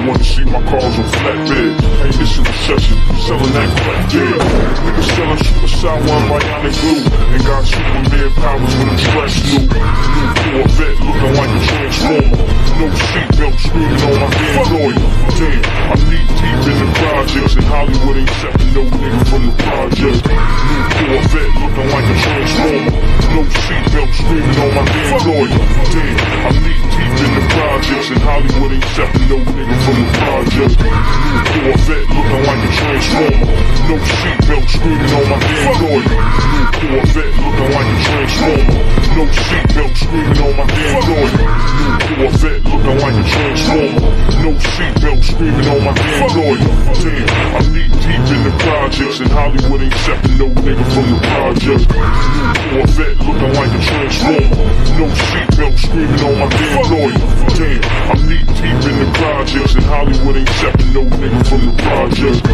wanna see my cars on flatbed. Hey, it's a recession, selling that crack dead. Niggas selling suicide one bionic glue, and got Superman powers when I'm stressed new. New Corvette looking like a transformer. No seatbelt screaming on my damn lawyer. Damn, I'm knee deep in the projects, and Hollywood ain't accepting no nigga from the project. New Corvette looking like a transformer. No seatbelt screaming on my damn lawyer. Damn, I'm knee deep in the projects, and Hollywood ain't accepting no nigga from the project. New Corvette looking like a transformer. No seatbelt screaming on my damn lawyer. New Corvette looking like a transformer. No seatbelt screaming on my damn lawyer. New Corvette looking like a transformer. No seatbelt screaming on my damn lawyer. Damn, I'm knee deep in the projects, and Hollywood ain't accepting no nigga from the project. New Corvette looking like a transformer. No seatbelt screaming on my damn lawyer. Damn, I'm knee deep in the projects, and Hollywood ain't accepting no nigga from the project.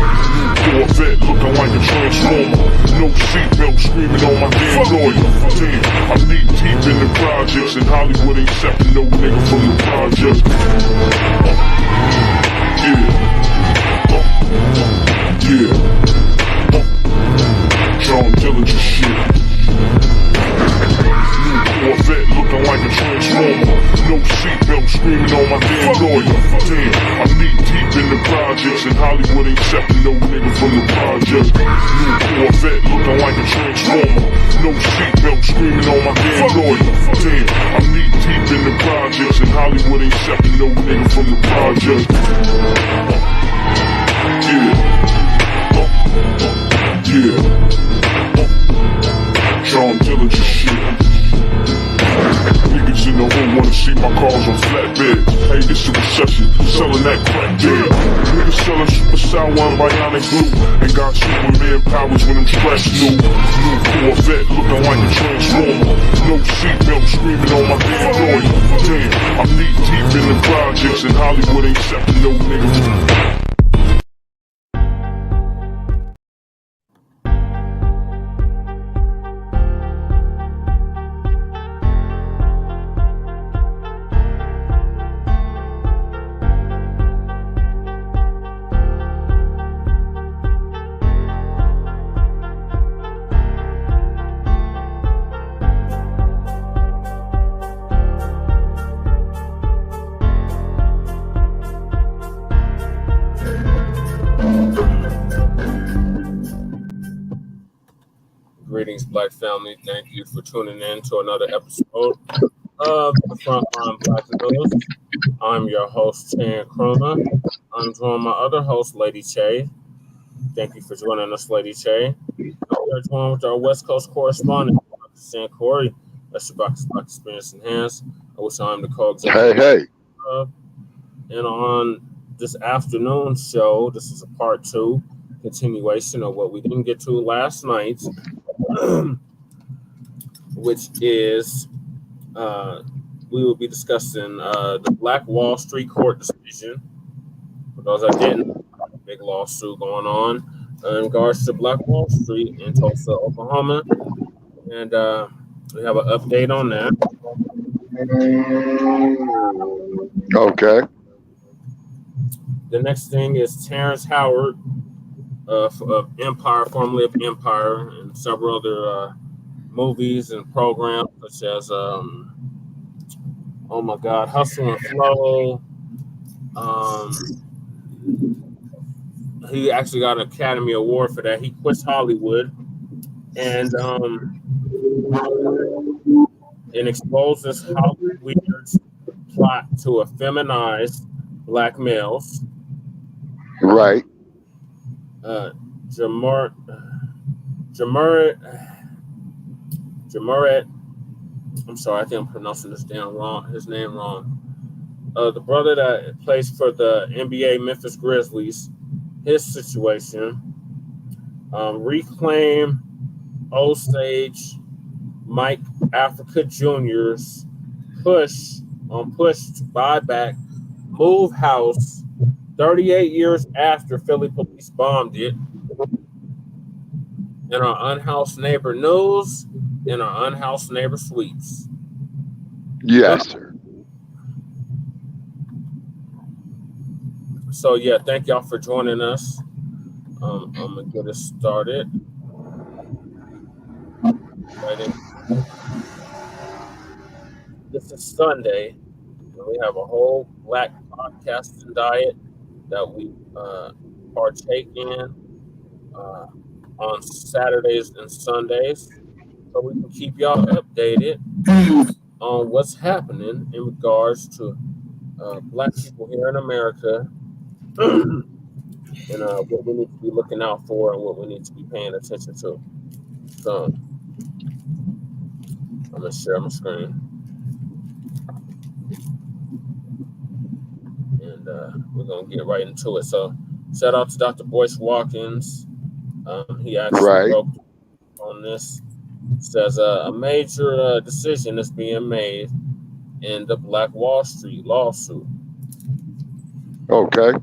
New Corvette looking like a transformer. No seatbelt screaming on my damn lawyer. Damn, I'm knee deep in the projects, and Hollywood ain't accepting no nigga from the project. Yeah. John Dillinger shit. Corvette looking like a transformer. No seatbelt screaming on my damn lawyer. Damn, I'm knee deep in the projects, and Hollywood ain't accepting no nigga from the project. New Corvette looking like a transformer. No seatbelt screaming on my damn lawyer. Damn, I'm knee deep in the projects, and Hollywood ain't accepting no nigga from the project. Yeah. John Dillinger shit. Niggas in the hood wanna see my cars on flatbed. Hey, it's a recession, selling that crack dead. Niggas selling suicide one bionic glue, and got Superman powers when I'm stressed new. New Corvette looking like a transformer. No seatbelt screaming on my damn lawyer. Damn, I'm knee deep in the projects, and Hollywood ain't accepting no nigga. Greetings, Black family. Thank you for tuning in to another episode of the Front Line Blacc Males. I'm your host, Chan Krona. I'm joined by my other host, Lady Che. Thank you for joining us, Lady Che. We're joined with our West Coast correspondent, San Corey. That's your Black Experience Enhanced. I wish I'm the co-executive. Hey. And on this afternoon show, this is a part 2 continuation of what we didn't get to last night. Which is we will be discussing the Black Wall Street court decision. For those that didn't, a big lawsuit going on in regards to Black Wall Street in Tulsa, Oklahoma, and we have an update on that. Okay. The next thing is Terrance Howard of Empire, formerly of Empire, and several other movies and programs such as Hustle and Flow. He actually got an Academy Award for that. He quits Hollywood and exposes Hollyweird's plot to effeminize black males. Right. Jamoret. I'm sorry, I think I'm pronouncing his name wrong. The brother that plays for the NBA Memphis Grizzlies, his situation. Reclaim Osage Mike Africa Jr.'s push to buy back Move House 38 years after Philly police bombed it. In our Unhoused Neighbor news, in our Unhoused Neighbor sweeps. Yes, sir. So yeah, thank y'all for joining us. I'm gonna get us started. Ready? This is Sunday, and we have a whole Black podcasting diet that we partake in on Saturdays and Sundays, so we can keep y'all updated on what's happening in regards to Black people here in America, and what we need to be looking out for and what we need to be paying attention to. So I'm gonna share my screen, and we're gonna get right into it. So shout out to Dr. Boyce Watkins. He actually wrote on this. Says a major decision is being made in the Black Wall Street lawsuit. Okay.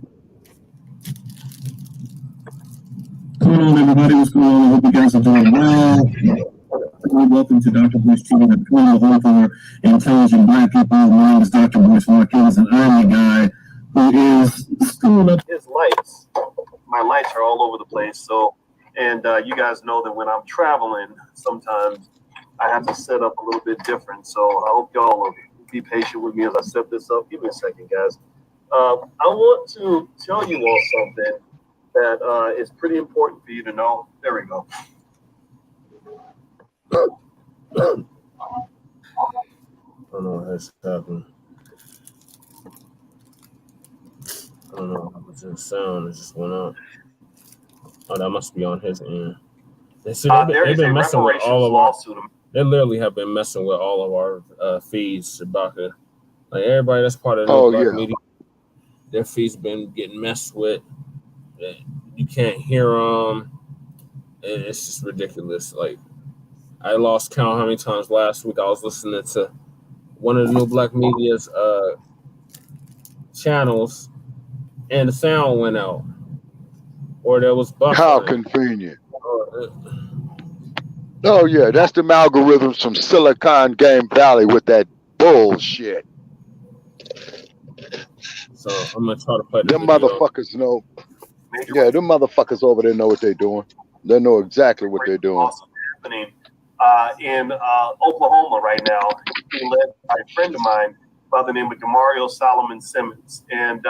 What's going on, everybody? What's going on? I hope you guys are doing well. Welcome to Dr. Boyce TV, the panel home for intelligent Black people. My name is Dr. Boyce Watkins, and I'm the guy who is screwing up his lights. My lights are all over the place. So, and you guys know that when I'm traveling, sometimes I have to set up a little bit different. So I hope y'all will be patient with me as I set this up. Give me a second, guys. I want to tell you all something that is pretty important for you to know. There we go. I don't know what's happening. I don't know what was the sound. It just went up. Oh, that must be on his end. They've been messing with all of our. They literally have been messing with all of our feeds, Shabaka. Like everybody that's part of the Black media, their feeds been getting messed with. You can't hear them. It's just ridiculous. Like I lost count how many times last week I was listening to one of the new Black media's channels, and the sound went out, or there was buffering. How convenient. Oh yeah, that's them algorithms from Silicon Game Valley with that bullshit. So I'm gonna try to play them motherfuckers know. Yeah, them motherfuckers over there know what they're doing. They know exactly what they're doing. Awesome happening in Oklahoma right now, being led by a friend of mine by the name of Demario Solomon Simmons. And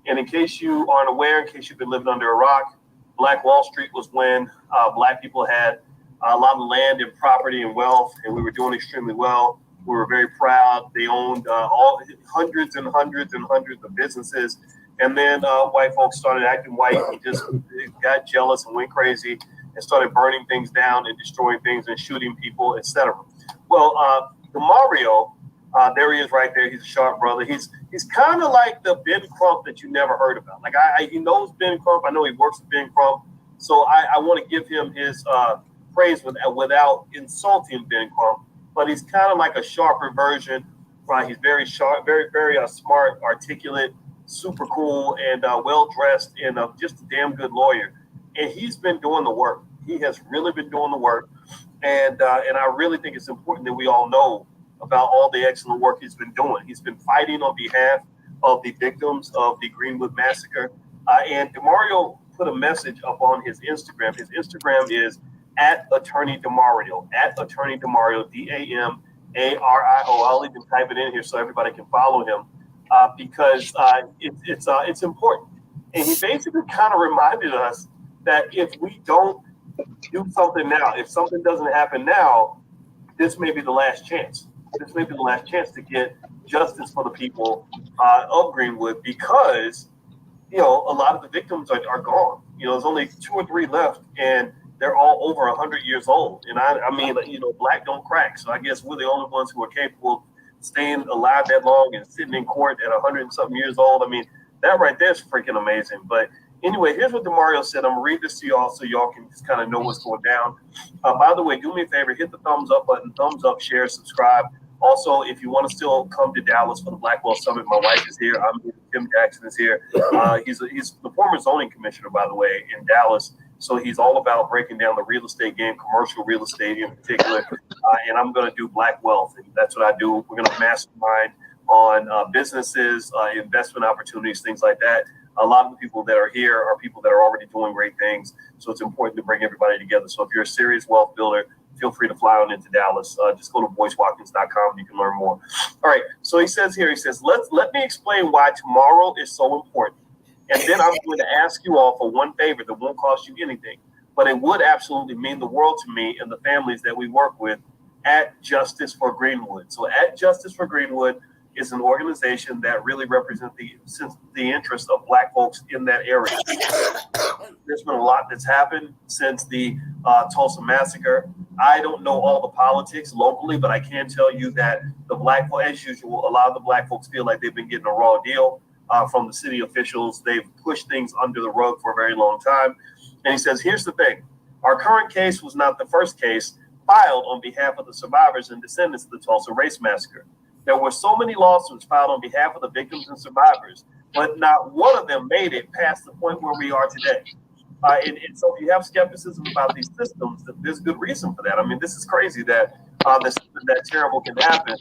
in case you aren't aware, in case you've been living under a rock, Black Wall Street was when Black people had a lot of land and property and wealth, and we were doing extremely well. We were very proud. They owned hundreds and hundreds and hundreds of businesses. And then white folks started acting white and just got jealous and went crazy and started burning things down and destroying things and shooting people, etc. Well, Demario, there he is right there. He's a sharp brother. He's kind of like the Ben Crump that you never heard about. Like he knows Ben Crump. I know he works with Ben Crump. So I want to give him his praise without insulting Ben Crump. But he's kind of like a sharper version. Right? He's very sharp, very, very smart, articulate, super cool, and well-dressed, and just a damn good lawyer. And he's been doing the work. He has really been doing the work. And I really think it's important that we all know about all the excellent work he's been doing. He's been fighting on behalf of the victims of the Greenwood Massacre. And Demario put a message up on his Instagram. His Instagram is @Attorney Demario, @Attorney Demario, DAMARIO. I'll even type it in here so everybody can follow him because it's important. And he basically kind of reminded us that if we don't do something now, if something doesn't happen now, this may be the last chance. This may be the last chance to get justice for the people of Greenwood because, a lot of the victims are gone. There's only 2 or 3 left, and they're all over 100 years old. And I mean, black don't crack. So I guess we're the only ones who are capable of staying alive that long and sitting in court at 100 and something years old. I mean, that right there is freaking amazing. But anyway, here's what Demario said. I'm going to read this to y'all so y'all can just kind of know what's going down. By the way, do me a favor, hit the thumbs up button, thumbs up, share, subscribe. Also, if you want to still come to Dallas for the Blackwell Summit, my wife is here. I'm here. Tim Jackson is here. He's the former zoning commissioner, by the way, in Dallas. So he's all about breaking down the real estate game, commercial real estate in particular. And I'm going to do Black Wealth. And that's what I do. We're going to mastermind on businesses, investment opportunities, things like that. a lot of the people that are here are people that are already doing great things. So it's important to bring everybody together. So if you're a serious wealth builder, feel free to fly on into Dallas. Just go to boycewatkins.com. You can learn more. All right. So he says, let me explain why tomorrow is so important. And then I'm going to ask you all for one favor that won't cost you anything, but it would absolutely mean the world to me and the families that we work with at Justice for Greenwood. So at Justice for Greenwood is an organization that really represents the interests of Black folks in that area. There's been a lot that's happened since the Tulsa massacre. I don't know all the politics locally, but I can tell you that the Black folks, as usual, a lot of the Black folks feel like they've been getting a raw deal from the city officials. They've pushed things under the rug for a very long time. And he says, here's the thing. Our current case was not the first case filed on behalf of the survivors and descendants of the Tulsa Race Massacre. There were so many lawsuits filed on behalf of the victims and survivors, but not one of them made it past the point where we are today. And so if you have skepticism about these systems, there's good reason for that. I mean, this is crazy that that terrible can happen,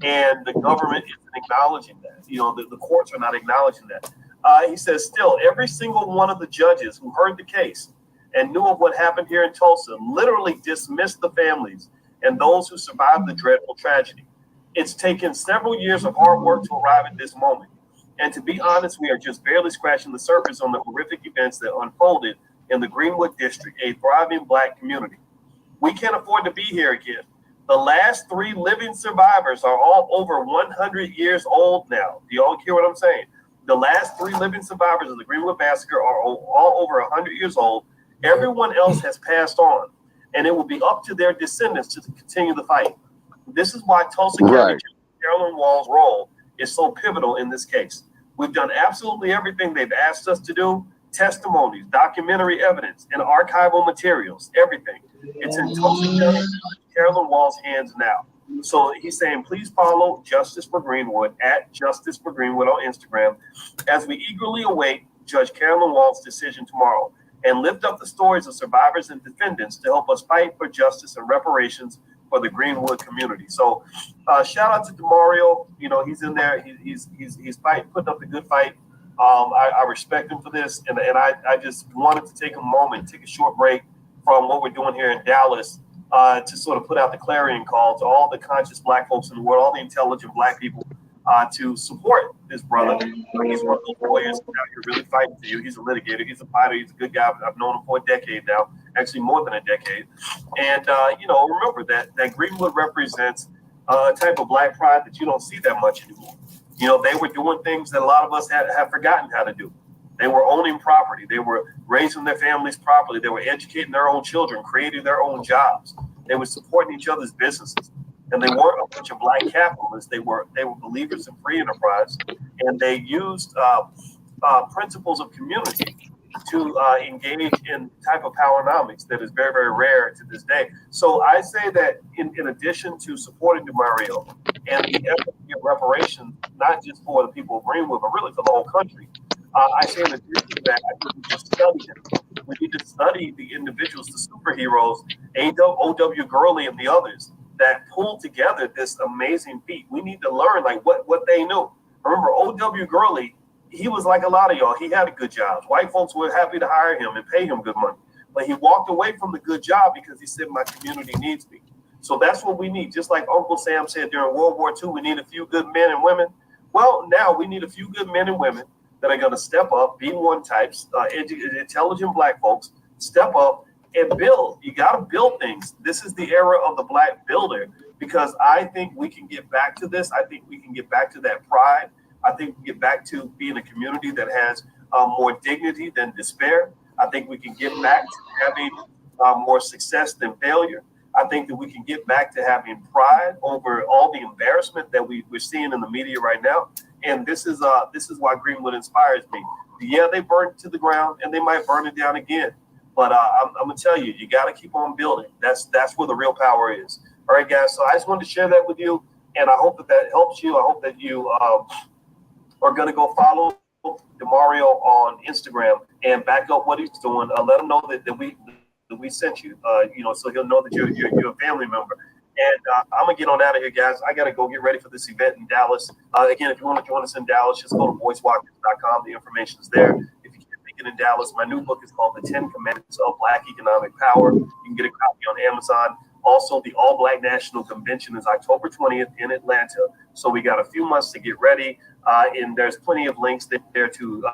and the government isn't acknowledging that. You know, the courts are not acknowledging that. He says, still, every single one of the judges who heard the case and knew of what happened here in Tulsa literally dismissed the families and those who survived the dreadful tragedy. It's taken several years of hard work to arrive at this moment. And to be honest, we are just barely scratching the surface on the horrific events that unfolded in the Greenwood district, a thriving Black community. We can't afford to be here again. The last 3 living survivors are all over 100 years old now. Do y'all hear what I'm saying? The last 3 living survivors of the Greenwood Massacre are all over 100 years old. Everyone else has passed on, and it will be up to their descendants to continue the fight. This is why Tulsa County Carolyn Wall's role is so pivotal in this case. We've done absolutely everything they've asked us to do: testimonies, documentary evidence, and archival materials, everything. It's in Tulsa County Carolyn Wall's hands now. So he's saying, please follow Justice for Greenwood at Justice for Greenwood on Instagram as we eagerly await Judge Carolyn Wall's decision tomorrow, and lift up the stories of survivors and defendants to help us fight for justice and reparations for the Greenwood community. So shout out to DeMario. You know, he's in there. He's fighting, putting up a good fight. I respect him for this. And I just wanted to take a moment, take a short break from what we're doing here in Dallas to sort of put out the clarion call to all the conscious Black folks in the world, all the intelligent Black people, to support this brother. He's one of those lawyers out here really fighting for you. He's a litigator. He's a fighter. He's a good guy. I've known him for a decade now, actually more than a decade. And, you know, remember that Greenwood represents a type of Black pride that you don't see that much anymore. You know, they were doing things that a lot of us have forgotten how to do. They were owning property. They were raising their families properly. They were educating their own children, creating their own jobs. They were supporting each other's businesses. And they weren't a bunch of Black capitalists. They were believers in free enterprise, and they used principles of community to engage in type of powernomics that is very, very rare to this day. So I say that in addition to supporting DeMario and the effort to get reparations, not just for the people of Greenwood, but really for the whole country, I say in addition to that, I think we need to study him. We need to study the individuals, the superheroes, O.W. Gurley and the others that pulled together this amazing feat. We need to learn like what they knew. Remember, O.W. Gurley, he was like a lot of y'all. He had a good job. White folks were happy to hire him and pay him good money. But he walked away from the good job because he said, my community needs me. So that's what we need. Just like Uncle Sam said during World War II, we need a few good men and women. Well, now we need a few good men and women that are going to step up, B1 types, intelligent Black folks, step up and build. You got to build things. This is the era of the Black builder, because I think we can get back to this. I think we can get back to that pride. I think we get back to being a community that has more dignity than despair. I think we can get back to having more success than failure. I think that we can get back to having pride over all the embarrassment that we're seeing in the media right now. And this is why Greenwood inspires me. Yeah, they burned it to the ground, and they might burn it down again. But I'm gonna tell you, you got to keep on building. That's where the real power is. All right, guys. So I just wanted to share that with you, and I hope that helps you. I hope that you are gonna go follow DeMario on Instagram and back up what he's doing. Let him know that we sent you. So he'll know that you're a family member. And I'm going to get on out of here, guys. I got to go get ready for this event in Dallas. Again, if you want to join us in Dallas, just go to voicewalkers.com. The information is there. If you can't make it in Dallas, my new book is called The 10 Commandments of Black Economic Power. You can get a copy on Amazon. Also, the All Black National Convention is October 20th in Atlanta. So we got a few months to get ready. And there's plenty of links there to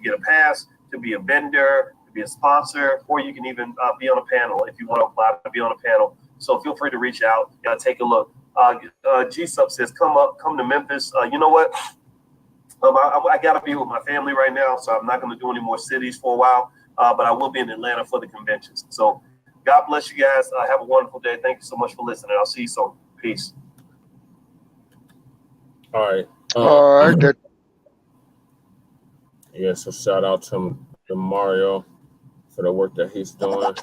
get a pass, to be a vendor, to be a sponsor, or you can even be on a panel if you want to apply to be on a panel. So feel free to reach out and take a look. G-Sub says, come to Memphis. You know what? I got to be with my family right now, so I'm not going to do any more cities for a while, but I will be in Atlanta for the conventions. So God bless you guys. Have a wonderful day. Thank you so much for listening. I'll see you soon. Peace. All right. All right. Yeah, so shout out to Mario for the work that he's doing.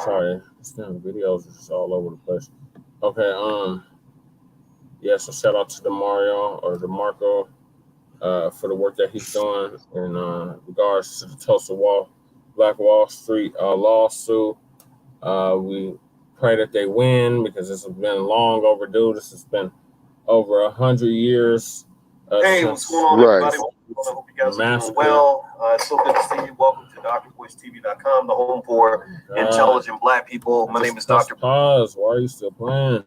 Sorry, this damn videos is all over the place. Okay, yeah, so shout out to DeMarco for the work that he's doing in regards to the Tulsa Black Wall Street lawsuit. We pray that they win because this has been long overdue. This has been over 100 years. Hey, what's going on, everybody? Hope you guys are doing well. It's so good to see you. Welcome to drvoicetv.com, the home for intelligent Black people. My name is Dr. Pause. Why are you still playing?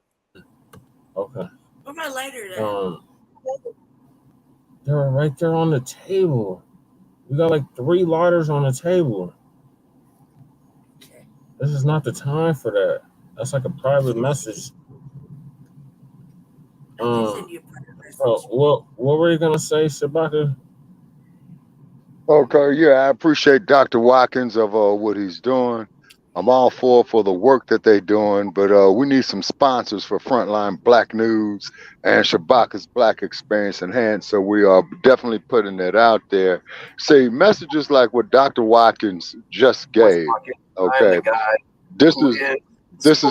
Okay. Where's my lighter there? They're right there on the table. We got like 3 lighters on the table. Okay. This is not the time for that. That's like a private message. What were you gonna say, Shabaka? Okay, yeah, I appreciate Dr. Watkins of what he's doing. I'm all for the work that they're doing, but we need some sponsors for Front Line Blacc News and Shabaka's Black Experience Enhanced. So we are definitely putting that out there. See, messages like what Dr. Watkins just gave. Okay, this is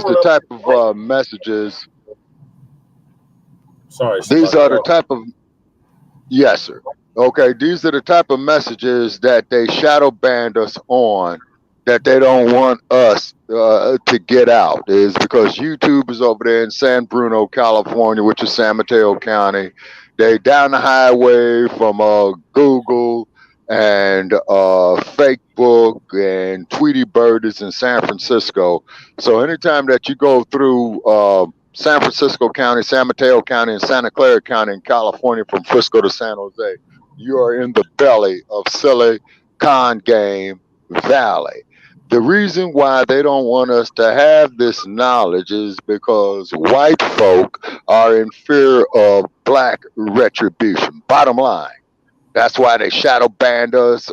the type of messages. Sorry. These are the type of, yes, sir. Okay, these are the type of messages that they shadow banned us on, that they don't want us to get out, is because YouTube is over there in San Bruno, California, which is San Mateo County. They down the highway from Google and Facebook and Tweety Bird is in San Francisco. So anytime that you go through San Francisco County, San Mateo County, and Santa Clara County in California from Frisco to San Jose, you are in the belly of Silicon Game Valley. The reason why they don't want us to have this knowledge is because white folk are in fear of Black retribution. Bottom line. That's why they shadow banned us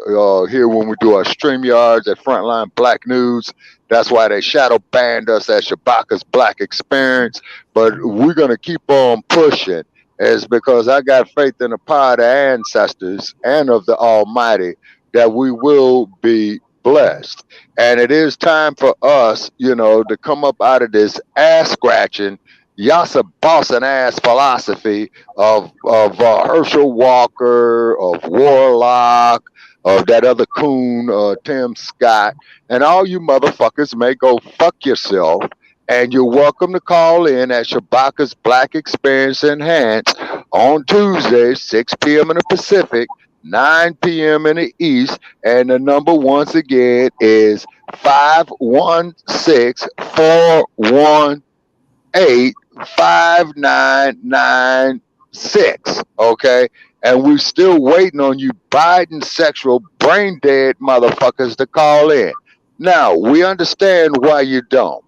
here when we do our StreamYards at Frontline Blacc News. That's why they shadow banned us at Shabaka's Black Experience. But we're going to keep on pushing. Is because I got faith in the power of the ancestors and of the Almighty that we will be blessed. And it is time for us, to come up out of this ass scratching, Yasa bossing ass philosophy of Herschel Walker, of Warlock, of that other coon, Tim Scott, and all you motherfuckers may go fuck yourself. And you're welcome to call in at Shabaka's Black Experience Enhanced on Tuesday, 6 p.m. in the Pacific, 9 p.m. in the East. And the number, once again, is 516-418-5996. Okay? And we're still waiting on you Biden sexual brain dead motherfuckers to call in. Now, we understand why you don't.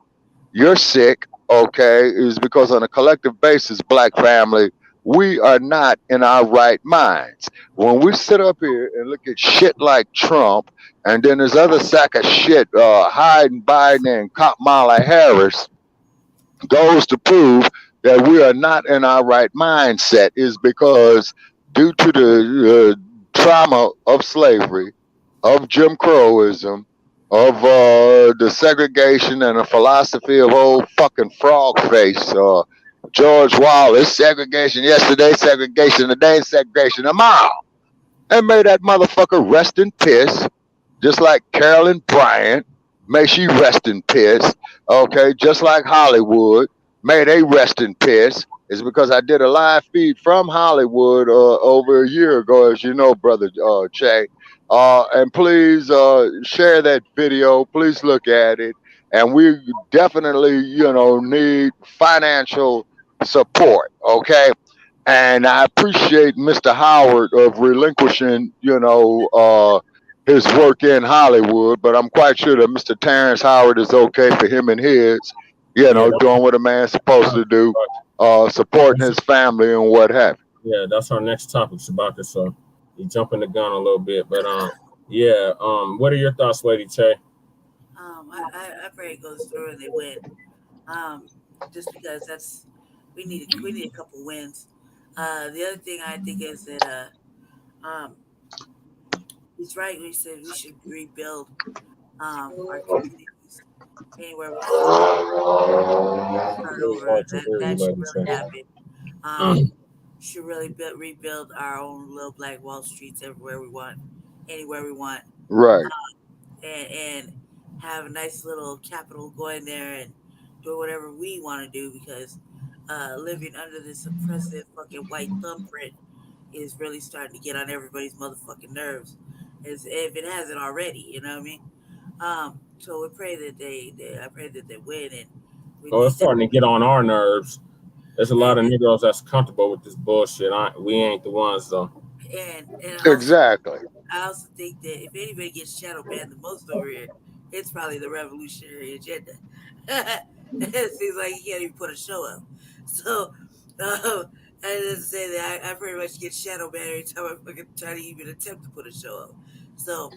You're sick, okay, is because on a collective basis, Black family, we are not in our right minds. When we sit up here and look at shit like Trump, and then there's other sack of shit, Biden and Kamala Harris, goes to prove that we are not in our right mindset, is because due to the trauma of slavery, of Jim Crowism, of the segregation and the philosophy of old fucking frog face, George Wallace, segregation yesterday, segregation today, segregation tomorrow. And may that motherfucker rest in piss, just like Carolyn Bryant, May she rest in piss. Okay, just like Hollywood. May they rest in piss. It's because I did a live feed from Hollywood over a year ago, as you know, brother Che. And please share that video. Please look at it. And we definitely, need financial support. Okay. And I appreciate Mr. Howard of relinquishing, his work in Hollywood, but I'm quite sure that Mr. Terrance Howard is okay for him and his, doing what a man's supposed to do, supporting his family and what have you. Yeah, that's our next topic, Shabaka. So you jumping the gun a little bit, but yeah. What are your thoughts, Lady Tay? I pray it goes through and they win. Just because we need a couple wins. The other thing I think is that he's right when he said we should rebuild our communities anywhere we can. That should really happen. Should really rebuild our own little black Wall Streets everywhere we want, anywhere we want. Right. And have a nice little capital going there and do whatever we want to do, because living under this oppressive fucking white thumbprint is really starting to get on everybody's motherfucking nerves, if it hasn't already. You know what I mean? So we pray that I pray that they win. And it's starting to get on our nerves. There's a lot of Negroes that's comfortable with this bullshit. We ain't the ones though. And exactly. I also think that if anybody gets shadow banned the most over here, it's probably the revolutionary agenda. It seems like he can't even put a show up. So I just say that I pretty much get shadow banned every time I fucking try to even attempt to put a show up. So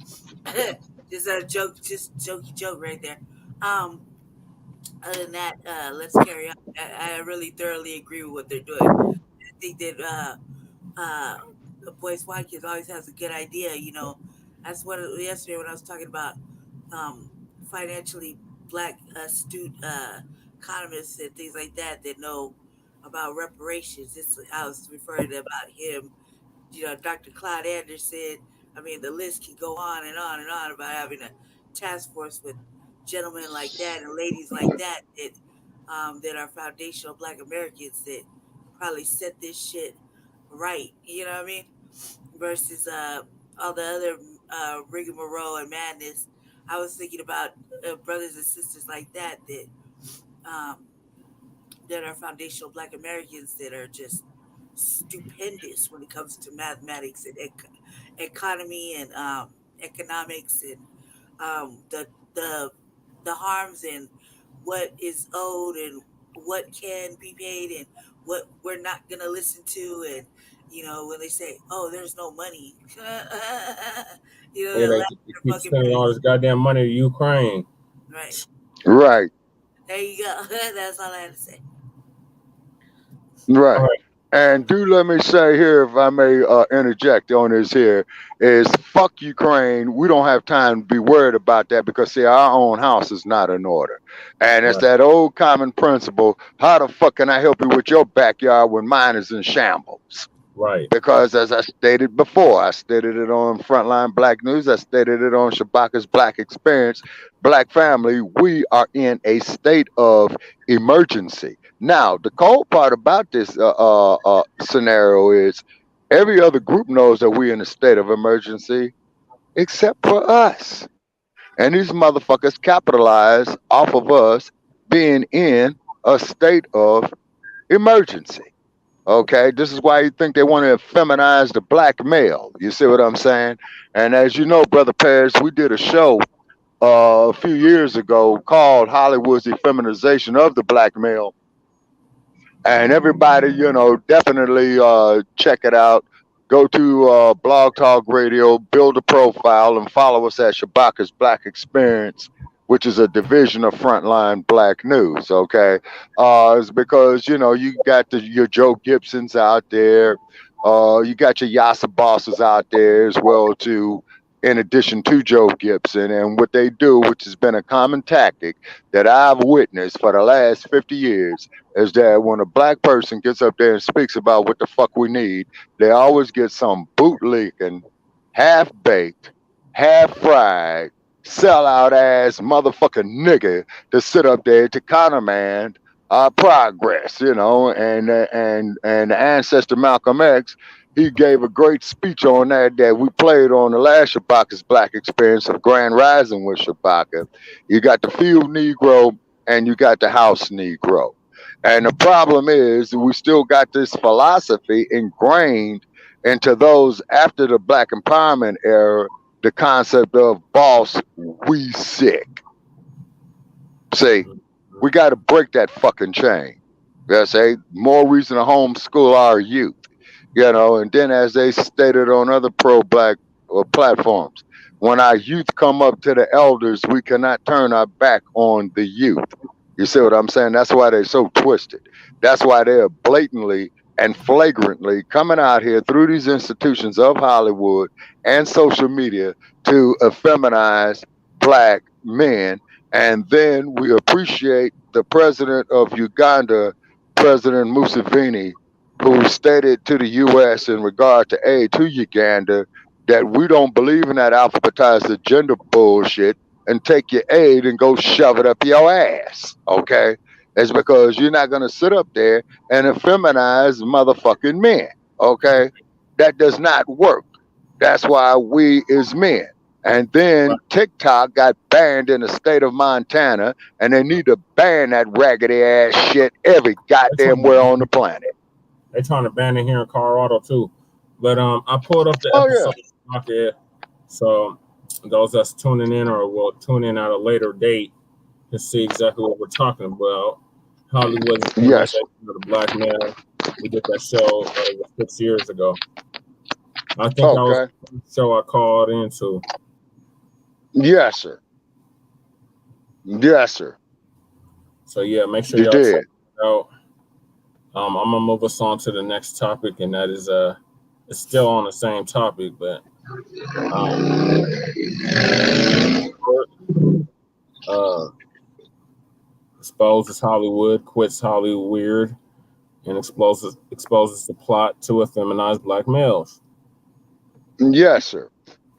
just a joke, just jokey joke right there. Other than that, let's carry on. I really thoroughly agree with what they're doing. I think that the boys white kids always has a good idea. That's what yesterday when I was talking about financially black astute economists and things like that know about reparations. I was referring to about him, Dr. Clyde Anderson. I mean, the list can go on and on and on about having a task force with gentlemen like that and ladies like that that are foundational black Americans that probably set this shit right. You know what I mean? Versus all the other rigmarole and madness. I was thinking about brothers and sisters like that are foundational black Americans that are just stupendous when it comes to mathematics and economy and economics and the harms and what is owed and what can be paid and what we're not going to listen to. And when they say, "Oh, there's no money," they keep spending all this goddamn money to Ukraine. Right. Right. There you go. That's all I had to say. Right. And do let me say here, if I may interject on this here, is fuck Ukraine. We don't have time to be worried about that because, see, our own house is not in order. And it's that old common principle, how the fuck can I help you with your backyard when mine is in shambles? Right. Because as I stated before, I stated it on Front Line Blacc News, I stated it on Shabaka's Black Experience, Black Family, we are in a state of emergency. Now, the cold part about this scenario is every other group knows that we're in a state of emergency except for us. And these motherfuckers capitalize off of us being in a state of emergency. Okay, this is why you think they want to feminize the black male. You see what I'm saying? And as you know, Brother Paris, we did a show a few years ago called Hollywood's Effeminization of the Black Male. And everybody, definitely check it out. Go to Blog Talk Radio, build a profile, and follow us at Shabaka's Black Experience, which is a division of Front Line Blacc News, okay? It's because, you got your Joe Gibsons out there. You got your Yasa bosses out there as well, too, in addition to Joe Gibson. And what they do, which has been a common tactic that I've witnessed for the last 50 years, is that when a black person gets up there and speaks about what the fuck we need, they always get some bootlicking, half-baked, half-fried, sellout ass motherfucking nigga to sit up there to countermand our progress, you know, and the ancestor Malcolm X, he gave a great speech on that we played on the last Shabaka's Black Experience of Grand Rising with Shabaka. You got the field Negro and you got the house Negro. And the problem is we still got this philosophy ingrained into those after the Black Empowerment era, the concept of boss, we sick. See, we got to break that fucking chain. Say more reason to homeschool our youth, you know. And then, as they stated on other pro-Black platforms, when our youth come up to the elders, we cannot turn our back on the youth. You see what I'm saying? That's why they're so twisted. That's why they're blatantly and flagrantly coming out here through these institutions of Hollywood and social media to effeminize Black men. And then we appreciate the president of Uganda, President Museveni, who stated to the U.S. in regard to aid to Uganda that we don't believe in that alphabetized agenda bullshit and take your aid and go shove it up your ass, okay? It's because you're not going to sit up there and effeminize motherfucking men, okay? That does not work. That's why we as men. And then TikTok got banned in the state of Montana, and they need to ban that raggedy ass shit every goddamn where on the planet. They're trying to ban it here in Colorado too. But I pulled up the episode here, so those that's tuning in or will tune in at a later date to see exactly what we're talking about. Hollywood, yes, the Black Male. We did that show 6 years ago. I think that was the show I called into. Yes, sir. Yes, sir. So yeah, make sure y'all check it out. I'm gonna move us on to the next topic, and that is it's still on the same topic, but exposes Hollywood, quits Hollyweird, and exposes the plot to effeminize Black males. Yes, sir.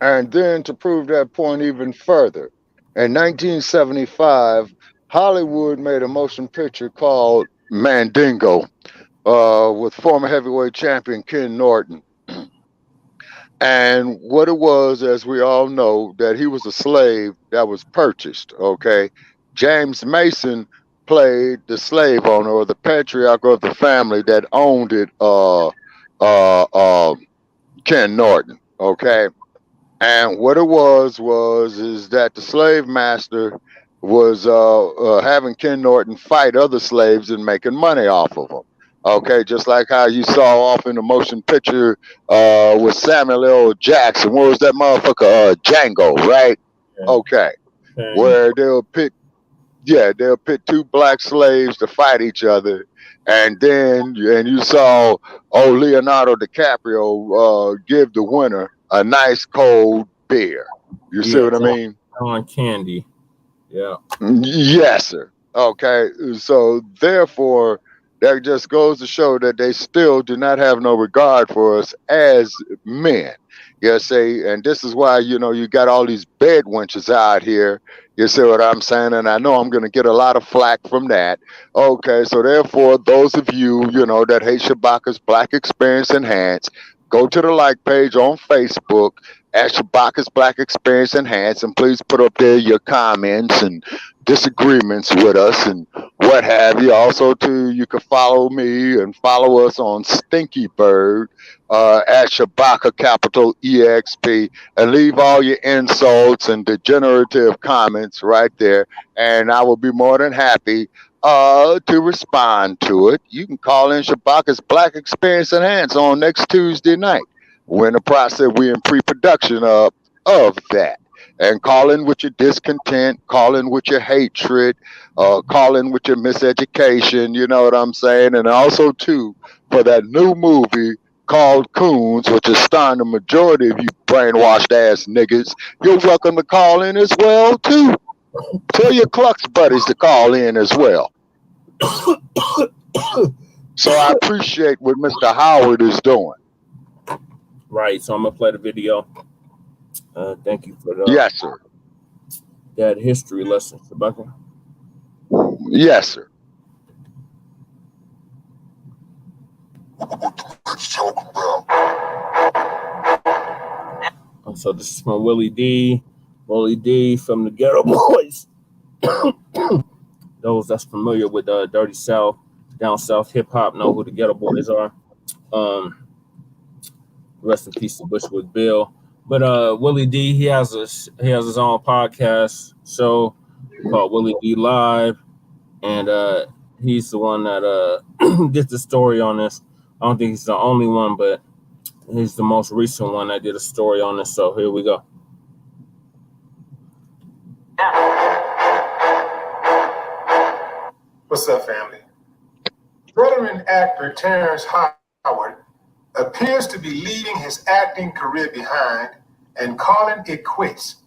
And then to prove that point even further, in 1975, Hollywood made a motion picture called Mandingo with former heavyweight champion Ken Norton. And what it was, as we all know, that he was a slave that was purchased, okay? James Mason played the slave owner or the patriarch of the family that owned it, Ken Norton, okay? And what it was that the slave master was having Ken Norton fight other slaves and making money off of them. Okay, just like how you saw off in the motion picture with Samuel L. Jackson. What was that motherfucker? Django, right? Okay. Where they'll pit two black slaves to fight each other. And you saw Leonardo DiCaprio give the winner a nice cold beer. You see what I mean? On candy. Yeah. Yes, sir. Okay. So therefore, that just goes to show that they still do not have no regard for us as men. And this is why, you got all these bed wenches out here. You see what I'm saying? And I know I'm going to get a lot of flack from that. Okay, so therefore, those of you, that hate Shabaka's Black Experience Enhanced, go to the like page on Facebook at Shabaka's Black Experience Enhanced, and please put up there your comments and disagreements with us and what have you. Also, too, you can follow me and follow us on Stinky Bird at Shabaka capital EXP, and leave all your insults and degenerative comments right there, and I will be more than happy to respond to it. You can call in Shabaka's Black Experience Enhanced on next Tuesday night. We're in the process, we're in pre-production of that. And call in with your discontent, call in with your hatred, call in with your miseducation, you know what I'm saying? And also, too, for that new movie called Coons, which is starring the majority of you brainwashed ass niggas, you're welcome to call in as well, too. Tell your Clucks buddies to call in as well. So I appreciate what Mr. Howard is doing. Right, so I'm going to play the video. Thank you for that. Yes, sir. that history lesson, Shabaka? Yes, sir. So this is from Willie D. Willie D from the Ghetto Boys. Those that's familiar with Dirty South, down south hip hop know who the Ghetto Boys are. Rest in peace to Bushwick Bill. But Willie D, he has his own podcast show called Willie D Live, and he's the one that did the story on this. I don't think he's the only one, but he's the most recent one that did a story on this. So here we go. What's up, family? Veteran actor Terrance Howard appears to be leaving his acting career behind and calling it quits.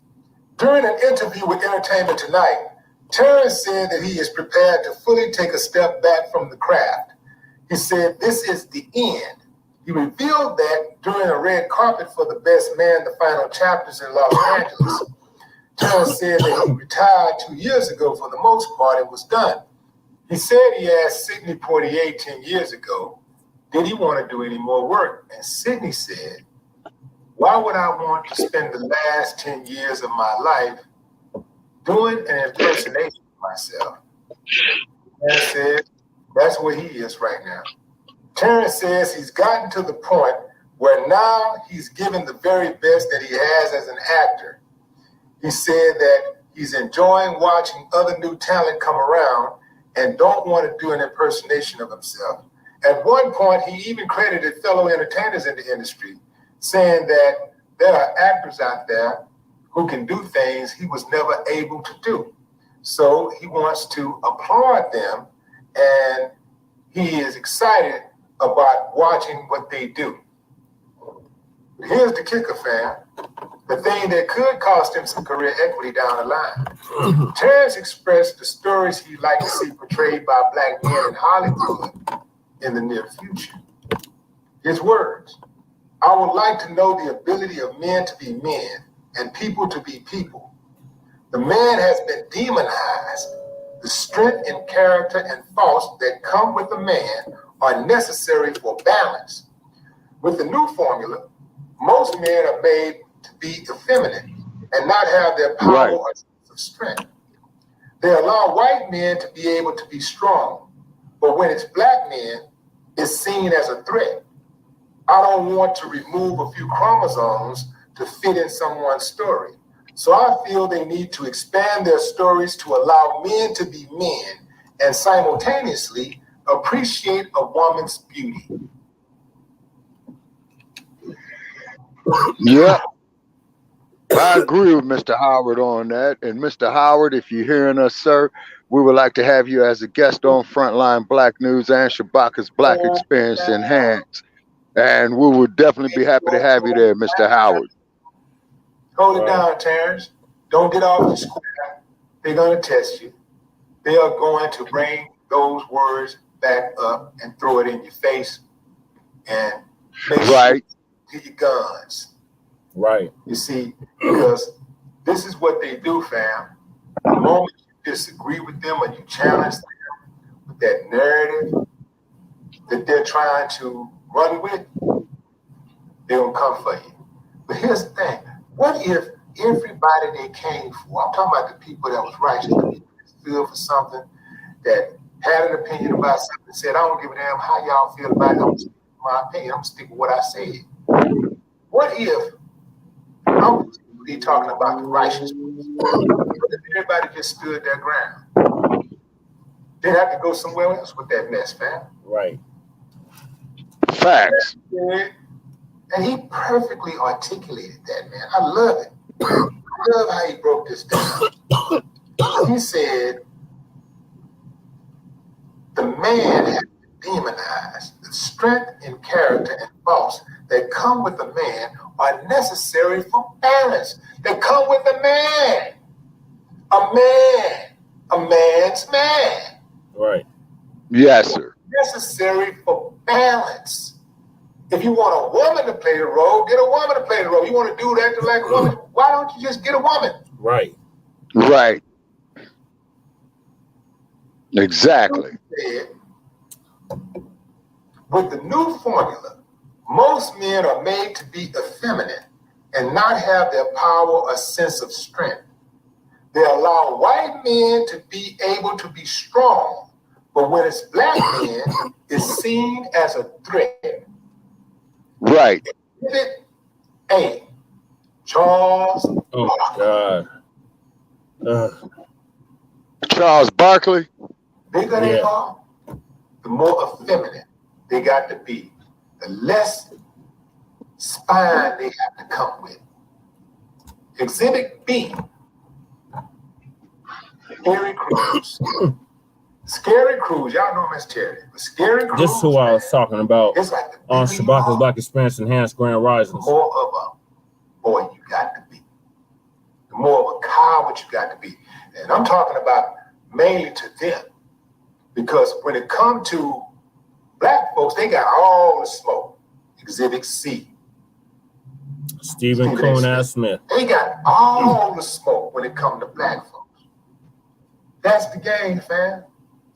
During an interview with Entertainment Tonight, Terrance said that he is prepared to fully take a step back from the craft. He said this is the end. He revealed that during a red carpet for The Best Man, The Final Chapters in Los Angeles. Terrance said that he retired 2 years ago for the most part and was done. He said he asked Sidney Poitier 10 years ago, did he want to do any more work? And Sidney said, why would I want to spend the last 10 years of my life doing an impersonation of myself? And said, that's where he is right now. Terrance says he's gotten to the point where now he's given the very best that he has as an actor. He said that he's enjoying watching other new talent come around and don't want to do an impersonation of himself. At one point, he even credited fellow entertainers in the industry, saying that there are actors out there who can do things he was never able to do. So he wants to applaud them, and he is excited about watching what they do. But here's the kicker, fam. The thing that could cost him some career equity down the line. Terrance expressed the stories he'd like to see portrayed by black men in Hollywood in the near future. His words, I would like to know the ability of men to be men and people to be people. The man has been demonized. The strength and character and faults that come with a man are necessary for balance. With the new formula, most men are made to be effeminate and not have their power or sense of strength. They allow white men to be able to be strong, but when it's black men, it's seen as a threat. I don't want to remove a few chromosomes to fit in someone's story. So I feel they need to expand their stories to allow men to be men and simultaneously appreciate a woman's beauty. Yeah. I agree with Mr. Howard on that. And Mr. Howard, if you're hearing us, sir, we would like to have you as a guest on Front Line Blacc News and Shabaka's Black Experience Enhanced. And we would definitely be happy to have you there, Mr. Howard. Hold it down, Terrance. Don't get off the square. They're going to test you. They are going to bring those words back up and throw it in your face and make sure to your guns. Right. You see, because this is what they do, fam. The moment you disagree with them or you challenge them with that narrative that they're trying to run with, they're going to come for you. But here's the thing. What if everybody they came for, I'm talking about the people that was righteous, the people that stood for something, that had an opinion about something, said, I don't give a damn how y'all feel about it, I'm going to stick with my opinion, I'm going to stick with what I said. What if, I'm really talking about the righteous people, if everybody just stood their ground? They'd have to go somewhere else with that mess, fam. Right. Facts. And he perfectly articulated that, man. I love it. I love how he broke this down. He said, the man has been demonized. The strength and character and faults that come with a man are necessary for balance. They come with a man. A man. A man's man. Right. Yes, sir. Necessary for balance. If you want a woman to play the role, get a woman to play the role. You want to do that to like a woman, why don't you just get a woman? Right. Right. Exactly. With the new formula, most men are made to be effeminate and not have their power or sense of strength. They allow white men to be able to be strong, but when it's black men, it's seen as a threat. Right. Exhibit A, Charles. Oh God. Charles Barkley. Bigger they Yeah. are, the more effeminate they got to be. The less spine they have to come with. Exhibit B, Scary Cruz. Scary Cruz, y'all know him as Terry. But Scary Cruz, This is who I was talking about it's like the on bigger you Shabaka's are, Black Experience Enhanced Grand the Risings. more of a boy you got to be. The more of a coward you got to be. And I'm talking about mainly to them. Because when it comes to black folks, they got all the smoke. Exhibit C. Stephen Coon ass Smith. They got all the smoke when it comes to black folks. That's the game, fam.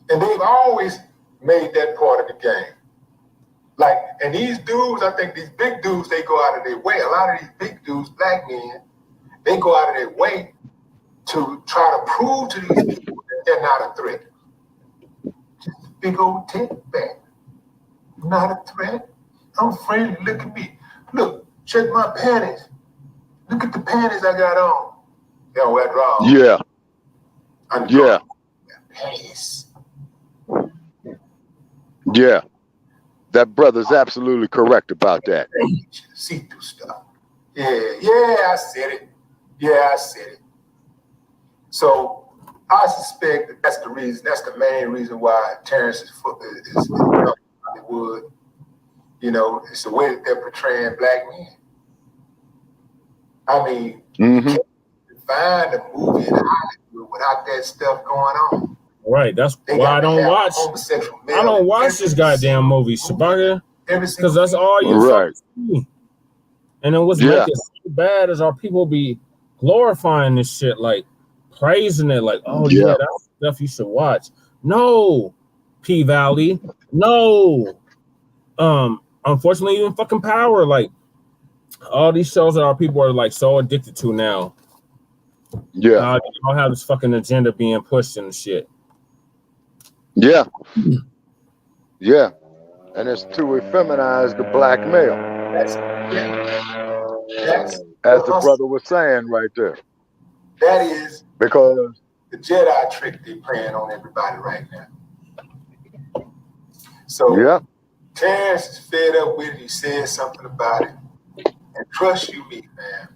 And they've always made that part of the game. Like, and these dudes, I think these big dudes, they go out of their way. A lot of these big dudes, black men, they go out of their way to try to prove to these people that they're not a threat. Just a big old tent back. Not a threat. I'm friendly. Look at me. Look, check my panties. Look at the panties I got on. They don't wear drawers. Yeah. Yeah. Panties. Yeah. That brother's absolutely correct about that. See-through stuff. Yeah, I said it. Yeah, I said it. So I suspect that that's the reason, that's the main reason why Terrance is in Hollywood. You know, it's the way that they're portraying black men. I mean, you can't find a movie in Hollywood without that stuff going on. Right, that's why I don't watch. I don't watch this goddamn movie, Shabaka, because that's all you fucking see. And then what's making it so bad is our people be glorifying this shit, like praising it, like, oh yeah, that's stuff you should watch. No, P Valley, no. Unfortunately, even fucking Power, like all these shows that our people are like so addicted to now. Yeah, they don't have this fucking agenda being pushed and shit. Yeah. Yeah. And it's to effeminize the black male. That's as the brother was saying right there. That is because the Jedi trick they're playing on everybody right now. So yeah. Terrance is fed up with it. He said something about it. And trust you me, man,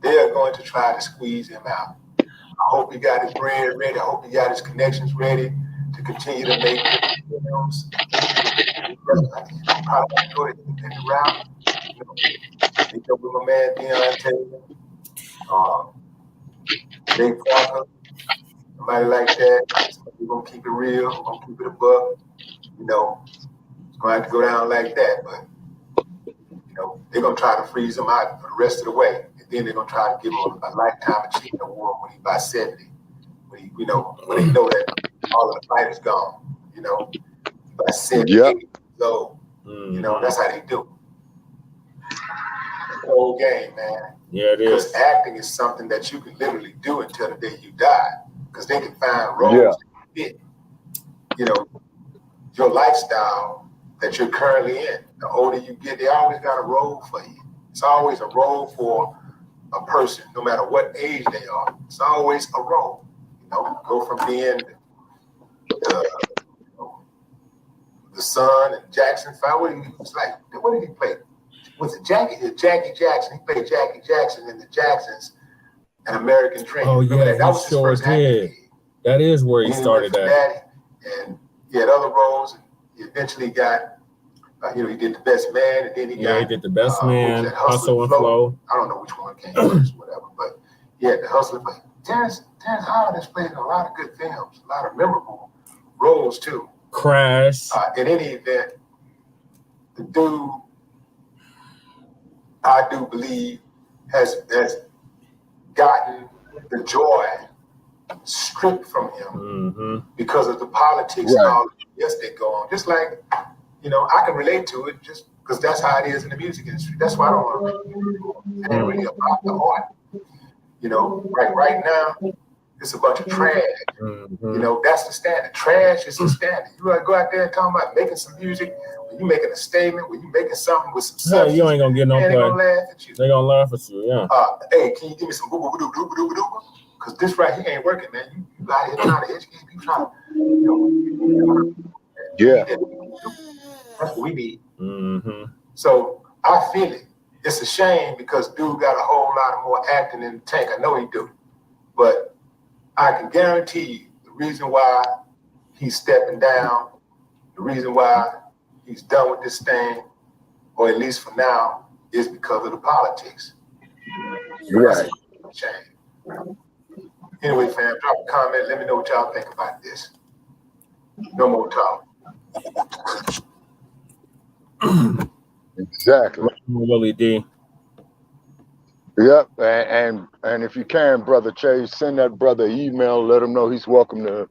they are going to try to squeeze him out. I hope he got his bread ready. I hope he got his connections ready to continue to make films. Probably go the independent route. You know, with my man Deion Taylor, Dave Parker, somebody like that. We're gonna keep it real. We're gonna keep it a buck. You know, it's gonna have to go down like that. But you know, they're gonna try to freeze him out for the rest of the way, and then they're gonna try to give him a lifetime achievement award when he's about 70. When he, you know, when they know that all of the fight is gone. You know, by 70 years old. You know, that's how they do. The whole game, man. Yeah, it is. Because acting is something that you can literally do until the day you die. Because they can find roles that fit, you know, your lifestyle that you're currently in. The older you get, they always got a role for you. It's always a role for a person, no matter what age they are. It's always a role. You know, go from being the son and Jackson 5. What did he play? Was it Jackie Jackson? He played Jackie Jackson in the Jacksons, An American Dream. Oh yeah, that was his first did. That is where he started at. And he had other roles. And he eventually got, you know, he did The Best Man, and then he did The Best Man, Hustle and Flow. I don't know which one came first, whatever. But he had the Hustle and Flow. Terrance Howard has played in a lot of good films, a lot of memorable roles too. Crash. In any event, the dude, I do believe, has gotten the joy stripped from him Mm-hmm. because of the politics and all the yes they go on. Just like, I can relate to it just because that's how it is in the music industry. That's why I don't want to make it. It ain't really about the art. Right now, it's a bunch of trash. Mm-hmm. That's the standard. Trash is the standard. You gotta go out there and talk about making some music, when you making a statement, when you making something with some substance. You ain't gonna get no play. They gonna laugh at you. They gonna laugh at you, yeah. Hey, can you give me some boo-boo-doo-boo-doo-boo-doo? Because this right here ain't working, man. You out here trying to educate people, trying to, Yeah. That's what we need. Mm-hmm. So I feel it. It's a shame because dude got a whole lot more acting in the tank. I know he do. But I can guarantee you the reason why he's stepping down, the reason why he's done with this thing, or at least for now, is because of the politics. Right. Shame. Anyway, fam, drop a comment. Let me know what y'all think about this. No more talk. Exactly. Willie D. Yep. And if you can, Brother Chase, send that brother an email. Let him know he's welcome to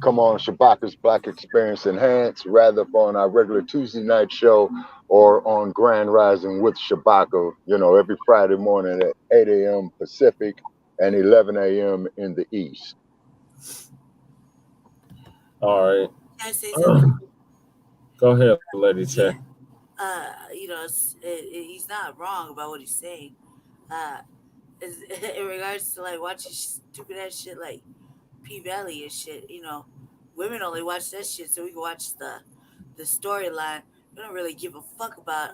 come on Shabaka's Black Experience Enhanced, rather on our regular Tuesday night show or on Grand Rising with Shabaka, every Friday morning at 8 a.m. Pacific and 11 a.m. in the East. Can All I say something? right. Go ahead, Lady Che. He's not wrong about what he's saying. In regards to like watching stupid ass shit like P Valley and shit, women only watch that shit so we can watch the storyline. We don't really give a fuck about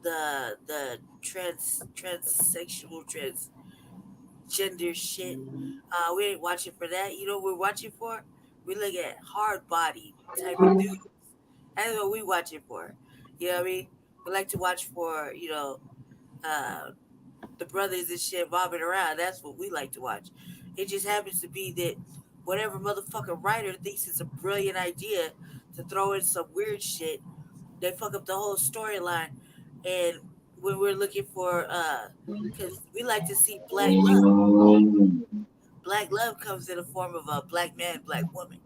the transsexual transgender shit. We ain't watching for that. You know what we're watching for? We look at hard body type of dudes. That's what we watching for. You know what I mean? We like to watch for, the brothers and shit bobbing around. That's what we like to watch. It just happens to be that whatever motherfucking writer thinks it's a brilliant idea to throw in some weird shit, they fuck up the whole storyline. And when we're looking for, because we like to see black love. Black love comes in the form of a black man, black woman.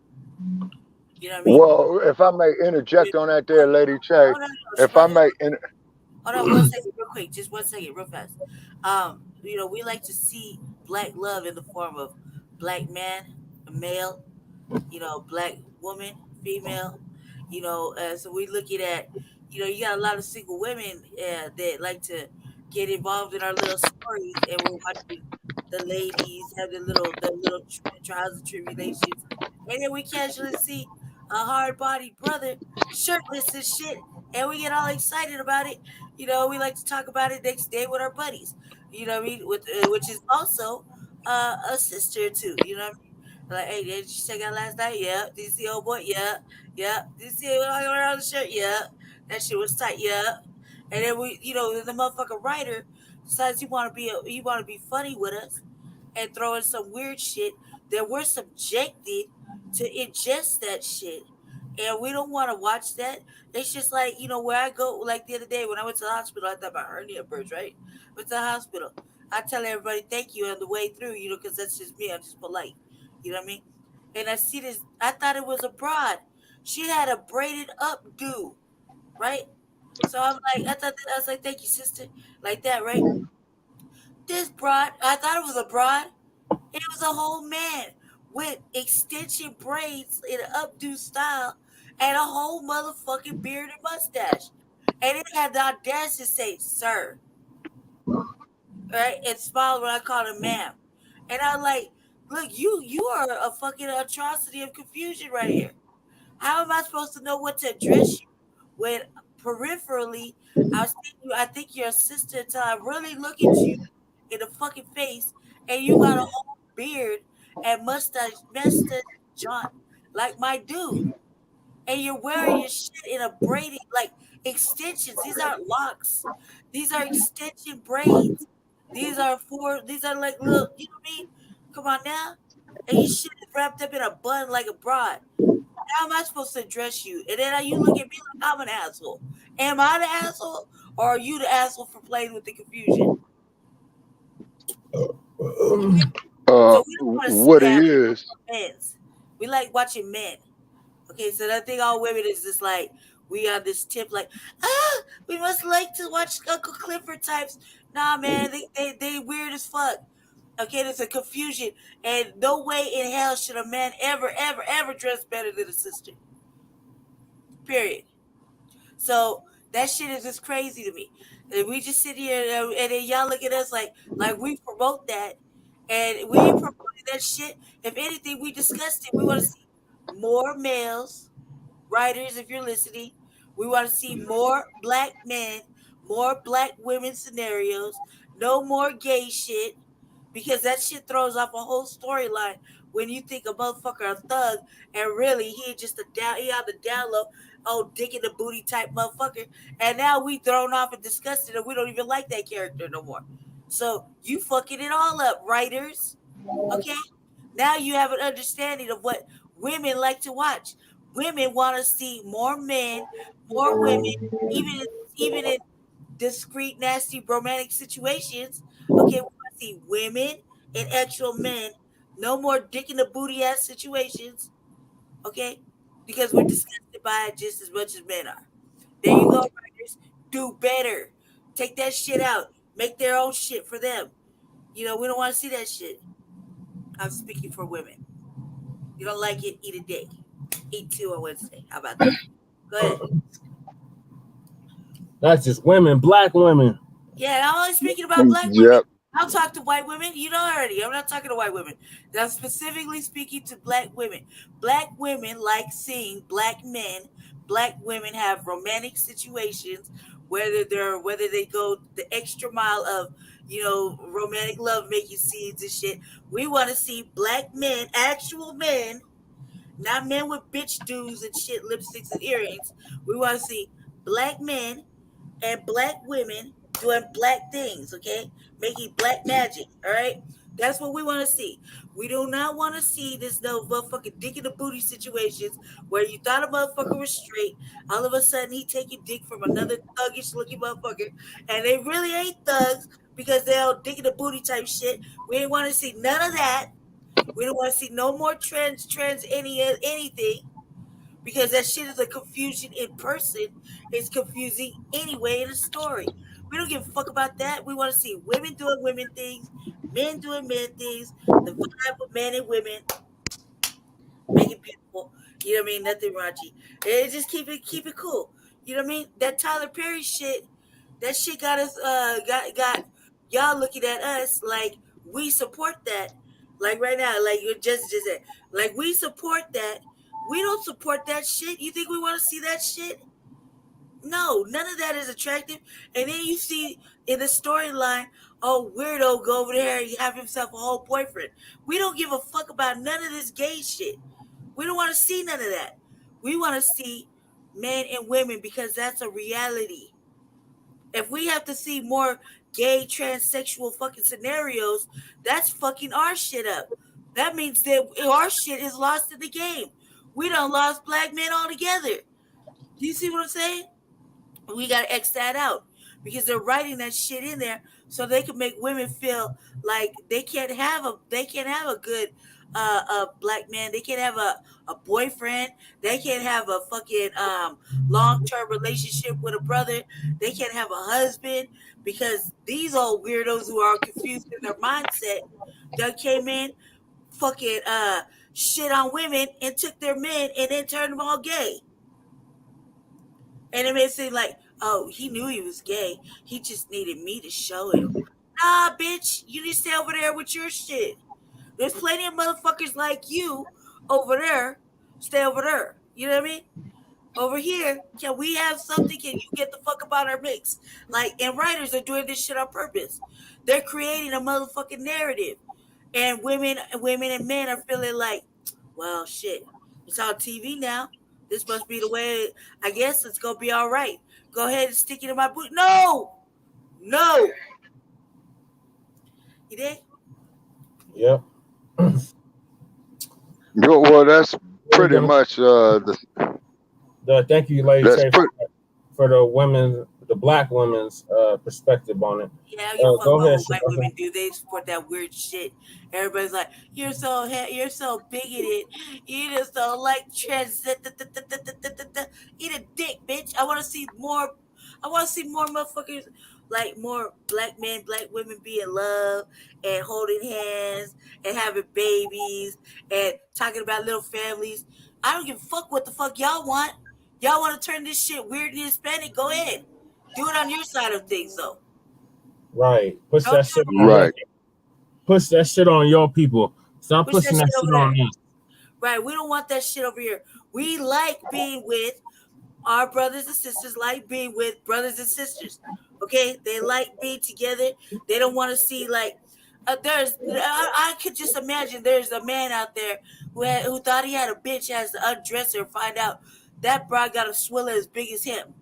You know what I mean? Well, if I may interject on that there, Lady Che, if I may... Hold on 1 second, real quick. Just 1 second, real fast. We like to see black love in the form of black man, male, black woman, female. So we looking at, you got a lot of single women that like to get involved in our little stories, and we're watching the ladies have the little trials and tribulations, and then we casually see a hard-bodied brother shirtless and shit, and we get all excited about it. We like to talk about it next day with our buddies. You know what I mean? Which is also a sister too. You know what I mean? Like, hey, did you check out last night? Yeah. Did you see old boy? Yeah. Yeah. Did you see it around the shirt? Yeah. That shit was tight. Yeah. And then the motherfucking writer decides he want to be funny with us and throw in some weird shit that we're subjected to ingest that shit. And we don't want to watch that. It's just like, where I go, like the other day when I went to the hospital, I thought my hernia burst, right? Went to the hospital. I tell everybody thank you on the way through, because that's just me. I'm just polite. You know what I mean? And I see this, I thought it was a broad. She had a braided up do, right? So I'm like, I was like, thank you, sister. Like that, right? This broad, I thought it was a broad. It was a whole man with extension braids in an updo style and a whole motherfucking beard and mustache. And it had the audacity to say, sir. Right? And smiled when I called him ma'am. And I'm like, look, you are a fucking atrocity of confusion right here. How am I supposed to know what to address you when peripherally I think you're a sister until I really look at you in the fucking face and you got a whole beard and mustache John, like my dude. And you're wearing your shit in a braided, like extensions. These aren't locks. These are extension braids. These are like little, you know what I mean? Come on now. And your shit is wrapped up in a bun like a broad. How am I supposed to address you? And then you look at me like I'm an asshole. Am I the asshole? Or are you the asshole for playing with the confusion? So we don't want to see what that he is. men's. We like watching men. Okay, so I think all women is just like we on this tip like, we must like to watch Uncle Clifford types. Nah, man, they weird as fuck. Okay, there's a confusion, and no way in hell should a man ever dress better than a sister. Period. So that shit is just crazy to me. And we just sit here and then y'all look at us like we promote that, and we ain't promoting that shit. If anything, we discussed it. We want to see more males, writers, if you're listening. We want to see more black men, more black women scenarios, no more gay shit, because that shit throws off a whole storyline when you think a motherfucker a thug and really he just he on the down low, dick in the booty type motherfucker, and now we thrown off and disgusted and we don't even like that character no more. So you fucking it all up, writers. Okay, now you have an understanding of what women like to watch. Women want to see more men, more women, even in discreet, nasty, romantic situations. Okay, we want to see women and actual men. No more dick in the booty ass situations. Okay, because we're disgusted by it just as much as men are. There you go, writers. Do better. Take that shit out. Make their own shit for them. We don't want to see that shit. I'm speaking for women. You don't like it, eat a dick. Eat 2 on Wednesday. How about that? Go ahead. That's just women, black women. Yeah, I'm only speaking about black women. I'll talk to white women. You know already. I'm not talking to white women. I'm specifically speaking to black women. Black women like seeing black men. Black women have romantic situations, whether they go the extra mile of romantic love making scenes and shit. We want to see black men, actual men, not men with bitch dues and shit, lipsticks and earrings. We want to see black men and black women doing black things, okay? Making black magic, all right? That's what we want to see. We do not want to see this no motherfucking dick in the booty situations where you thought a motherfucker was straight. All of a sudden, he taking dick from another thuggish looking motherfucker, and they really ain't thugs because they all dick in the booty type shit. We didn't want to see none of that. We don't want to see no more trans anything. Because that shit is a confusion in person. It's confusing anyway in a story. We don't give a fuck about that. We want to see women doing women things, men doing men things, the vibe of men and women. Make it beautiful. You know what I mean? Nothing raunchy. And just keep it cool. You know what I mean? That Tyler Perry shit, that shit got us got y'all looking at us like we support that. Like right now, like you just said, like we support that. We don't support that shit. You think we want to see that shit? No, none of that is attractive. And then you see in the storyline, weirdo go over there and have himself a whole boyfriend. We don't give a fuck about none of this gay shit. We don't want to see none of that. We want to see men and women because that's a reality. If we have to see more gay, transsexual fucking scenarios, that's fucking our shit up. That means that our shit is lost in the game. We done lost black men altogether. Do you see what I'm saying? We got to X that out because they're writing that shit in there so they can make women feel like they can't have a good black man. They can't have a boyfriend. They can't have a fucking long-term relationship with a brother. They can't have a husband because these old weirdos who are confused in their mindset that came in fucking shit on women and took their men and then turned them all gay. And it made it seem like, he knew he was gay. He just needed me to show him. Nah, bitch, you need to stay over there with your shit. There's plenty of motherfuckers like you over there. Stay over there. You know what I mean? Over here, can we have something? Can you get the fuck about our mix? And writers are doing this shit on purpose. They're creating a motherfucking narrative. And women and men are feeling like, well, shit, it's on TV now. This must be the way. I guess it's gonna be all right. Go ahead and stick it in my boot. No. You did? Yep. Well, that's pretty much thank you, ladies, for the the black women's perspective on it. Yeah, you fuck Go with ahead, what white Shabazz. women do. They support that weird shit. Everybody's like, you're so bigoted. You just don't like trans. Eat a dick, bitch. I want to see more. I want to see more motherfuckers, like more black men, black women be in love and holding hands and having babies and talking about little families. I don't give a fuck what the fuck y'all want. Y'all want to turn this shit weird and Hispanic? Go ahead. Do it on your side of things, though. Right. Push Don't that shit do on Right. Push that shit on your people. Stop Push that pushing that shit shit over on there. us. Right, we don't want that shit over here. We like being with our brothers and sisters, like being with brothers and sisters. Okay, they like being together. They don't want to see like I could just imagine there's a man out there who thought he had a bitch as to undress her, find out that broad got a swiller as big as him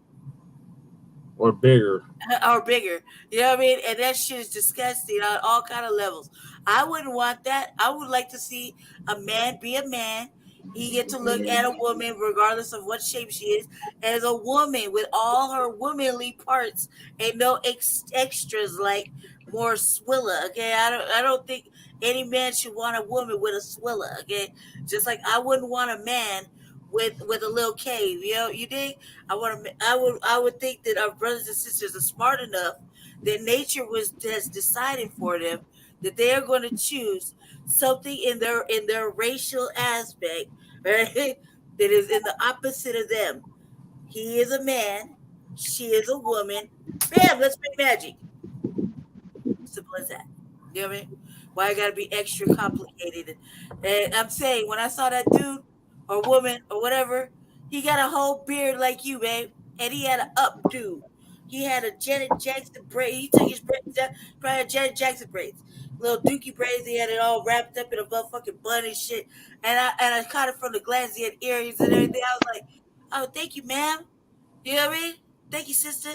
Or bigger. or bigger. You know what I mean? And that shit is disgusting on all kind of levels. I wouldn't want that. I would like to see a man be a man. He get to look at a woman regardless of what shape she is as a woman with all her womanly parts and no extras like more swilla. Okay, I don't think any man should want a woman with a swilla. Okay, just like I wouldn't want a man with a little cave. You know, you think I would think that our brothers and sisters are smart enough that nature has decided for them that they are going to choose something in their racial aspect, right? That is in the opposite of them. He is a man, she is a woman. Bam, let's make magic. Simple as that. You know what I mean? Why I gotta be extra complicated? And I'm saying when I saw that dude or woman or whatever, he got a whole beard like you, babe, and he had an updo. He had a Janet Jackson braid. He took his braids down, probably had Janet Jackson braids, little dookie braids. He had it all wrapped up in a motherfucking bun and shit. And I caught it from the glance. He had earrings and everything. I was like, oh, thank you, ma'am. You know what I mean? Thank you, sister.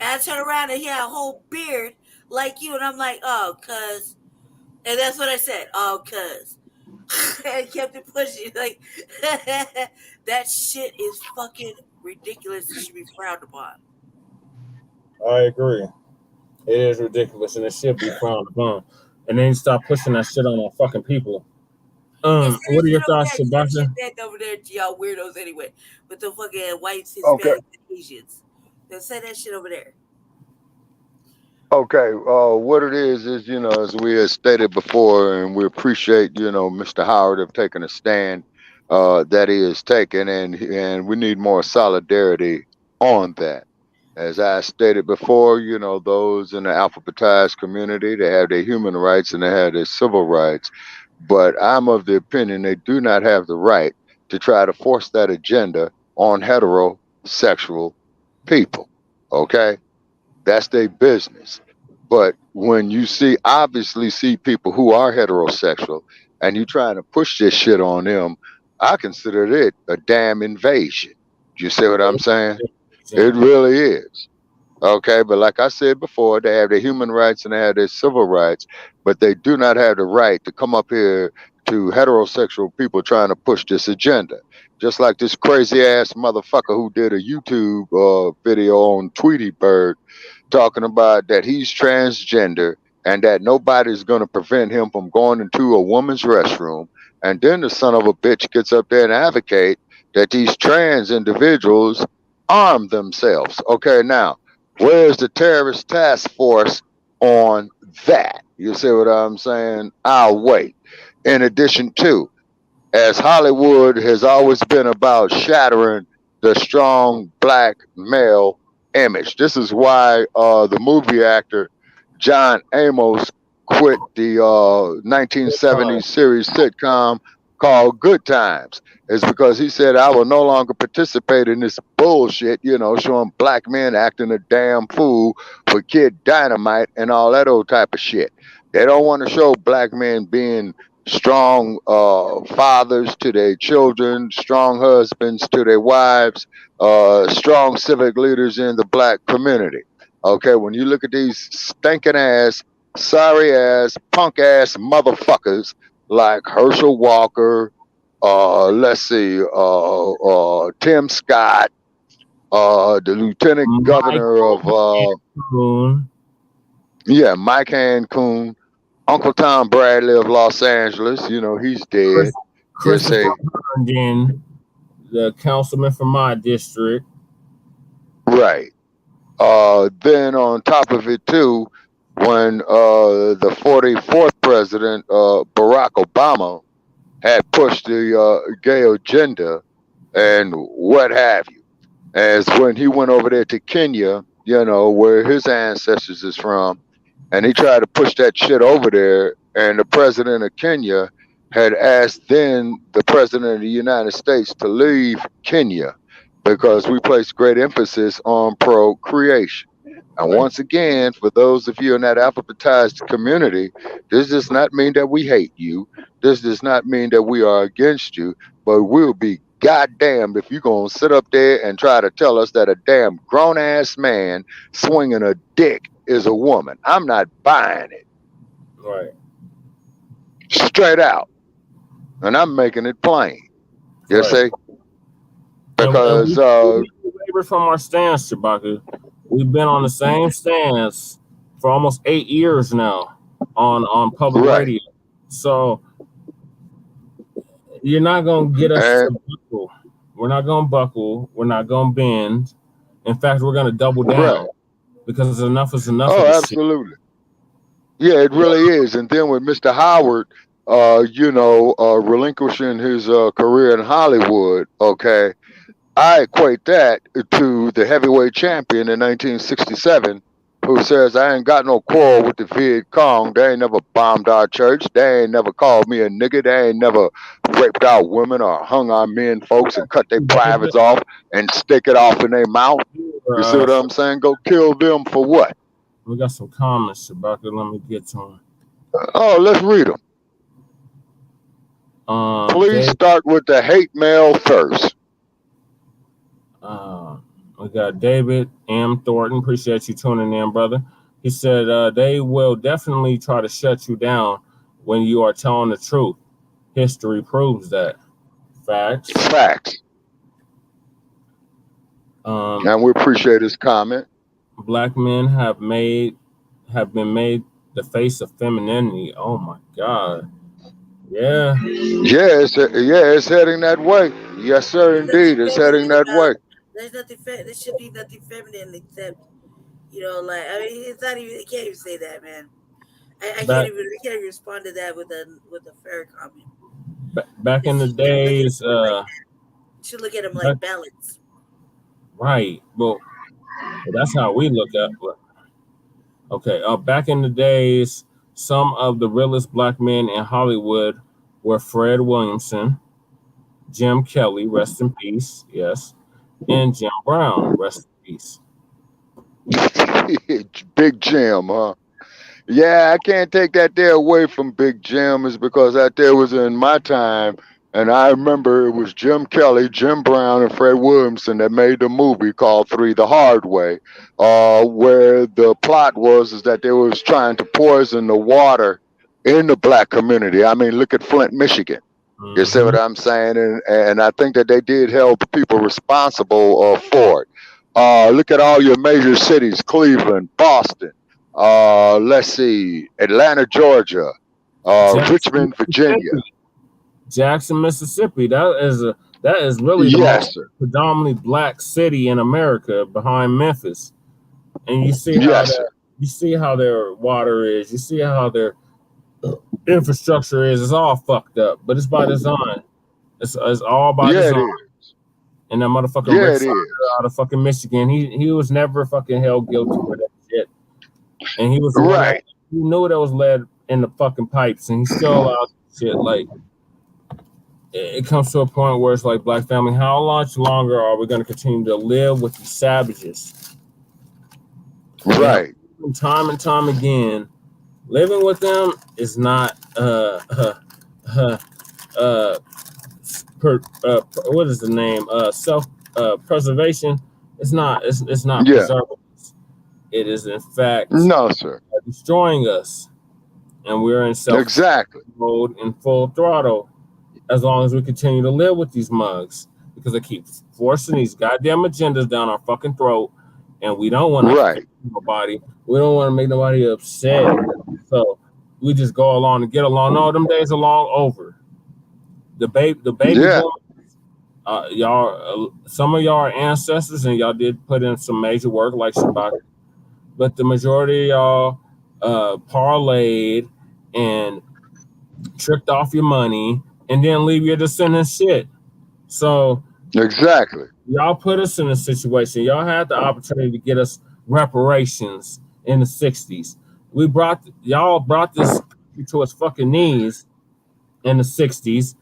And I turned around and he had a whole beard like you, and I'm like, oh, cuz. And that's what I said, oh, cuz. And kept it pushing. Like, that shit is fucking ridiculous. It should be frowned upon. I agree. It is ridiculous and it should be frowned upon. And then stop pushing that shit on our fucking people. What are your thoughts, Sebastian? Shit over there to y'all weirdos anyway, with the fucking whites, Okay. Hispanics, and Asians. They'll say that shit over there. Okay, what it is, as we had stated before, and we appreciate, Mr. Howard of taking a stand that he is taking, and we need more solidarity on that. As I stated before, those in the alphabetized community, they have their human rights and they have their civil rights. But I'm of the opinion they do not have the right to try to force that agenda on heterosexual people. Okay? That's their business. But when you obviously see people who are heterosexual and you trying to push this shit on them, I consider it a damn invasion. You see what I'm saying? It really is. Okay, but like I said before, they have their human rights and they have their civil rights, but they do not have the right to come up here to heterosexual people trying to push this agenda. Just like this crazy ass motherfucker who did a YouTube video on Tweety Bird talking about that he's transgender and that nobody's going to prevent him from going into a woman's restroom. And then the son of a bitch gets up there and advocate that these trans individuals arm themselves. Okay, now, where's the terrorist task force on that? You see what I'm saying? I'll wait. In addition to, as Hollywood has always been about shattering the strong black male image. This is why the movie actor John Amos quit the 1970s series sitcom called Good Times. It's because he said, I will no longer participate in this bullshit, showing black men acting a damn fool for Kid Dynamite and all that old type of shit. They don't want to show black men being strong fathers to their children, strong husbands to their wives, strong civic leaders in the black community. Okay, when you look at these stinking ass, sorry ass, punk ass motherfuckers like Herschel Walker, Tim Scott, the lieutenant governor of Mike Hancoon, Uncle Tom Bradley of Los Angeles. You know, he's dead. Christopher Herndon, the councilman from my district. Right. Then on top of it too, when the 44th president, Barack Obama, had pushed the gay agenda and what have you, as when he went over there to Kenya, you know, where his ancestors is from, and he tried to push that shit over there, and the president of Kenya had asked then the president of the United States to leave Kenya because we place great emphasis on procreation. And once again, for those of you in that alphabetized community, this does not mean that we hate you. This does not mean that we are against you, but we'll be goddamn if you're going to sit up there and try to tell us that a damn grown-ass man swinging a dick is a woman. I'm not buying it. Right. Straight out. And I'm making it plain. You see? Because we wavered from our stance, Chewbacca. We've been on the same stance for almost 8 years now on public radio. So you're not gonna get us to buckle. We're not gonna buckle. We're not gonna bend. In fact, we're gonna double down because enough is enough. Oh, absolutely. Yeah, it really is. And then with Mr. Howard, relinquishing his career in Hollywood, okay, I equate that to the heavyweight champion in 1967 who says, I ain't got no quarrel with the Viet Cong. They ain't never bombed our church. They ain't never called me a nigga. They ain't never raped our women or hung our men folks and cut their privates off and stick it off in their mouth. You see what I'm saying? Go kill them for what? We got some comments about it. Let me get to them. Oh, let's read them. Please start with the hate mail first. We got David M. Thornton. Appreciate you tuning in, brother. He said they will definitely try to shut you down when you are telling the truth. History proves that. Facts. And we appreciate his comment. Black men have been made the face of femininity. Oh my God. Yeah. It's heading that way. Yes, sir, indeed. It's heading that way. There's nothing. There should be nothing feminine except, it's not even. I can't even say that, man. I can't even respond to that with a fair comment. Back in the days, you should look at them like balance. Right. Well, that's how we look at it. Okay. Back in the days, some of the realest black men in Hollywood were Fred Williamson, Jim Kelly, rest in peace, yes, and Jim Brown, rest in peace. Big Jim, huh? Yeah, I can't take that there away from Big Jim, is because that there was in my time, and I remember it was Jim Kelly, Jim Brown, and Fred Williamson that made the movie called Three the Hard Way, where the plot is that they was trying to poison the water in the black community. I mean, look at Flint, Michigan. Mm-hmm. You see what I'm saying? And I think that they did hold people responsible for it. Look at all your major cities: Cleveland, Boston, let's see, Atlanta, Georgia, Richmond, Virginia. Jackson, Mississippi. That is really the most predominantly black city in America, behind Memphis. And you see how their water is. You see how their infrastructure is. It's all fucked up, but it's by design. It's all by design. And that motherfucker Rick out of fucking Michigan, he was never fucking held guilty for that shit. And he was he knew there was lead in the fucking pipes, and he still allowed shit. Like, it comes to a point where it's like, black family, how much longer are we going to continue to live with these savages? Right. And time and time again, living with them is not what is the name? Self preservation. It's not preserving us. It is in fact destroying us, and we're in self mode in full throttle as long as we continue to live with these mugs. because they keep forcing these goddamn agendas down our fucking throat, and we don't want to Right. nobody. We don't want to make nobody upset. So we just go along and get along. No, them days are long over. The baby Yeah. boom. Y'all, some of y'all are ancestors, and y'all did put in some major work like Shabbat, but the majority of y'all parlayed and tricked off your money and then leave your descendants shit. So Exactly. y'all put us in a situation. Y'all had the opportunity to get us reparations in the 60s. Y'all brought this country to its fucking knees in the 60s,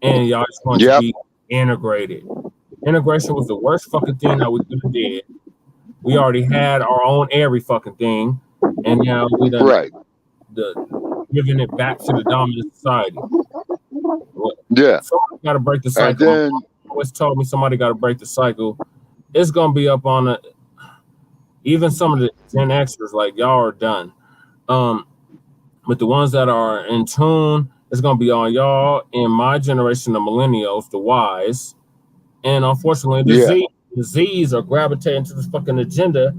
and y'all just want to Yep. be integrated. Integration was the worst fucking thing that we could have did. We already had our own every fucking thing, and now we done Right. giving it back to the dominant society. Yeah. Somebody got to break the And cycle. then Always told me somebody got to break the cycle. It's gonna be up on even some of the Gen Xers, like y'all are done. But the ones that are in tune, it's gonna be on y'all in my generation, the millennials, the Ys, and unfortunately the Z's are gravitating to this fucking agenda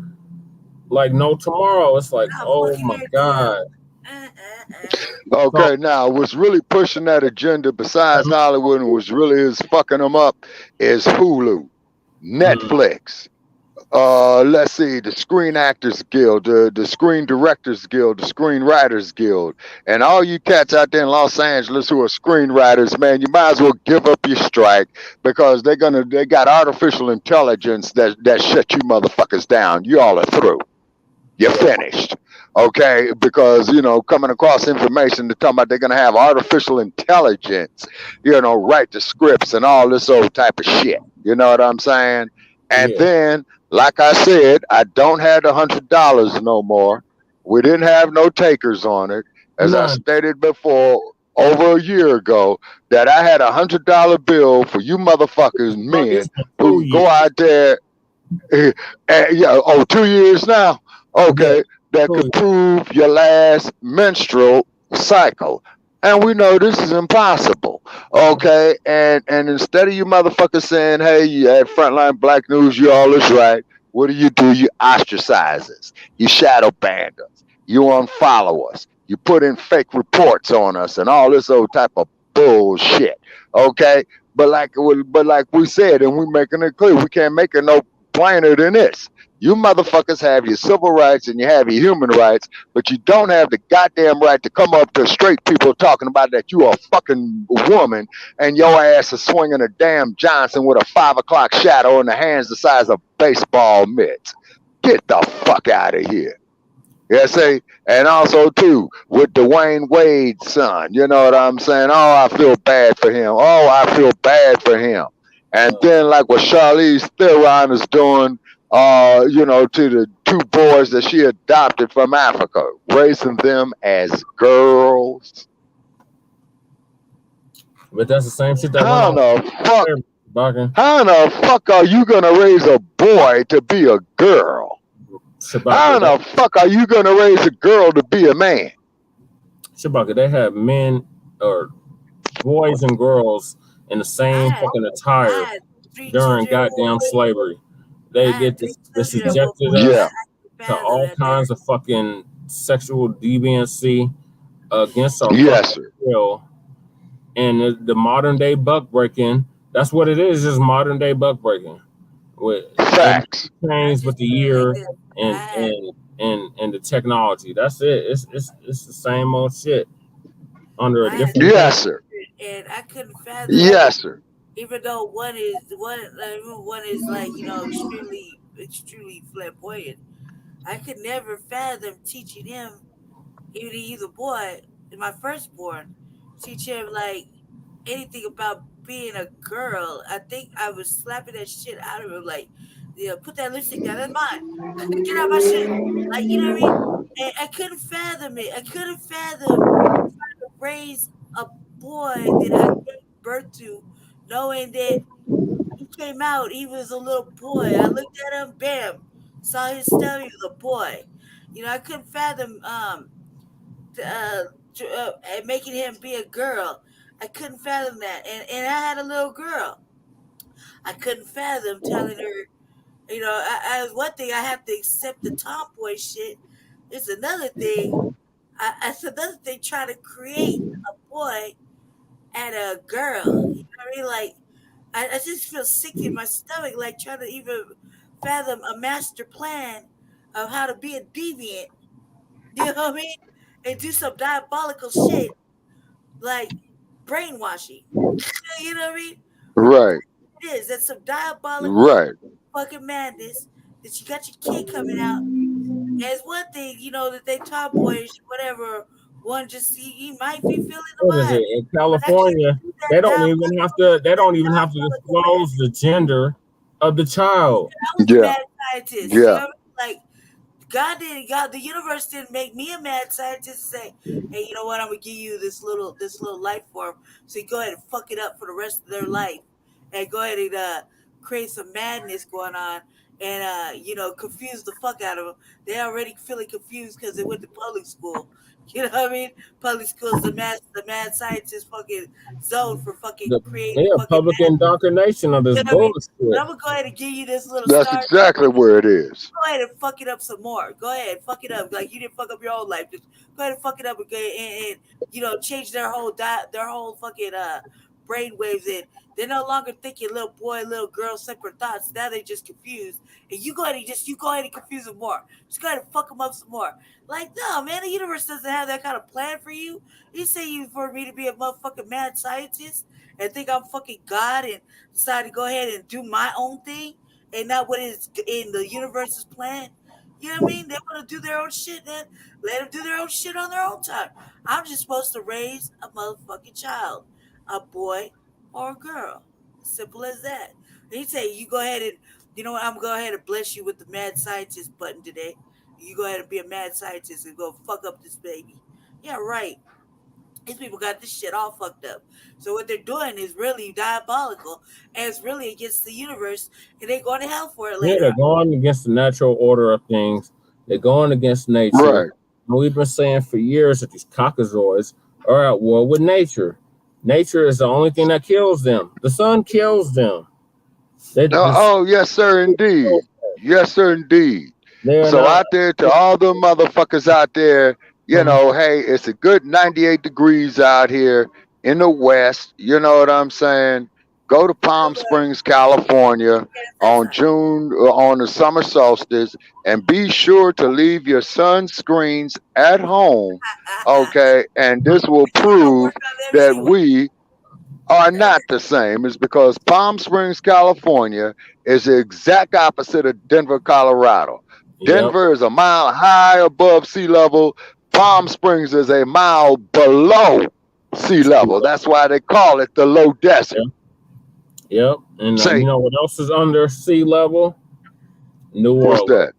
like no tomorrow. It's like, oh my god. Okay, now what's really pushing that agenda besides Hollywood and what's really is fucking them up is Hulu, Netflix. Let's see, the Screen Actors Guild, the Screen Directors Guild, the Screenwriters Guild, and all you cats out there in Los Angeles who are screenwriters, man, you might as well give up your strike because they got artificial intelligence that shut you motherfuckers down. You all are through. You're finished. Okay, because coming across information to talking about they're gonna have artificial intelligence, write the scripts and all this old type of shit. You know what I'm saying? And then, like I said, I don't have $100 no more. We didn't have no takers on it, as I stated before over a year ago, that I had $100 bill for you motherfuckers, men, who go out there. And 2 years now. Okay, that could prove your last menstrual cycle. And we know this is impossible. Okay, and instead of you motherfuckers saying, hey, you at Front Line Blacc News, you all is right. What do? You ostracize us. You shadow ban us. You unfollow us. You put in fake reports on us and all this old type of bullshit. Okay, but like we said, and we making it clear, we can't make it no plainer than this. You motherfuckers have your civil rights and you have your human rights, but you don't have the goddamn right to come up to straight people talking about that you are a fucking woman and your ass is swinging a damn Johnson with a 5 o'clock shadow in the hands the size of baseball mitts. Get the fuck out of here. Yeah, see, and also too with Dwayne Wade's son. You know what I'm saying? Oh, I feel bad for him. Oh, I feel bad for him. And then like what Charlize Theron is doing, to the 2 boys that she adopted from Africa, raising them as girls. But that's the same shit that How went on. How in the fuck are you gonna raise a boy to be a girl? How in the fuck are you gonna raise a girl to be a man? Shabaka, they have men or boys and girls in the same fucking attire during goddamn slavery. They get this subjected to all kinds of fucking sexual deviancy against our fucking will. And the modern day buck breaking, that's what it is, just modern day buck breaking. With facts changed with the year and the technology. That's it. It's the same old shit under a different yes sir. And I couldn't fathom yes sir. Even though one is like extremely flamboyant, I could never fathom teaching him, he's a boy, my firstborn, teach him like anything about being a girl. I think I was slapping that shit out of him, like, put that lipstick down, that's mine. Get out my shit. Like, you know what I mean? And I couldn't fathom it. I couldn't fathom trying to raise a boy that I gave birth to, knowing that he came out, he was a little boy. I looked at him, bam, saw his stomach, he was a boy. I couldn't fathom making him be a girl. I couldn't fathom that. And I had a little girl. I couldn't fathom telling her, you know, I one thing I have to accept the tomboy shit. It's another thing. It's another thing trying to create a boy and a girl. You know what I mean? Like, I just feel sick in my stomach, like trying to even fathom a master plan of how to be a deviant. You know what I mean? And do some diabolical shit like brainwashing. You know what I mean? Right. It is. That's some diabolical Right. fucking madness that you got your kid coming out. And it's one thing, you know, that they tomboyish, whatever. One just he might be feeling the What is it? vibe. In California, they don't even have to disclose the gender of the child. I was a Yeah. mad scientist. You know Yeah. what I mean? Like, the universe didn't make me a mad scientist to say, hey, you know what, I'm gonna give you this little life form, so you go ahead and fuck it up for the rest of their life, and go ahead and create some madness going on, and you know, confuse the fuck out of them. They already feeling confused because they went to public school. You know what I mean? Public school is the mad scientist fucking zone for fucking creating fucking public madness. indoctrination of this You know what I mean? bullshit. But I'm gonna go ahead and give you this little That's star. exactly where it is. Go ahead and fuck it up some more. Go ahead, fuck it up. Like you didn't fuck up your whole life. Just go ahead and fuck it up and you know, change their whole fucking brain waves in. They're no longer thinking little boy, little girl, separate thoughts. Now they just confused. And you go ahead and confuse them more. Just go ahead and fuck them up some more. Like, no, man, the universe doesn't have that kind of plan for you. You say you for me to be a motherfucking mad scientist and think I'm fucking God and decide to go ahead and do my own thing and not what is in the universe's plan. You know what I mean? They want to do their own shit, man. Let them do their own shit on their own time. I'm just supposed to raise a motherfucking child, a boy or a girl. Simple as that. And you say, you go ahead and, you know what, I'm going to go ahead and bless you with the mad scientist button today. You go ahead and be a mad scientist and go fuck up this baby. Yeah, right. These people got this shit all fucked up. So what they're doing is really diabolical, and it's really against the universe, and they're going to hell for it later. Yeah, they're going against the natural order of things. They're going against nature. Right. And we've been saying for years that these cockazoids are at war with nature. Nature is the only thing that kills them. The sun kills them. Oh, yes, sir, indeed. Yes, sir, indeed. So out there to all the motherfuckers out there, you know, hey, it's a good 98 degrees out here in the West. You know what I'm saying? Go to Palm Springs, California on the summer solstice, and be sure to leave your sunscreens at home. Okay. And this will prove that we are not the same. It's because Palm Springs, California is the exact opposite of Denver, Colorado. Denver is a mile high above sea level. Palm Springs is a mile below sea level. That's why they call it the low desert. Yep. And you know what else is under sea level? New Orleans. What's that?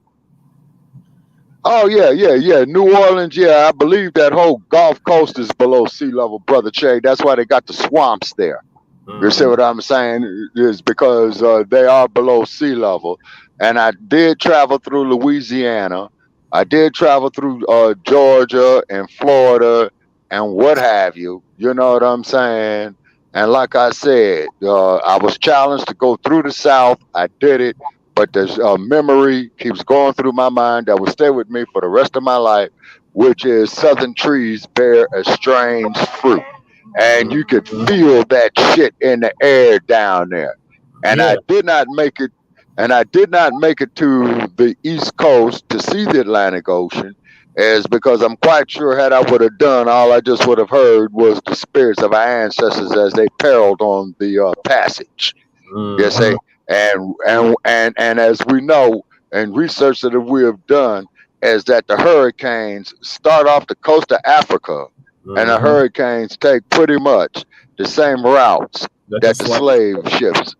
Oh, yeah. New Orleans, yeah. I believe that whole Gulf Coast is below sea level, Brother Che. That's why they got the swamps there. You see what I'm saying? Is because they are below sea level. And I did travel through Louisiana. I did travel through Georgia and Florida and what have you. You know what I'm saying? And like I said, I was challenged to go through the South. I did it. But there's a memory keeps going through my mind that will stay with me for the rest of my life, which is Southern trees bear a strange fruit. And you could feel that shit in the air down there. And I did not make it. And I did not make it to the East Coast to see the Atlantic Ocean, is because I'm quite sure had I would have done, all I just would have heard was the spirits of our ancestors as they periled on the passage. You see? And as we know, and research that we have done, is that the hurricanes start off the coast of Africa, and the hurricanes take pretty much the same routes that the slave ships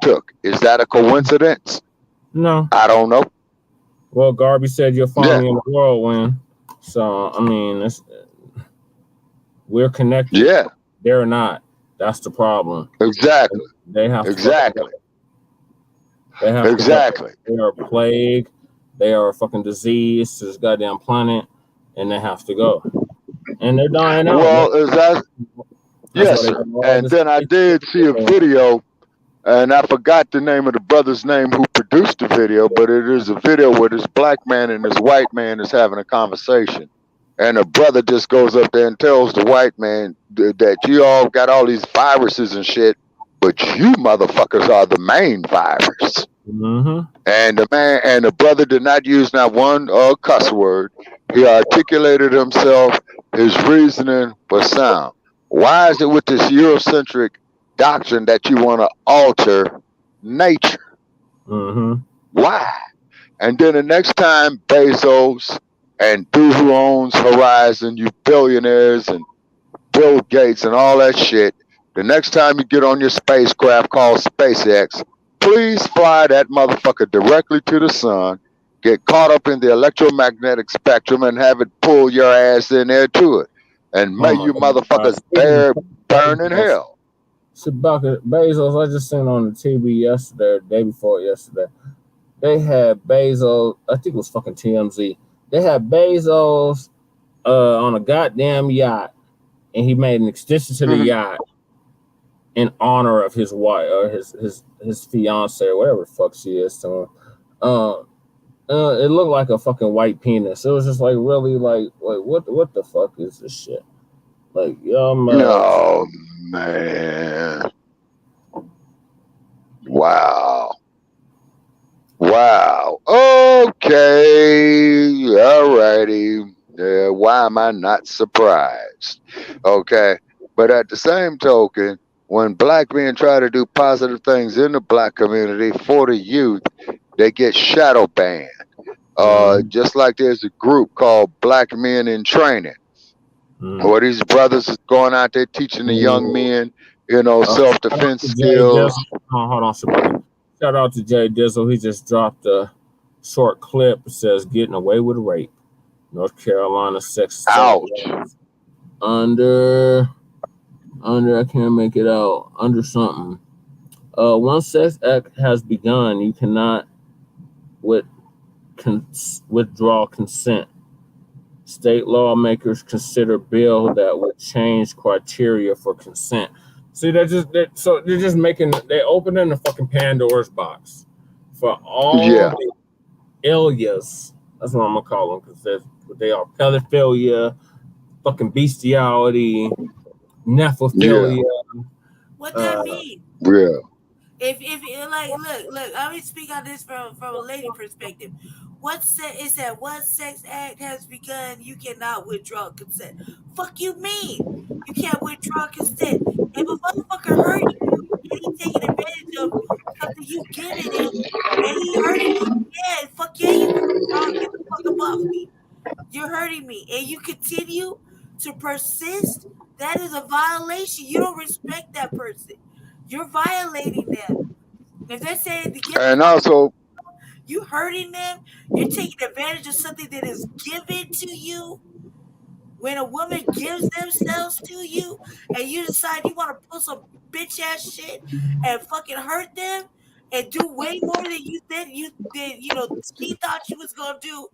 took. Is that a coincidence? No. I don't know. Well, Garby said you'll find me in the whirlwind. So, I mean, we're connected. Yeah. They're not. That's the problem. Exactly. They have exactly. They have exactly. They are a plague. They are a fucking disease to this goddamn planet, and they have to go. And they're dying out. Well, is that? Yes, sir. And then I did see a video. and I forgot the name of the brother's name who produced the video, but it is a video where this black man and this white man is having a conversation. And the brother just goes up there and tells the white man that you all got all these viruses and shit, but you motherfuckers are the main virus. Mm-hmm. And the brother did not use not one cuss word. He articulated himself. His reasoning was sound. Why is it with this Eurocentric doctrine that you want to alter nature? Mm-hmm. Why? And then the next time Bezos and dude who owns Horizon, you billionaires and Bill Gates and all that shit, the next time you get on your spacecraft called SpaceX, please fly that motherfucker directly to the sun, get caught up in the electromagnetic spectrum and have it pull your ass in there to it. And may you motherfuckers burn in hell. Bezos, I just seen on the TV yesterday, the day before yesterday, they had Bezos, I think it was fucking TMZ, they had Bezos on a goddamn yacht, and he made an extension to the yacht in honor of his wife or his fiance or whatever the fuck she is to him. It looked like a fucking white penis. It was just like really like what the fuck is this shit? Like no man. Wow. Okay. Alrighty. Why am I not surprised? Okay. But at the same token, when black men try to do positive things in the black community for the youth, they get shadow banned. Just like there's a group called Black Men in Training, where these brothers is going out there teaching the young men, self-defense skills. Hold on, shout out to Jay Dizzle. He just dropped a short clip. It says "Getting Away with Rape." North Carolina sex. Ouch. Under I can't make it out. Under something. Once sex act has begun, you cannot withdraw consent. State lawmakers consider bill that would change criteria for consent. See, they're opening the fucking Pandora's box for all the alias. That's what I'm gonna call them, because they are pedophilia, fucking bestiality, nephilia. What that mean? Yeah. If like look, I mean, speak on this from a lady perspective. It said once sex act has begun, you cannot withdraw consent. Fuck you mean? You can't withdraw consent. If a motherfucker hurt you and he taking advantage of something you giving him and he hurting you, fuck yeah, you can withdraw. Get the fuck above me. You're hurting me, and you continue to persist. That is a violation. You don't respect that person. You're violating them. If they're saying to give and also you hurting them, you're taking advantage of something that is given to you. When a woman gives themselves to you and you decide you want to pull some bitch ass shit and fucking hurt them and do way more than you did, she thought she was gonna do.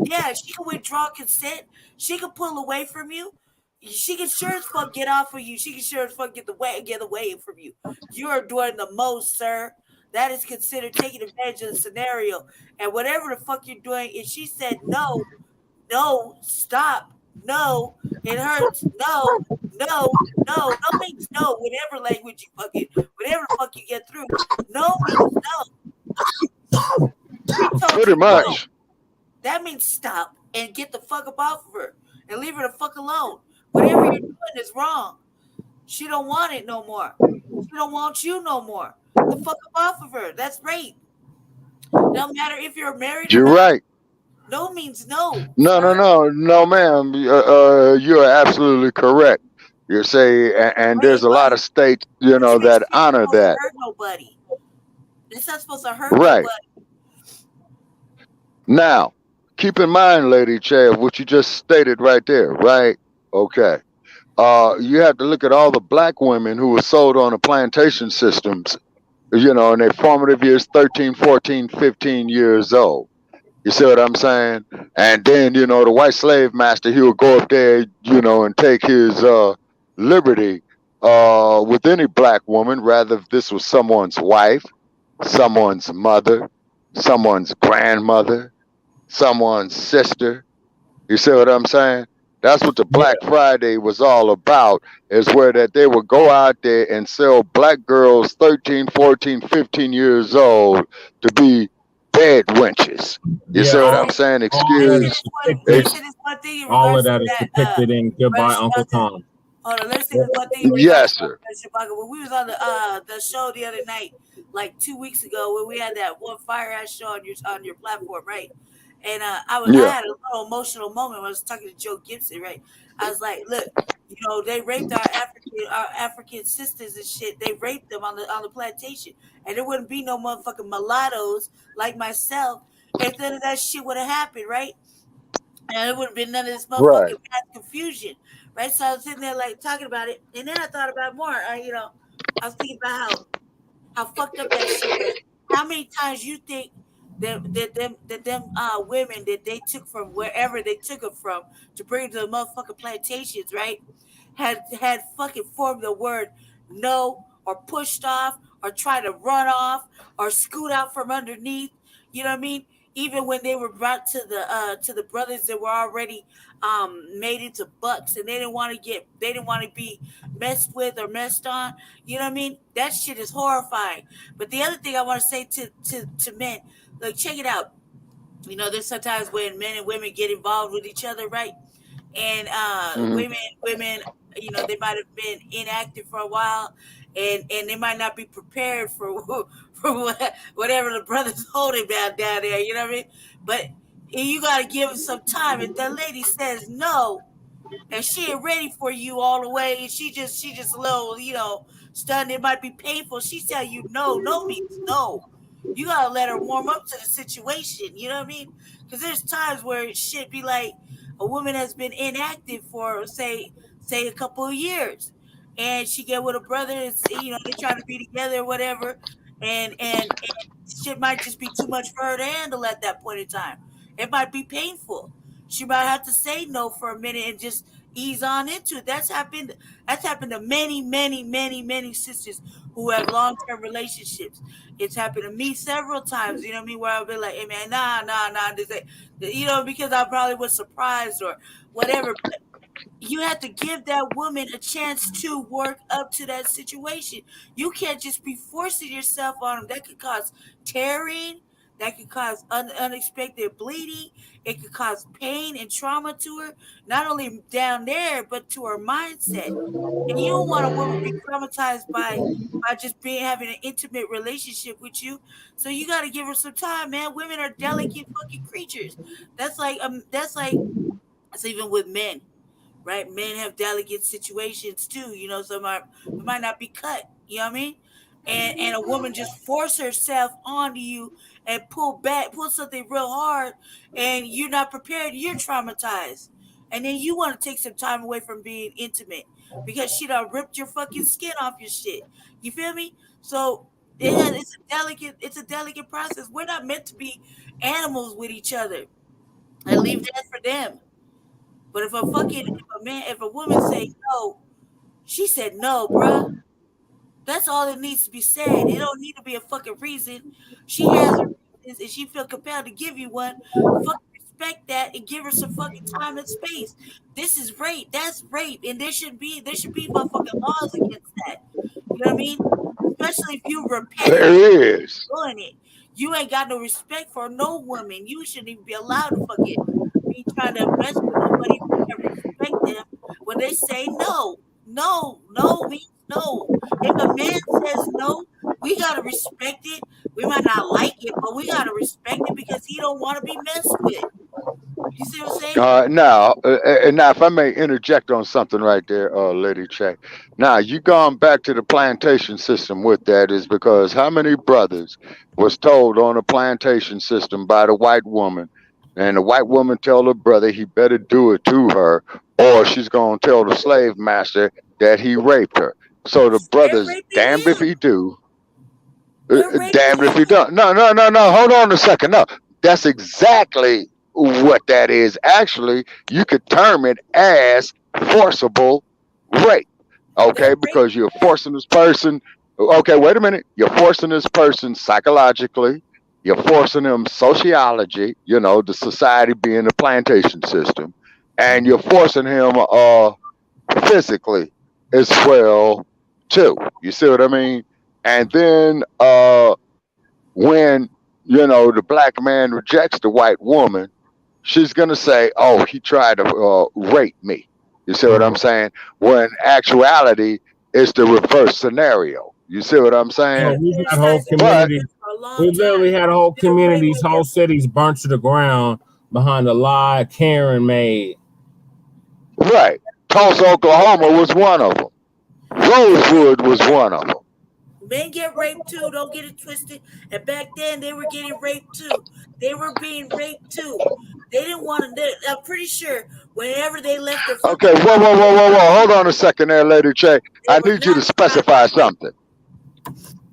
Yeah, she can withdraw consent. She can pull away from you. She can sure as fuck get off of you. She can sure as fuck get away from you. You are doing the most, sir. That is considered taking advantage of the scenario. And whatever the fuck you're doing, if she said no, stop, no, it hurts, no means no, whatever language whatever the fuck you get through. No means no. Pretty much. No. That means stop and get the fuck up off of her and leave her the fuck alone. Whatever you're doing is wrong. She don't want it no more. She don't want you no more. The fuck up off of her. That's rape. No matter if you're married. You're right. No means no. No, ma'am. You're absolutely correct. You're saying, and there's a lot of states, that honor that. Hurt nobody. It's not supposed to hurt nobody. Now, keep in mind, Lady Chair, what you just stated right there, right? Okay. You have to look at all the black women who were sold on the plantation systems, in their formative years, 13, 14, 15 years old. You see what I'm saying? And then, the white slave master, he would go up there, and take his liberty with any black woman, rather if this was someone's wife, someone's mother, someone's grandmother, someone's sister. You see what I'm saying? That's what the Black Friday was all about, is where that they would go out there and sell black girls 13, 14, 15 years old to be bed wenches. You see what I'm saying? Excuse. All of that is depicted in Goodbye Uncle Tom. Hold on, let's see this one thing. Yes, sir. When we was on the show the other night, like 2 weeks ago, when we had that one fire ass show on your platform, right? And I had a little emotional moment when I was talking to Joe Gibson, right? I was like, look, you know, they raped our African sisters and shit. They raped them on the plantation, and there wouldn't be no motherfucking mulattoes like myself if none of that shit would have happened, right? And it would have been none of this motherfucking mass confusion, right? So I was sitting there like talking about it, and then I thought about it more. You know, I was thinking about how fucked up that shit was. How many times you think them women that they took from wherever they took them from to bring to the motherfucking plantations, right? Had fucking formed the word no, or pushed off, or tried to run off, or scoot out from underneath. You know what I mean? Even when they were brought to the brothers that were already made into bucks, and they didn't want to be messed with or messed on. You know what I mean? That shit is horrifying. But the other thing I want to say to men, like, check it out. You know, there's sometimes when men and women get involved with each other, right? And women, you know, they might have been inactive for a while, and they might not be prepared for whatever the brother's holding down there. You know what I mean? But you got to give them some time. If that lady says no, and she ain't ready for you all the way, and she just a little, you know, stunned, it might be painful. She tell you no means no. You got to let her warm up to the situation. You know what I mean? Because there's times where shit be like, a woman has been inactive for say a couple of years, and she get with a brother, and, you know, they try to be together or whatever, and shit might just be too much for her to handle at that point in time. It might be painful. She might have to say no for a minute and just ease on into it. That's happened to many sisters who have long-term relationships. It's happened to me several times, you know what I mean, where I'll be like, hey man, nah, this ain't, you know, because I probably was surprised or whatever. But you have to give that woman a chance to work up to that situation. You can't just be forcing yourself on them. That could cause tearing. That could cause unexpected bleeding. It could cause pain and trauma to her, not only down there, but to her mindset. And you don't want a woman to be traumatized by just having an intimate relationship with you. So you got to give her some time, man. Women are delicate fucking creatures. That's it's even with men, right? Men have delicate situations too. You know, some might not be cut. You know what I mean? And a woman just force herself onto you and pull something real hard, and you're not prepared, you're traumatized. And then you want to take some time away from being intimate because she done ripped your fucking skin off your shit. You feel me? So it's a delicate process. We're not meant to be animals with each other. And leave that for them. But if a woman say no, she said no, bruh. That's all that needs to be said. It don't need to be a fucking reason. She has her reasons, and she feel compelled to give you one. Fucking respect that and give her some fucking time and space. This is rape. That's rape, and there should be motherfucking laws against that. You know what I mean? Especially if you repetitively doing it. You ain't got no respect for no woman. You shouldn't even be allowed to fucking be trying to mess with nobody. You can respect them when they say no. No means no. If a man says no, we gotta respect it. We might not like it, but we gotta respect it because he don't want to be messed with. You see what I'm saying? Now, if I may interject on something right there, Lady Check. Now, you gone back to the plantation system with that is because how many brothers was told on a plantation system by the white woman, and the white woman tell the brother he better do it to her, or she's gonna tell the slave master that he raped her. So the brother's damned if he do, damned if he don't. No. Hold on a second. No, that's exactly what that is. Actually, you could term it as forcible rape. Okay, because you're forcing this person. Okay, wait a minute. You're forcing this person psychologically. You're forcing them sociology, the society being the plantation system. And you're forcing him physically as well, too. You see what I mean? And then when, the black man rejects the white woman, she's going to say, oh, he tried to rape me. You see what I'm saying? When actuality, it's the reverse scenario. You see what I'm saying? We've had whole communities. We literally had a whole communities, whole cities burnt to the ground behind a lie Karen made. Right. Tulsa, Oklahoma was one of them. Rosewood was one of them. Men get raped too, don't get it twisted. And back then they were getting raped too. They were being raped too. They didn't want to. I'm pretty sure whenever they left their. Okay, whoa. Hold on a second there, Lady Che. I need you to specify something.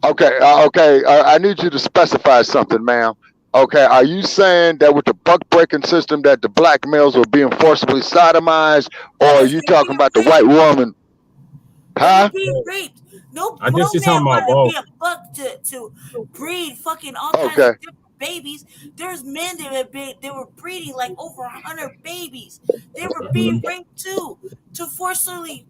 Okay. I need you to specify something, ma'am. Okay, are you saying that with the buck breaking system that the black males were being forcibly sodomized, or are you talking about the white woman? Huh? Being raped. No, I guess you're talking about both. To be a buck to breed fucking all kinds of different babies. There's men that were breeding like over 100 babies. They were being raped too. To forcibly,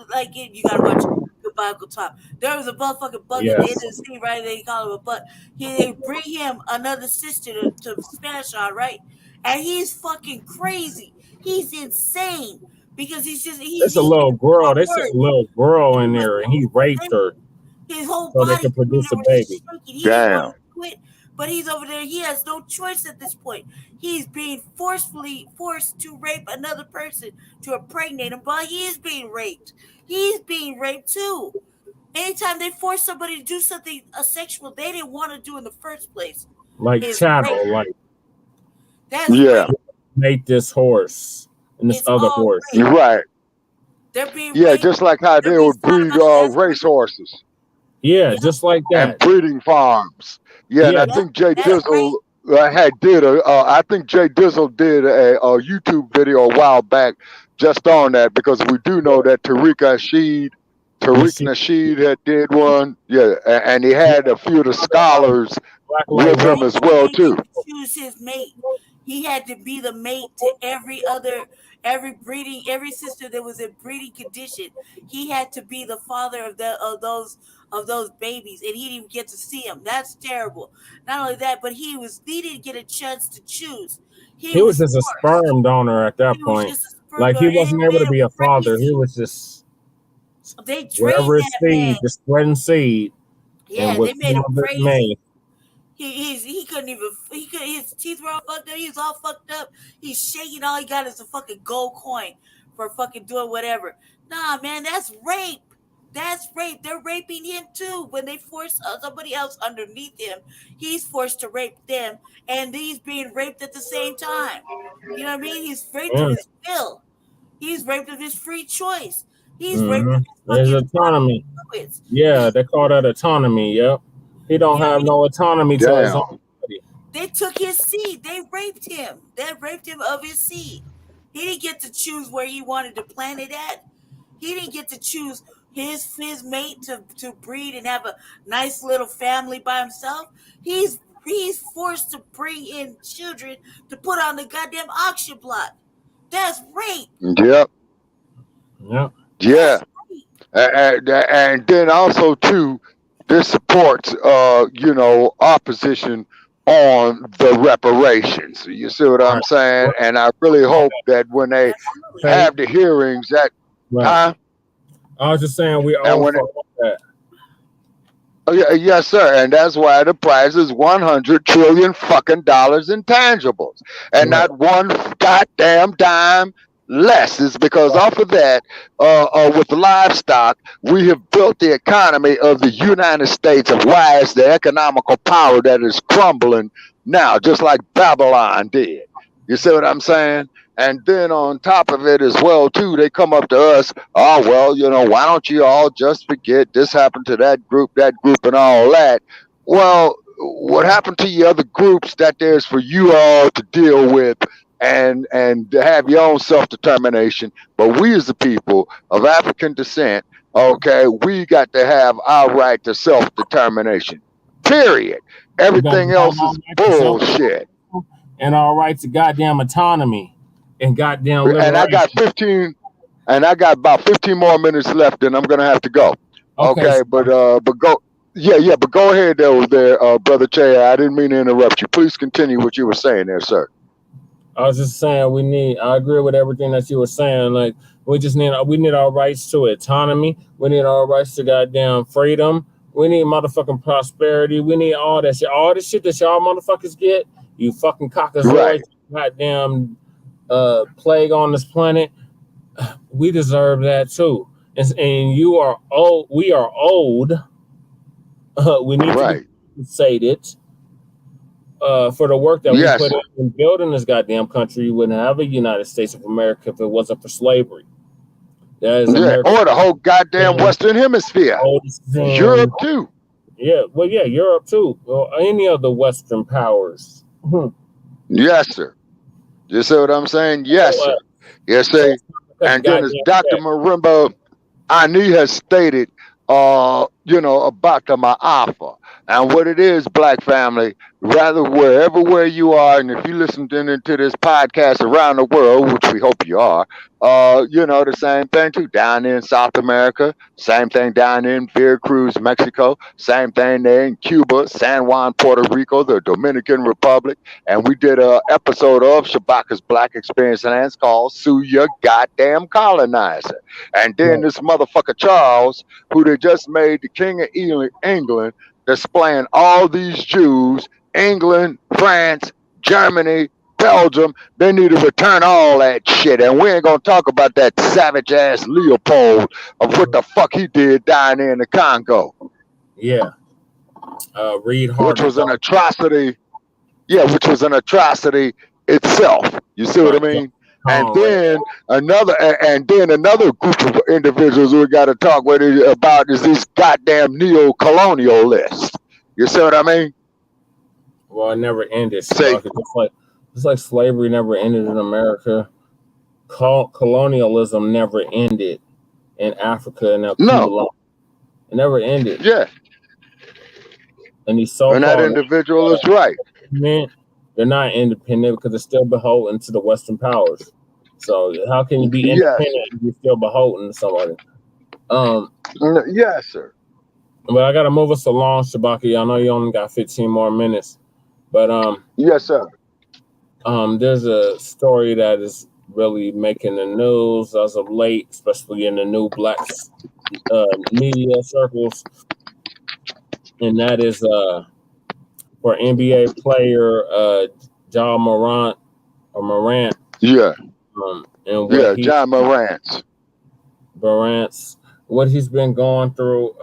like you gotta watch the Bible talk. There was a motherfucking buck that they didn't see, right? They call him a buck. They bring him another sister to smash on, right? And he's fucking crazy. He's insane. Because it's a little girl. There's a little girl in there, and he raped her. His whole so body they could produce a baby. Damn. But he's over there. He has no choice at this point. He's being forced to rape another person to impregnate him, but he is being raped. He's being raped too. Anytime they force somebody to do something sexual they didn't want to do in the first place, like chattel, rape. Like that's rape. Mate this horse. And this other horse. You're right. They're being raped. Just like how they would breed race horses. Yeah, just like that. And breeding farms. Yeah, and I think Jay Dizzle I think Jay Dizzle did a YouTube video a while back just on that, because we do know that Tariq Nasheed had did one. Yeah, and he had a few of the scholars with him as well too. Choose his mate. He had to be the mate to every sister that was in breeding condition. He had to be the father of those babies, and he didn't even get to see them. That's terrible. Not only that, but he didn't get a chance to choose. He was just a sperm donor at that point. Like he wasn't able to be a father. He was just whatever his seed, just spreading seed. Yeah, they made him crazy. He couldn't even. His teeth were all fucked up. He was all fucked up. He's shaking. All he got is a fucking gold coin for fucking doing whatever. Nah, man, that's rape. That's rape. They're raping him too. When they force somebody else underneath him, he's forced to rape them, and he's being raped at the same time. You know what I mean? He's raped of his will. He's raped of his free choice. He's raped of his autonomy. Yeah, they call that autonomy. Yep. He don't have no autonomy to his own body. They took his seed. They raped him. They raped him of his seed. He didn't get to choose where he wanted to plant it at. He didn't get to choose his mate to breed and have a nice little family by himself. He's forced to bring in children to put on the goddamn auction block. That's rape. Yep. Yeah. And then also too, this supports, opposition on the reparations. You see what I'm saying? And I really hope that when they have the hearings, that I was just saying we all that. Oh, yeah, yes, sir. And that's why the price is $100 trillion fucking dollars in tangibles, and not one goddamn dime less. Is because off of that, with livestock, we have built the economy of the United States of why it's the economical power that is crumbling now, just like Babylon did. You see what I'm saying? And then on top of it as well, too, they come up to us, oh, well, why don't you all just forget this happened to that group, and all that. Well, what happened to the other groups that there's for you all to deal with and to have your own self-determination? But we as the people of African descent Okay, we got to have our right to self-determination. Period. Everything else is bullshit. And our right to goddamn autonomy and goddamn liberation. And I got about 15 more minutes left, and I'm gonna have to go. Okay, but go. Yeah, but go ahead there, Brother Che. I didn't mean to interrupt you. Please continue what you were saying there, sir. I was just saying I agree with everything that you were saying. Like we need our rights to autonomy. We need our rights to goddamn freedom. We need motherfucking prosperity. We need all that shit. All the shit that y'all motherfuckers get, you fucking cockazoids, right. Goddamn plague on this planet. We deserve that too. And you are old. We are old. We need to be compensated for the work that we put in building this goddamn country. You wouldn't have a United States of America if it wasn't for slavery. That is or the whole goddamn Western Hemisphere. Europe too. Yeah, well, yeah, Europe too. Well, any of the Western powers. Yes, sir. You see what I'm saying? Yes, sir. Yes, sir. And then as Dr. Marimba Ani has stated, about the Ma'afa. And what it is, Black family, rather where you are, and if you listen to this podcast around the world, which we hope you are, the same thing too. Down in South America, same thing down in Veracruz, Mexico, same thing there in Cuba, San Juan, Puerto Rico, the Dominican Republic. And we did an episode of Shabaka's Black Experience Lands called Sue Your Goddamn Colonizer. And then this motherfucker Charles, who they just made the King of England, displaying all these Jews, England, France, Germany, Belgium, they need to return all that shit. And we ain't gonna talk about that savage ass Leopold of what the fuck he did down there in the Congo. Yeah. Read hard. Which was an atrocity. Yeah, which was an atrocity itself. You see what I mean? And then another group of individuals we got to talk with about is these goddamn neo-colonialists. You see what I mean? Well, it never ended. It's like slavery never ended in America. Colonialism never ended in Africa and no, it never ended. Yeah, and these so-called that individual is right. Man, they're not independent because they're still beholden to the Western powers. So how can you be independent if you're still beholden to somebody? Yes, sir. But I gotta move us along, Shabaki. I know you only got 15 more minutes. But yes, sir. There's a story that is really making the news as of late, especially in the new Black media circles. And that is for NBA player John Morant. Yeah. And John Morant. What he's been going through,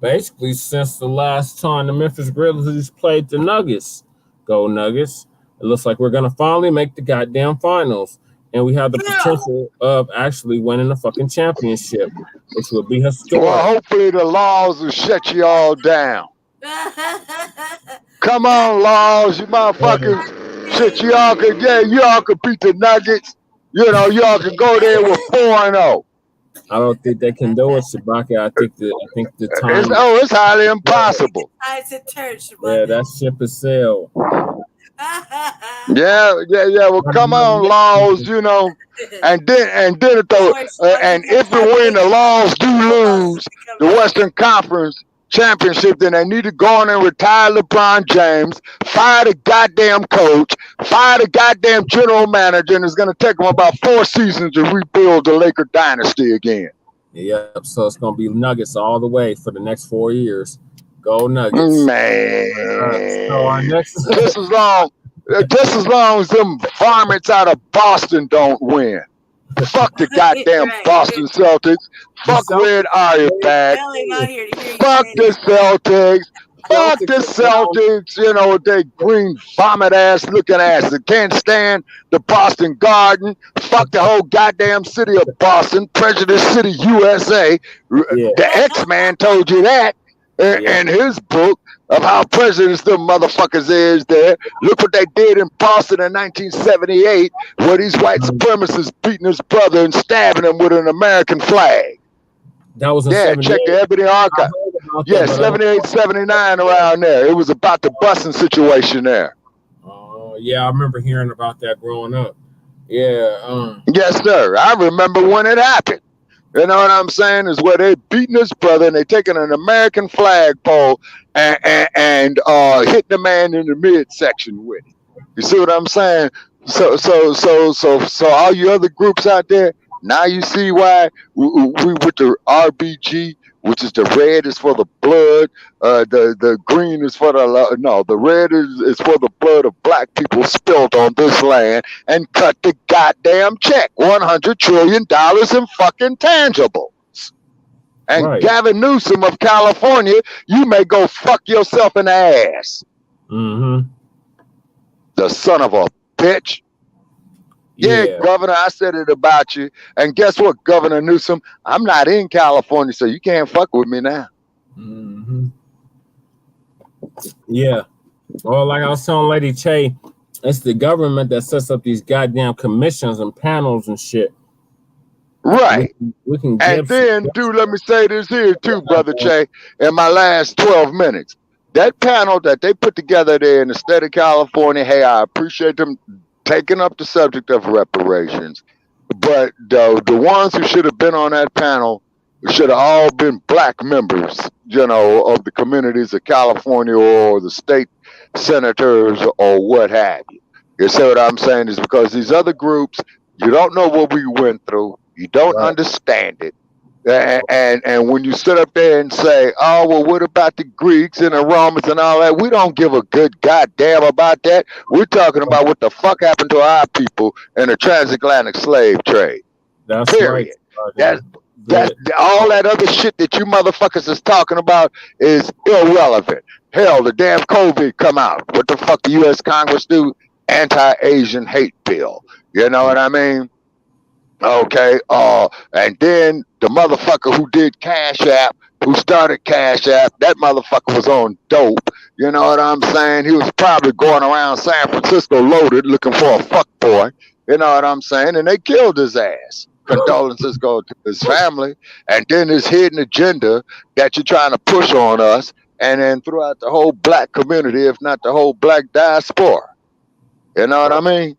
basically since the last time the Memphis Grizzlies played the Nuggets. Go Nuggets. It looks like we're going to finally make the goddamn finals. And we have the potential of actually winning the fucking championship, which would be historic. Well, hopefully the laws will shut you all down. Come on, laws, you motherfuckers. Shit, y'all could beat the Nuggets. Y'all could go there with 4-0. I don't think they can do it, Shabaka. I think the time. It's highly impossible. Yeah, that ship is sailed. Yeah. Well, come on, laws. And then and if and when the laws do lose the Western Conference Championship, then they need to go on and retire LeBron James, fire the goddamn coach, fire the goddamn general manager, and it's going to take them about 4 seasons to rebuild the Laker dynasty again. Yep, so it's going to be Nuggets all the way for the next 4 years. Go Nuggets. Man. So our next... just as long as them varmints out of Boston don't win. Fuck the goddamn Boston Celtics. Fuck Red Auerbach. Fuck the Celtics. Fuck the Celtics. With their green vomit ass looking ass. They can't stand the Boston Garden. Fuck the whole goddamn city of Boston. Prejudice City, USA. The X-Man told you that in his book of how prejudiced them motherfuckers is there. Look what they did in Boston in 1978, where these white supremacists beating his brother and stabbing him with an American flag. That was in Yeah, 78. check the Ebony Archive. Yeah, 78, 79 around there. It was about the busing situation there. Yeah, I remember hearing about that growing up. Yeah. Yes, sir. I remember when it happened. You know what I'm saying? Is where they beating his brother and they taking an American flagpole and hitting the man in the midsection with it. You see what I'm saying? So all you other groups out there, now you see why we with the RBG, which is the red is for the blood, the green is for the red is for the blood of black people spilled on this land, and cut the goddamn check, $100 trillion in fucking tangibles. And Right. Gavin Newsom of California, you may go fuck yourself in the ass. Mm-hmm. The son of a bitch. Yeah, Governor, I said it about you. And guess what, Governor Newsom? I'm not in California, so you can't fuck with me now. Mm-hmm. Yeah. Well, like I was telling Lady Che, it's the government that sets up these goddamn commissions and panels and shit. Right. We can and then, dude, let me say this here too, Brother Che, in my last 12 minutes. That panel that they put together there in the state of California, hey, I appreciate them taking up the subject of reparations. But the ones who should have been on that panel should have all been black members, you know, of the communities of California or the state senators or what have you. You see what I'm saying? Is because these other groups, you don't know what we went through. You don't understand it. And when you sit up there and say, oh, well, what about the Greeks and the Romans and all that? We don't give a good goddamn about that. We're talking about what the fuck happened to our people in the transatlantic slave trade. That's period. Right. That all that other shit that you motherfuckers is talking about is irrelevant. Hell, the damn COVID come out. What the fuck the U.S. Congress do? Anti-Asian hate bill. You know what I mean? Okay, and then the motherfucker who did Cash App, who started Cash App, that motherfucker was on dope. You know what I'm saying? He was probably going around San Francisco loaded, looking for a fuck boy. You know what I'm saying? And they killed his ass. Condolences go to his family. And then this hidden agenda that you're trying to push on us, and then throughout the whole black community, if not the whole black diaspora. You know what I mean?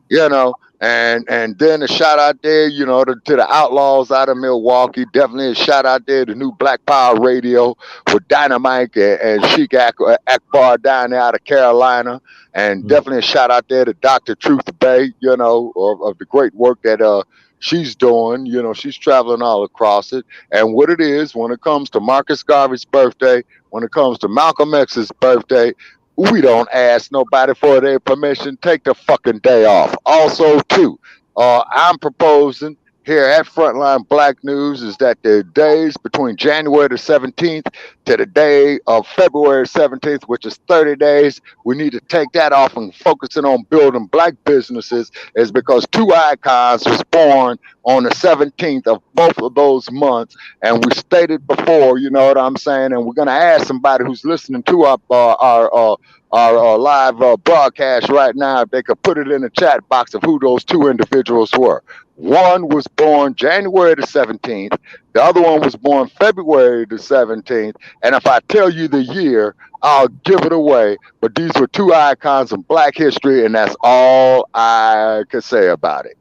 You know. And then a shout out there, you know, to the outlaws out of Milwaukee. Definitely a shout out there to New Black Power Radio with Dynamite and Sheik Akbar down there out of Carolina. And definitely a shout out there to Dr. Truth Bay, you know, of the great work that she's doing. You know, she's traveling all across it. And what it is, when it comes to Marcus Garvey's birthday, when it comes to Malcolm X's birthday, we don't ask nobody for their permission. Take the fucking day off. Also, too, I'm proposing here at Frontline Blacc News is that the days between January the 17th to the day of February 17th, which is 30 days, we need to take that off and focusing on building black businesses, is because two icons was born on the 17th of both of those months. And we stated before, you know what I'm saying? And we're going to ask somebody who's listening to our live broadcast right now if they could put it in the chat box of who those two individuals were. One was born January the 17th. The other one was born February the 17th. And if I tell you the year, I'll give it away. But these were two icons in black history, and that's all I could say about it.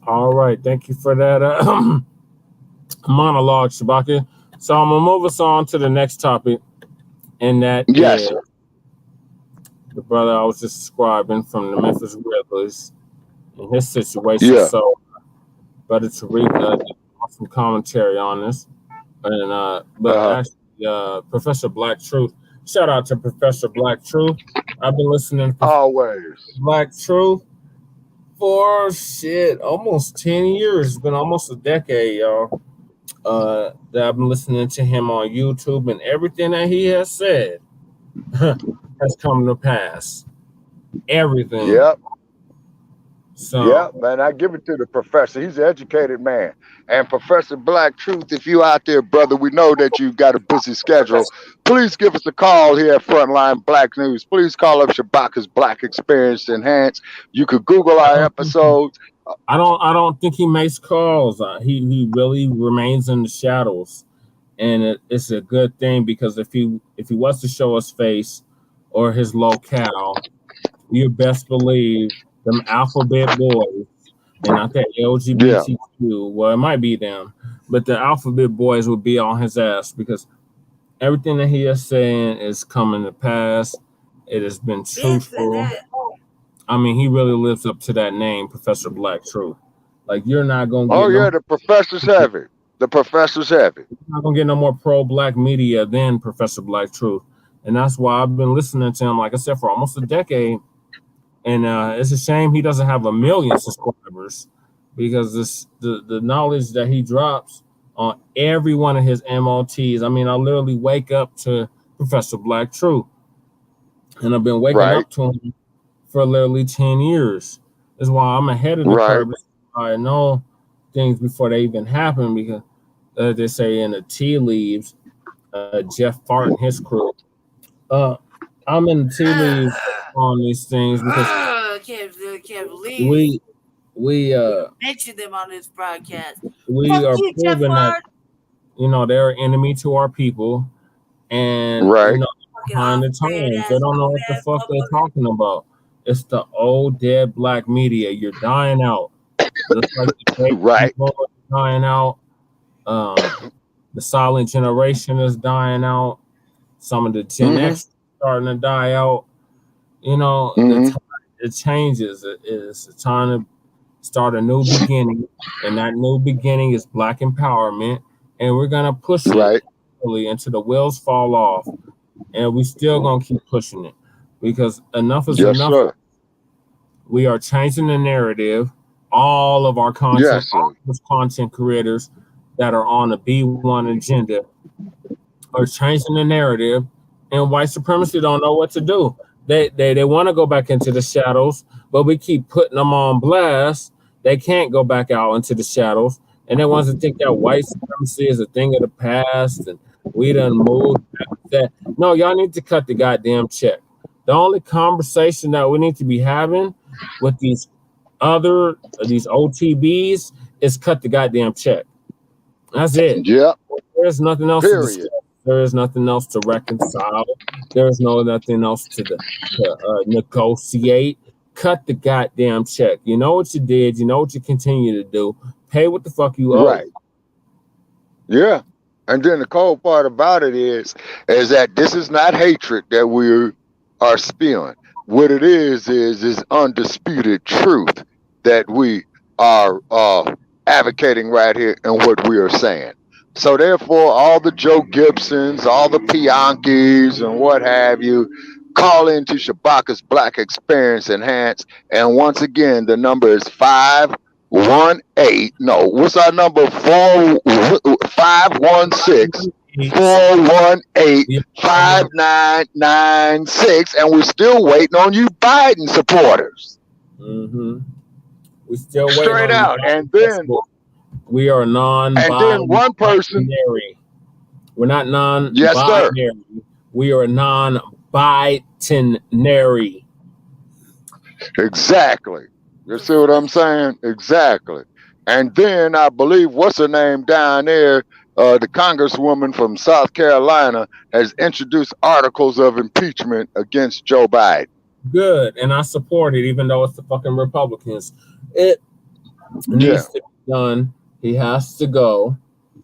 All right. Thank you for that monologue, Shabaka. So I'm going to move us on to the next topic. And that yes, is sir. The brother I was just describing from the Memphis Grizzlies and his situation. Yeah. So, Brother Tariq did some commentary on this. And actually, Professor Black Truth. Shout out to Professor Black Truth. I've been listening to always Black Truth for almost 10 years. It's been almost a decade, y'all. That I've been listening to him on YouTube, and everything that he has said has come to pass. Everything. Yep. So Yeah, man, I give it to the professor. He's an educated man. And Professor Black Truth, if you out there, brother, we know that you've got a busy schedule. Please give us a call here at Front Line Blacc News. Please call up Shabaka's Black Experience Enhanced. You could Google our episodes. I don't think he makes calls. He really remains in the shadows, and it's a good thing, because if he was to show his face or his locale, you best believe them alphabet boys, and not that LGBTQ. Yeah. Well, it might be them, but the alphabet boys would be on his ass, because everything that he is saying is coming to pass. It has been truthful. I mean, he really lives up to that name, Professor Black Truth. Like, you're not gonna get the professor's heavy. The professor's heavy. You're not gonna get no more pro-black media than Professor Black Truth, and that's why I've been listening to him, like I said, for almost a decade. And it's a shame he doesn't have 1 million subscribers, because the knowledge that he drops on every one of his MOTs. I mean, I literally wake up to Professor Black Truth, and I've been waking up to him for literally 10 years. That's why I'm ahead of the curve. I know things before they even happen, because they say in the tea leaves, Jeff Fart and his crew. I'm in the tea leaves on these things, because I can't believe we mentioned them on this broadcast. We are proving that, you know, they're an enemy to our people, and you know, behind the times, they don't know what the fuck they're talking about. It's the old dead black media. You're dying out. Just like the people are dying out. The silent generation is dying out. Some of the Gen X starting to die out. You know, it changes. It's time to start a new beginning, and that new beginning is black empowerment, and we're gonna push it until the wheels fall off, and we still gonna keep pushing it, because enough is enough. Sir. We are changing the narrative. All of our content, all those content creators that are on the B1 agenda are changing the narrative, and white supremacy don't know what to do. They want to go back into the shadows, but we keep putting them on blast. They can't go back out into the shadows, and they want to think that white supremacy is a thing of the past, and we done moved that. No, y'all need to cut the goddamn check. The only conversation that we need to be having with these OTBs is cut the goddamn check. That's it. Yeah. There's nothing else to discuss. There is nothing else to reconcile. There's nothing else to negotiate. Cut the goddamn check. You know what you did. You know what you continue to do. Pay what the fuck you owe. Right. Yeah. And then the cold part about it is that this is not hatred that we are spewing. What it is undisputed truth that we are advocating right here and what we are saying. So therefore, all the Joe Gibsons, all the Piankis and what have you, call into Shabaka's Black Experience Enhanced. And once again, the number is 518. No, what's our number? 516-418-5996. And we're still waiting on you Biden supporters. We're still waiting. Straight out. And then we are non-binary. And then one person. We're not non-binary. Yes, sir. We are non-binary. Exactly. You see what I'm saying? Exactly. And then I believe, what's her name down there, the congresswoman from South Carolina has introduced articles of impeachment against Joe Biden. Good. And I support it, even though it's the fucking Republicans. It needs to be done. He has to go.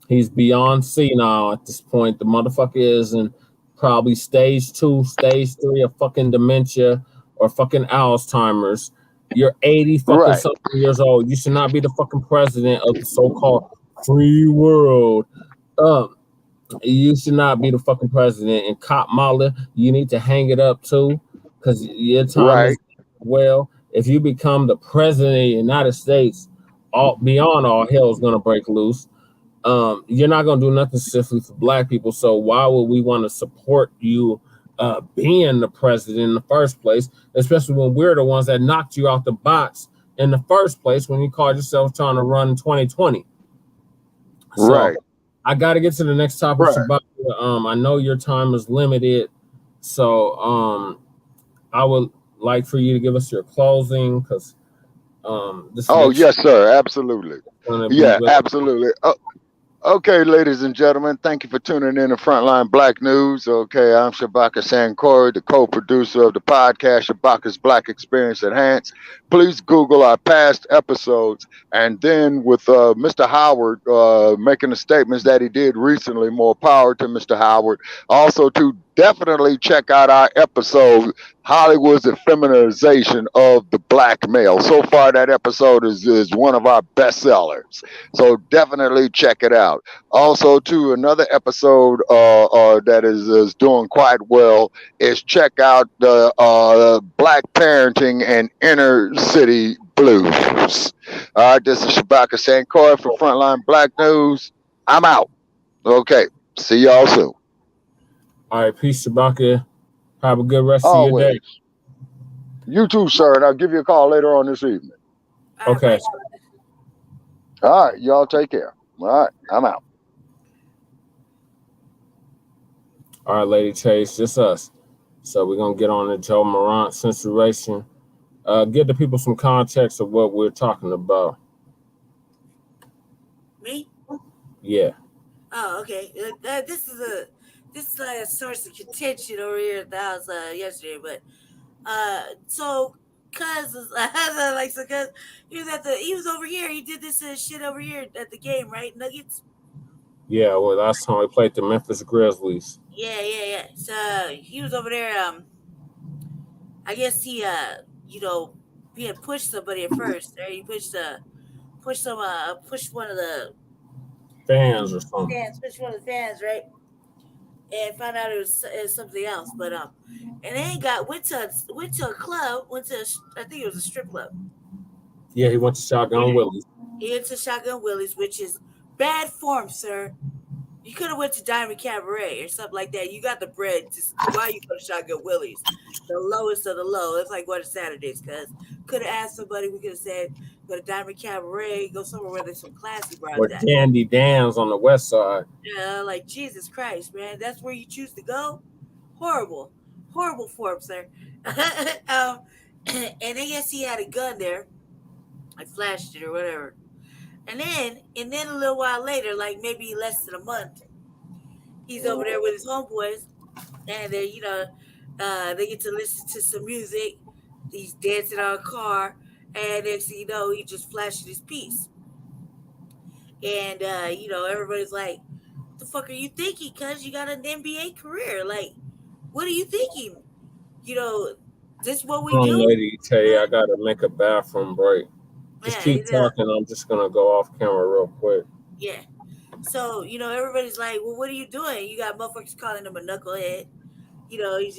He's beyond senile at this point. The motherfucker is in probably stage 2, stage 3 of fucking dementia or fucking Alzheimer's. You're 80 fucking something years old. You should not be the fucking president of the so-called free world. You should not be the fucking president. And Cop Mala, you need to hang it up too, because your time is well. If you become the president of the United States, beyond all hell is gonna break loose. You're not gonna do nothing specifically for black people. So why would we want to support you being the president in the first place, especially when we're the ones that knocked you out the box in the first place when you called yourself trying to run 2020. So Right. I got to get to the next topic. Right. Shabaka. I know your time is limited, so I would like for you to give us your closing because this. Oh, yes, sir. Absolutely. Yeah, absolutely. Okay, ladies and gentlemen, thank you for tuning in to Frontline Blacc News. Okay, I'm Shabaka Sankori, the co-producer of the podcast, Shabaka's Black Experience Enhanced. Please Google our past episodes. And then with Mr. Howard making the statements that he did recently, more power to Mr. Howard. Also, to definitely check out our episode, Hollywood's Effeminatization of the Black Male. So far, that episode is one of our best sellers. So definitely check it out. Also, to another episode that is doing quite well is check out the Black Parenting and Inner City Blues. All right, this is Shabaka Sankori for Frontline Blacc News. I'm out. Okay, see y'all soon. All right, peace, Shabaka. Have a good rest of your day. You too, sir, and I'll give you a call later on this evening. Okay. All right, y'all take care. All right, I'm out. All right, Lady Chase, just us. So we're going to get on the Joe Morant situation. Give the people some context of what we're talking about. Me? Yeah. Oh, okay. This is like a source of contention over here at the house yesterday, but so cuz he was over here. He did this shit over here at the game, right? Nuggets. Yeah. Well, last time we played the Memphis Grizzlies. Yeah. So he was over there. I guess he he had pushed somebody at first. Right? He pushed one of the fans or something. Pushed one of the fans, right? And found out it was something else, but and then went to a club, I think it was a strip club. Yeah, he went to Shotgun Willie's. He went to Shotgun Willie's, which is bad form, sir. You could have went to Diamond Cabaret or something like that. You got the bread. Why you go to Shotgun Willie's? The lowest of the low. It's like going to Saturdays, cuz could have asked somebody. We could have said go to Diamond Cabaret, go somewhere where there's some classy bras. Or Dandy Dan's on the west side. Yeah, like Jesus Christ, man. That's where you choose to go? Horrible form, sir. And I guess he had a gun there. I flashed it or whatever. And then a little while later, like maybe less than a month, he's over there with his homeboys, and they get to listen to some music. He's dancing on a car, and next thing you know, he just flashed his piece. And everybody's like, "What the fuck are you thinking? Cuz you got an NBA career. Like, what are you thinking? This is what we do." Lady Tay, I gotta make a bathroom break. Just keep talking. I'm just gonna go off camera real quick. Yeah. So everybody's like, "Well, what are you doing?" You got motherfuckers calling him a knucklehead. He's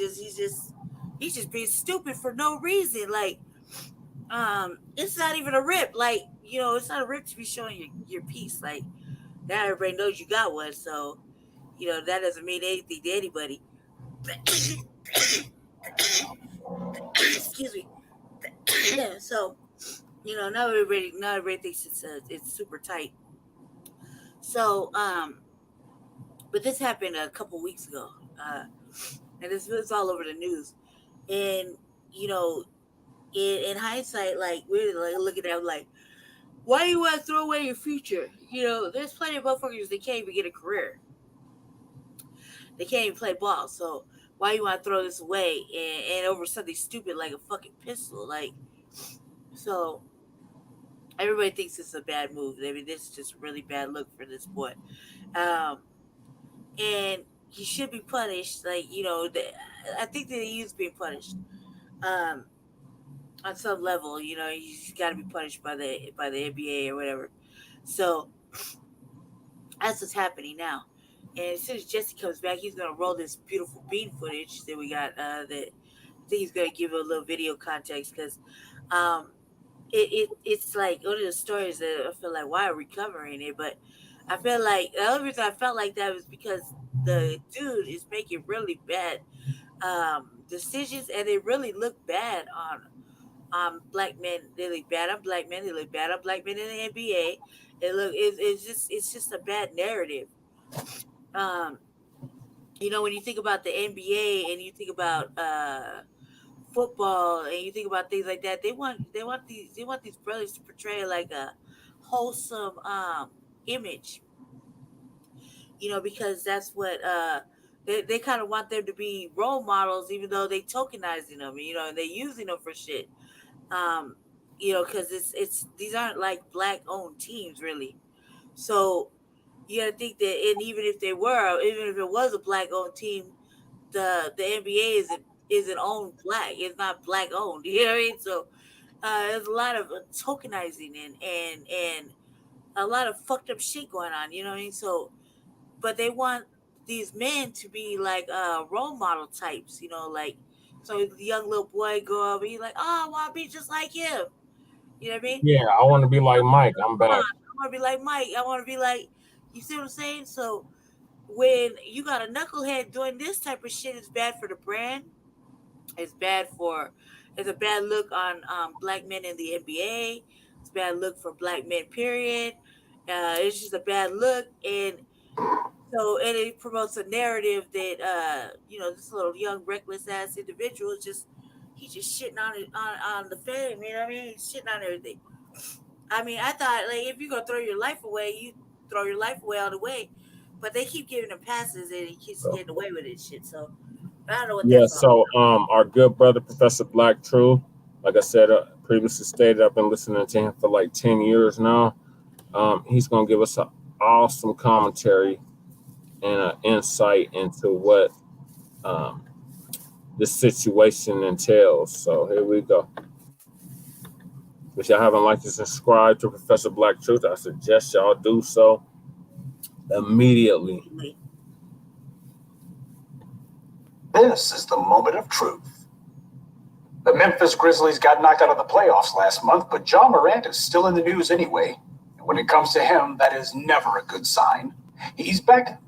just being stupid for no reason. Like, it's not even a rip. Like, it's not a rip to be showing your piece. Like, now everybody knows you got one. So, that doesn't mean anything to anybody. Excuse me. Yeah. So. Now everybody thinks it's super tight. So, but this happened a couple weeks ago, and this was all over the news. And in hindsight, like we're like looking at it like, why do you want to throw away your future? There's plenty of motherfuckers that can't even get a career. They can't even play ball. So why you want to throw this away and over something stupid like a fucking pistol? Like, so. Everybody thinks it's a bad move. I mean, this is just a really bad look for this boy. And he should be punished. Like, I think that he is being punished on some level. He's got to be punished by the NBA or whatever. So that's what's happening now. And as soon as Jesse comes back, he's going to roll this beautiful bean footage that we got. That I think he's going to give a little video context because it's like one of the stories that I feel like, why are we covering it? But I feel like the only reason I felt like that was because the dude is making really bad decisions, and they really look bad black men. They look bad on black men. They look bad on black men in the NBA. It's just a bad narrative. Um, when you think about the NBA and you think about football and you think about things like that, they want these brothers to portray like a wholesome image, because that's what they kind of want them to be role models, even though they tokenizing them, and they using them for shit. Um, because it's these aren't like black owned teams really. So you gotta think that, and even if it was a black owned team, the NBA isn't owned black. It's not black owned. You know what I mean? So there's a lot of tokenizing and a lot of fucked up shit going on. You know what I mean? So, but they want these men to be like role model types. Like so the young little boy go up and he's like, oh, I want to be just like him. You know what I mean? Yeah, I want to be like Mike. I'm back. I want to be like Mike. I want to be like, you see what I'm saying? So when you got a knucklehead doing this type of shit, it's bad for the brand. It's a bad look on black men in the NBA. It's a bad look for black men, period. It's just a bad look. And it promotes a narrative that, this little young reckless ass individual he's just shitting on the fame. You know what I mean? He's shitting on everything. I mean, I thought, like, if you're going to throw your life away, you throw your life away all the way. But they keep giving him passes and he keeps getting away with it shit. So I don't know what that's so our good brother, Professor Black True, like I said, previously stated, I've been listening to him for like 10 years now. He's going to give us an awesome commentary and an insight into what this situation entails. So here we go. If y'all haven't liked and subscribed to Professor Black Truth, I suggest y'all do so immediately. This is the moment of truth. The Memphis Grizzlies got knocked out of the playoffs last month, but Ja Morant is still in the news anyway. And when it comes to him, that is never a good sign. He's back.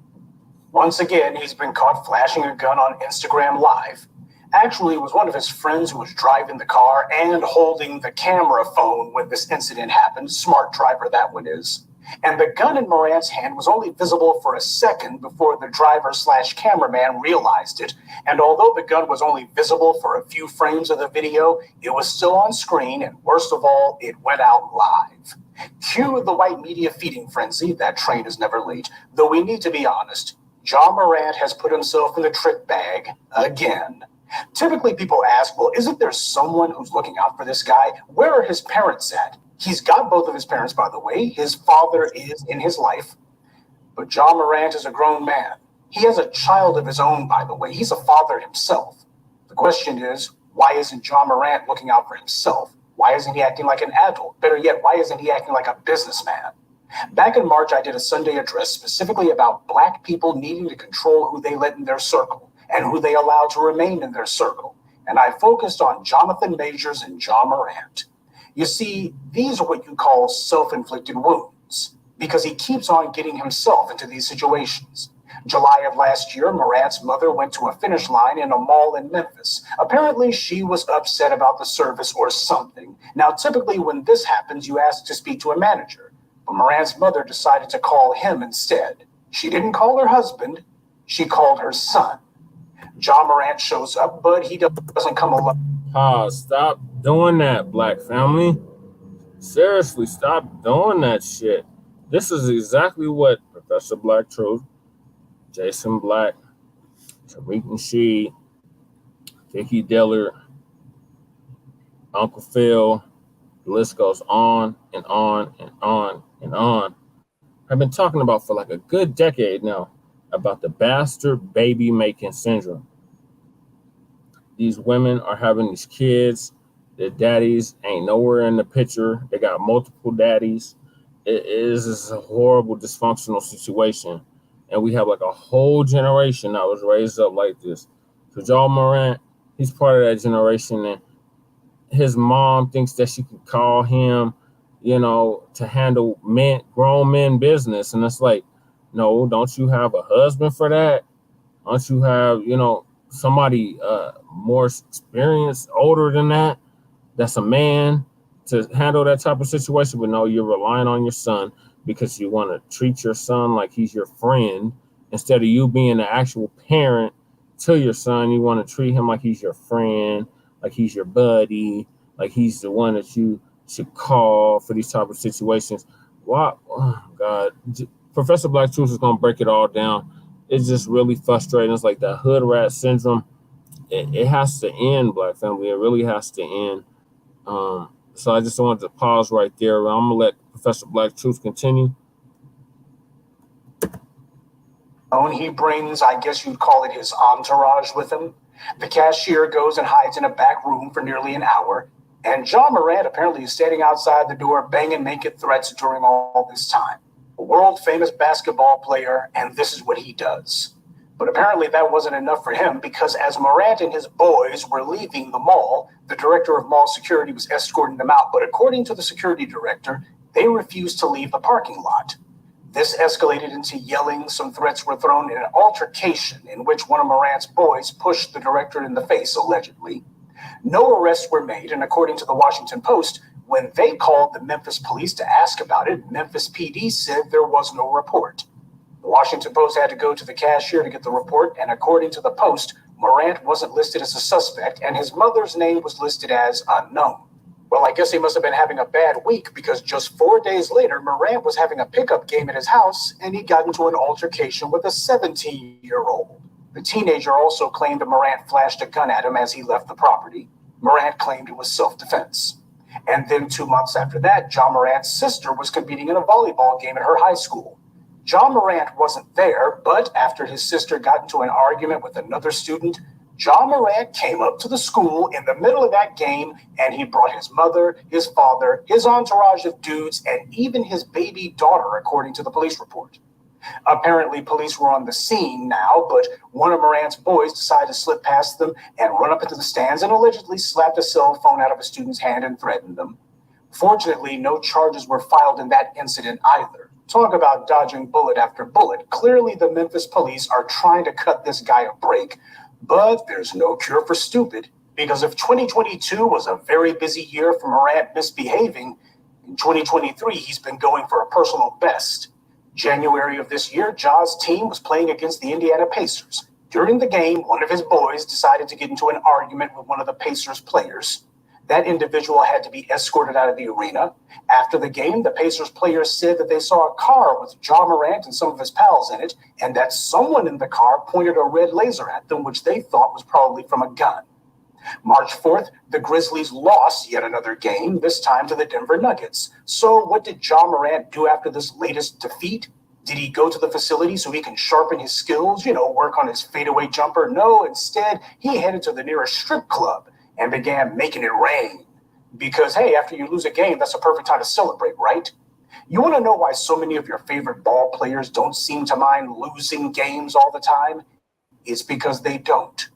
Once again, he's been caught flashing a gun on Instagram Live. Actually, it was one of his friends who was driving the car and holding the camera phone when this incident happened. Smart driver, that one is. And the gun in Morant's hand was only visible for a second before the driver/cameraman realized it. And although the gun was only visible for a few frames of the video, it was still on screen, and worst of all, it went out live. Cue the white media feeding frenzy. That train is never late. Though we need to be honest, Ja Morant has put himself in the trick bag again. Typically, people ask, well, isn't there someone who's looking out for this guy? Where are his parents at? He's got both of his parents, by the way. His father is in his life. But Ja Morant is a grown man. He has a child of his own, by the way. He's a father himself. The question is, why isn't Ja Morant looking out for himself? Why isn't he acting like an adult? Better yet, why isn't he acting like a businessman? Back in March, I did a Sunday address specifically about Black people needing to control who they let in their circle and who they allow to remain in their circle. And I focused on Jonathan Majors and Ja Morant. You see, these are what you call self-inflicted wounds, because he keeps on getting himself into these situations. July of last year, Morant's mother went to a finish line in a mall in Memphis. Apparently, she was upset about the service or something. Now, typically when this happens, you ask to speak to a manager. But Morant's mother decided to call him instead. She didn't call her husband. She called her son. Ja Morant shows up, but he doesn't come alone. Stop doing that, Black family. Seriously, stop doing that shit. This is exactly what Professor Black Truth, Jason Black, Tariq Nasheed, Vicky Dillard, Uncle Phil, the list goes on and on and on and on. I've been talking about for like a good decade now about the bastard baby making syndrome. These women are having these kids. Their daddies ain't nowhere in the picture. They got multiple daddies. It is a horrible dysfunctional situation. And we have like a whole generation that was raised up like this. So Ja Morant, he's part of that generation. And his mom thinks that she can call him, to handle grown men business. And it's like, no, don't you have a husband for that? Don't you have, somebody more experienced, older than that that's a man to handle that type of situation, but no, you're relying on your son because you want to treat your son like he's your friend instead of you being the actual parent to your son. You want to treat him like he's your friend, like he's your buddy, like he's the one that you should call for these type of situations. Wow, oh God, Professor Black Truth is gonna break it all down. It's just really frustrating. It's like that hood rat syndrome. It has to end, Black family. It really has to end. So I just wanted to pause right there. I'm gonna let Professor Black Truth continue. He brings, I guess you'd call it his entourage with him. The cashier goes and hides in a back room for nearly an hour, and John Morant apparently is standing outside the door banging naked threats during all this time. A world-famous basketball player, and this is what he does. But apparently that wasn't enough for him, because as Morant and his boys were leaving the mall, the director of mall security was escorting them out. But according to the security director, they refused to leave the parking lot. This escalated into yelling. Some threats were thrown in an altercation in which one of Morant's boys pushed the director in the face, allegedly. No arrests were made, and according to the Washington Post, when they called the Memphis police to ask about it, Memphis PD said there was no report. The Washington Post had to go to the cashier to get the report, and according to the Post, Morant wasn't listed as a suspect, and his mother's name was listed as unknown. Well, I guess he must have been having a bad week, because just 4 days later, Morant was having a pickup game at his house, and he got into an altercation with a 17-year-old. The teenager also claimed Morant flashed a gun at him as he left the property. Morant claimed it was self-defense. And then 2 months after that, John Morant's sister was competing in a volleyball game at her high school. John Morant wasn't there, but after his sister got into an argument with another student, John Morant came up to the school in the middle of that game, and he brought his mother, his father, his entourage of dudes, and even his baby daughter, according to the police report. Apparently, police were on the scene now, but one of Morant's boys decided to slip past them and run up into the stands and allegedly slapped a cell phone out of a student's hand and threatened them. Fortunately, no charges were filed in that incident either. Talk about dodging bullet after bullet. Clearly, the Memphis police are trying to cut this guy a break. But there's no cure for stupid, because if 2022 was a very busy year for Morant misbehaving, in 2023 he's been going for a personal best. January of this year, Ja's team was playing against the Indiana Pacers. During the game, one of his boys decided to get into an argument with one of the Pacers players. That individual had to be escorted out of the arena. After the game, the Pacers players said that they saw a car with Ja Morant and some of his pals in it, and that someone in the car pointed a red laser at them, which they thought was probably from a gun. March 4th, the Grizzlies lost yet another game, this time to the Denver Nuggets. So what did Ja Morant do after this latest defeat? Did he go to the facility so he can sharpen his skills, work on his fadeaway jumper? No, instead, he headed to the nearest strip club and began making it rain. Because, hey, after you lose a game, that's a perfect time to celebrate, right? You want to know why so many of your favorite ball players don't seem to mind losing games all the time? It's because they don't.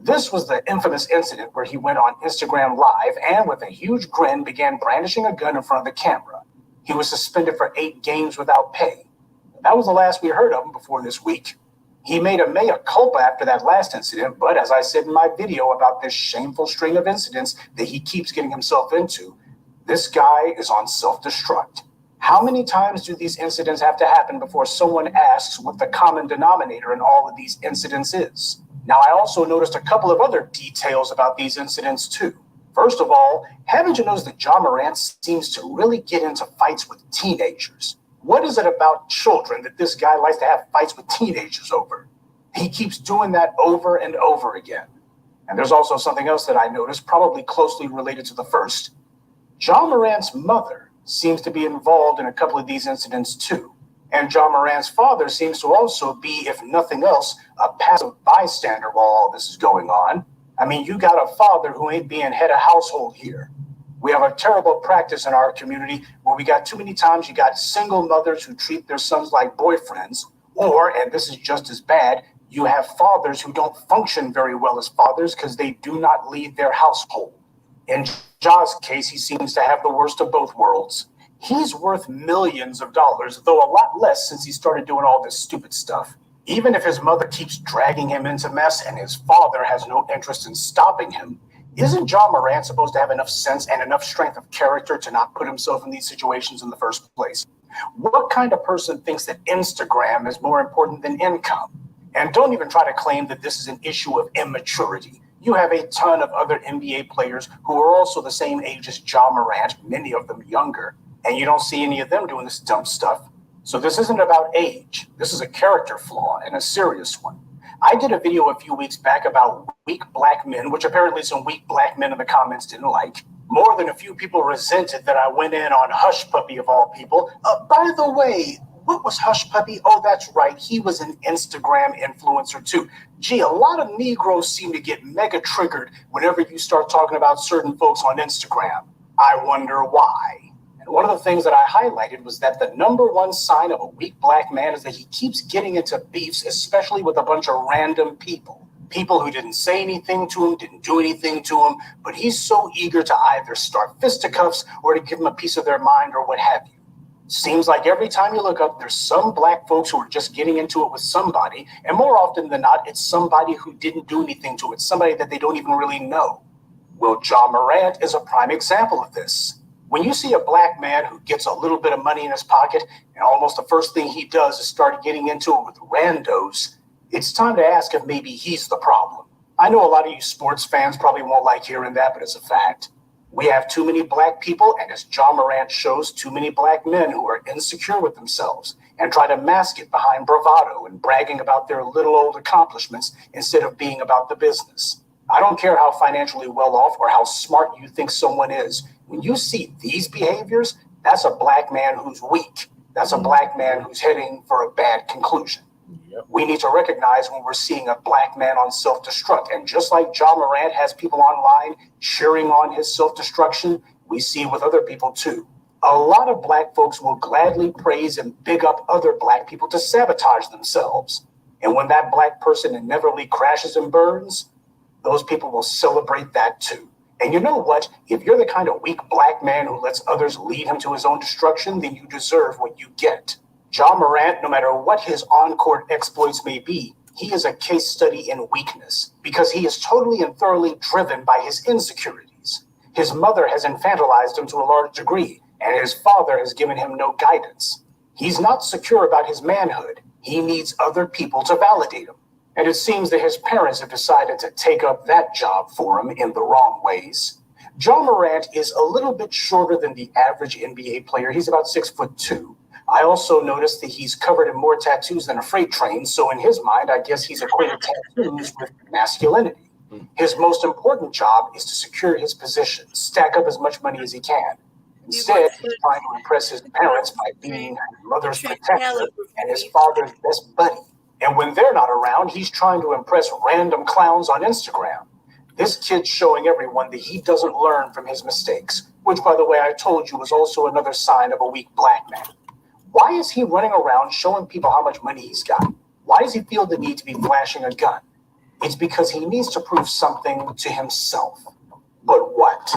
This was the infamous incident where he went on Instagram Live and with a huge grin began brandishing a gun in front of the camera. He was suspended for 8 games without pay. That was the last we heard of him before this week. He made a mea culpa after that last incident, but as I said in my video about this shameful string of incidents that he keeps getting himself into, this guy is on self-destruct. How many times do these incidents have to happen before someone asks what the common denominator in all of these incidents is? Now, I also noticed a couple of other details about these incidents too. First of all, haven't you noticed that John Morant seems to really get into fights with teenagers? What is it about children that this guy likes to have fights with teenagers over? He keeps doing that over and over again. And there's also something else that I noticed, probably closely related to the first. John Morant's mother seems to be involved in a couple of these incidents too. And John Morant's father seems to also be, if nothing else, a passive bystander while all this is going on. I mean, you got a father who ain't being head of household here. We have a terrible practice in our community where we got too many times you got single mothers who treat their sons like boyfriends, or, and this is just as bad, you have fathers who don't function very well as fathers because they do not lead their household. In Ja's case, he seems to have the worst of both worlds. He's worth millions of dollars, though a lot less since he started doing all this stupid stuff. Even if his mother keeps dragging him into mess and his father has no interest in stopping him, Isn't John Morant supposed to have enough sense and enough strength of character to not put himself in these situations in the first place? What kind of person thinks that Instagram is more important than income? And don't even try to claim that this is an issue of immaturity. You have a ton of other NBA players who are also the same age as John Morant, many of them younger, and you don't see any of them doing this dumb stuff. So this isn't about age. This is a character flaw, and a serious one. I did a video a few weeks back about weak black men, which apparently some weak black men in the comments didn't like. More than a few people resented that I went in on Hush Puppy of all people. By the way, what was Hush Puppy? Oh, that's right. He was an Instagram influencer too. Gee, a lot of Negroes seem to get mega triggered whenever you start talking about certain folks on Instagram. I wonder why. And one of the things that I highlighted was that the number one sign of a weak black man is that he keeps getting into beefs, especially with a bunch of random people. People who didn't say anything to him, didn't do anything to him, but he's so eager to either start fisticuffs or to give him a piece of their mind or what have you. Seems like every time you look up, there's some black folks who are just getting into it with somebody, and more often than not, it's somebody who didn't do anything to it, somebody that they don't even really know. Well, John Morant is a prime example of this. When you see a black man who gets a little bit of money in his pocket, and almost the first thing he does is start getting into it with randos, it's time to ask if maybe he's the problem. I know a lot of you sports fans probably won't like hearing that, but it's a fact. We have too many black people, and as John Morant shows, too many black men who are insecure with themselves and try to mask it behind bravado and bragging about their little old accomplishments instead of being about the business. I don't care how financially well off or how smart you think someone is. When you see these behaviors, that's a black man who's weak. That's a black man who's heading for a bad conclusion. Yep. We need to recognize when we're seeing a black man on self-destruct. And just like John Morant has people online cheering on his self-destruction, we see with other people too. A lot of black folks will gladly praise and big up other black people to sabotage themselves. And when that black person inevitably crashes and burns, those people will celebrate that too. And you know what? If you're the kind of weak black man who lets others lead him to his own destruction, then you deserve what you get. John Morant, no matter what his on-court exploits may be, he is a case study in weakness because he is totally and thoroughly driven by his insecurities. His mother has infantilized him to a large degree, and his father has given him no guidance. He's not secure about his manhood. He needs other people to validate him. And it seems that his parents have decided to take up that job for him in the wrong ways. John Morant is a little bit shorter than the average NBA player. He's about 6'2". I also noticed that he's covered in more tattoos than a freight train, so in his mind, I guess he's equated tattoos with masculinity. His most important job is to secure his position, stack up as much money as he can. Instead, he's trying to impress his parents by being his mother's protector and his father's best buddy. And when they're not around, he's trying to impress random clowns on Instagram. This kid's showing everyone that he doesn't learn from his mistakes, which, by the way, I told you was also another sign of a weak black man. Why is he running around showing people how much money he's got? Why does he feel the need to be flashing a gun? It's because he needs to prove something to himself. But what?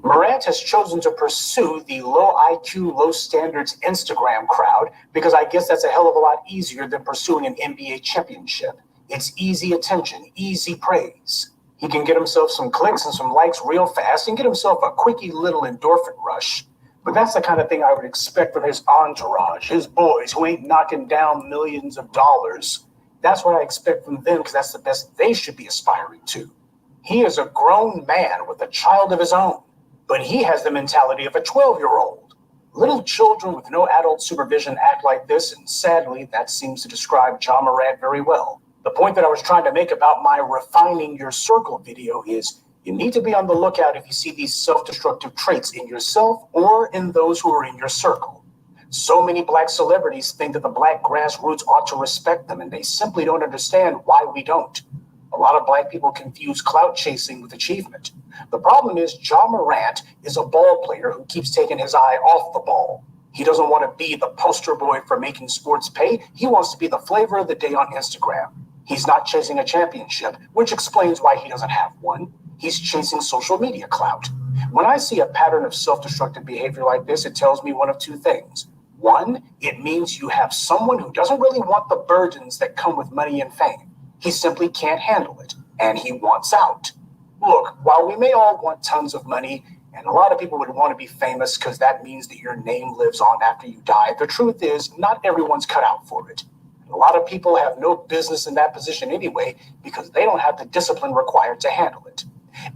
Morant has chosen to pursue the low IQ, low standards Instagram crowd because I guess that's a hell of a lot easier than pursuing an NBA championship. It's easy attention, easy praise. He can get himself some clicks and some likes real fast and get himself a quickie little endorphin rush. But that's the kind of thing I would expect from his entourage, his boys who ain't knocking down millions of dollars. That's what I expect from them because that's the best they should be aspiring to. He is a grown man with a child of his own, but he has the mentality of a 12-year-old. Little children with no adult supervision act like this, and sadly, that seems to describe John Morant very well. The point that I was trying to make about my refining your circle video is you need to be on the lookout if you see these self-destructive traits in yourself or in those who are in your circle. So many black celebrities think that the black grassroots ought to respect them, and they simply don't understand why we don't. A lot of black people confuse clout chasing with achievement. The problem is John Morant is a ball player who keeps taking his eye off the ball. He doesn't want to be the poster boy for making sports pay. He wants to be the flavor of the day on Instagram. He's not chasing a championship, which explains why he doesn't have one. He's chasing social media clout. When I see a pattern of self-destructive behavior like this, it tells me one of two things. One, it means you have someone who doesn't really want the burdens that come with money and fame. He simply can't handle it, and he wants out. Look, while we may all want tons of money, and a lot of people would want to be famous because that means that your name lives on after you die, the truth is not everyone's cut out for it. A lot of people have no business in that position anyway because they don't have the discipline required to handle it.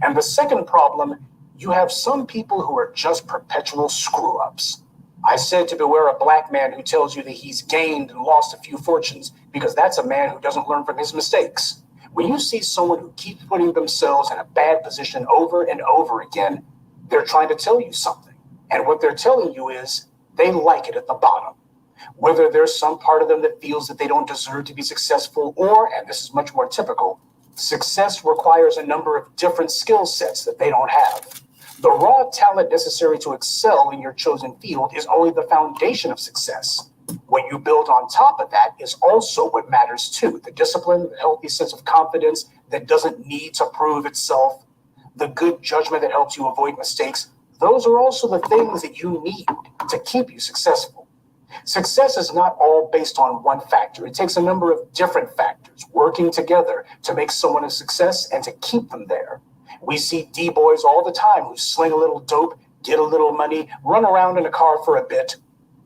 And the second problem, you have some people who are just perpetual screw-ups. I said to beware a black man who tells you that he's gained and lost a few fortunes because that's a man who doesn't learn from his mistakes. When you see someone who keeps putting themselves in a bad position over and over again, they're trying to tell you something. And what they're telling you is they like it at the bottom. Whether there's some part of them that feels that they don't deserve to be successful, or, and this is much more typical, success requires a number of different skill sets that they don't have. The raw talent necessary to excel in your chosen field is only the foundation of success. What you build on top of that is also what matters too. The discipline, the healthy sense of confidence that doesn't need to prove itself, the good judgment that helps you avoid mistakes. Those are also the things that you need to keep you successful. Success is not all based on one factor. It takes a number of different factors working together to make someone a success and to keep them there. We see D-boys all the time who sling a little dope, get a little money, run around in a car for a bit,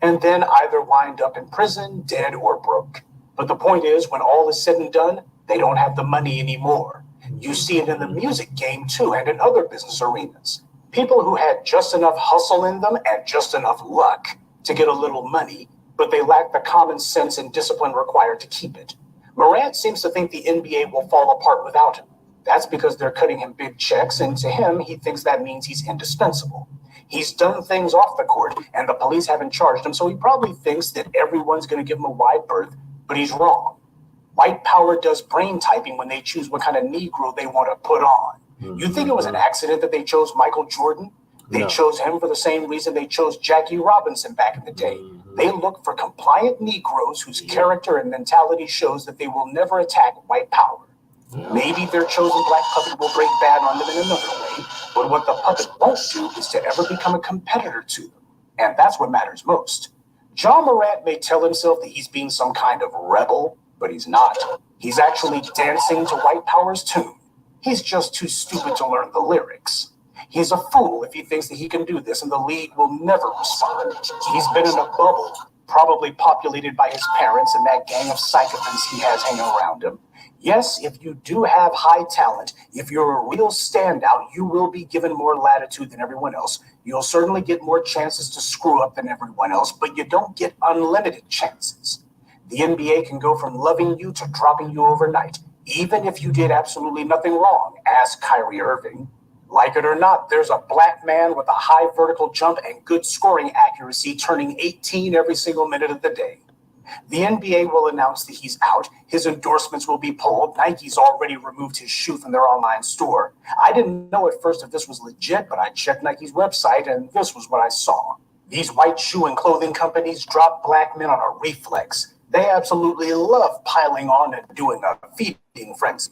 and then either wind up in prison, dead, or broke. But the point is, when all is said and done, they don't have the money anymore. You see it in the music game too, and in other business arenas. People who had just enough hustle in them and just enough luck to get a little money, but they lack the common sense and discipline required to keep it. Morant seems to think the NBA will fall apart without him. That's because they're cutting him big checks, and to him, he thinks that means he's indispensable. He's done things off the court, and the police haven't charged him, so he probably thinks that everyone's going to give him a wide berth, but he's wrong. White power does brain typing when they choose what kind of Negro they want to put on. You think it was an accident that they chose Michael Jordan? They chose him for the same reason they chose Jackie Robinson back in the day. They look for compliant Negroes whose character and mentality shows that they will never attack white power. Maybe their chosen black puppet will break bad on them in another way, but what the puppet won't do is to ever become a competitor to them. And that's what matters most. John Morant may tell himself that he's being some kind of rebel, but he's not. He's actually dancing to white power's tune. He's just too stupid to learn the lyrics. He's a fool if he thinks that he can do this, and the league will never respond. He's been in a bubble, probably populated by his parents and that gang of sycophants he has hanging around him. Yes, if you do have high talent, if you're a real standout, you will be given more latitude than everyone else. You'll certainly get more chances to screw up than everyone else, but you don't get unlimited chances. The NBA can go from loving you to dropping you overnight, even if you did absolutely nothing wrong, ask Kyrie Irving. Like it or not, there's a black man with a high vertical jump and good scoring accuracy turning 18 every single minute of the day. The NBA will announce that he's out. His endorsements will be pulled. Nike's already removed his shoe from their online store. I didn't know at first if this was legit, but I checked Nike's website and this was what I saw. These white shoe and clothing companies drop black men on a reflex. They absolutely love piling on and doing a feeding frenzy.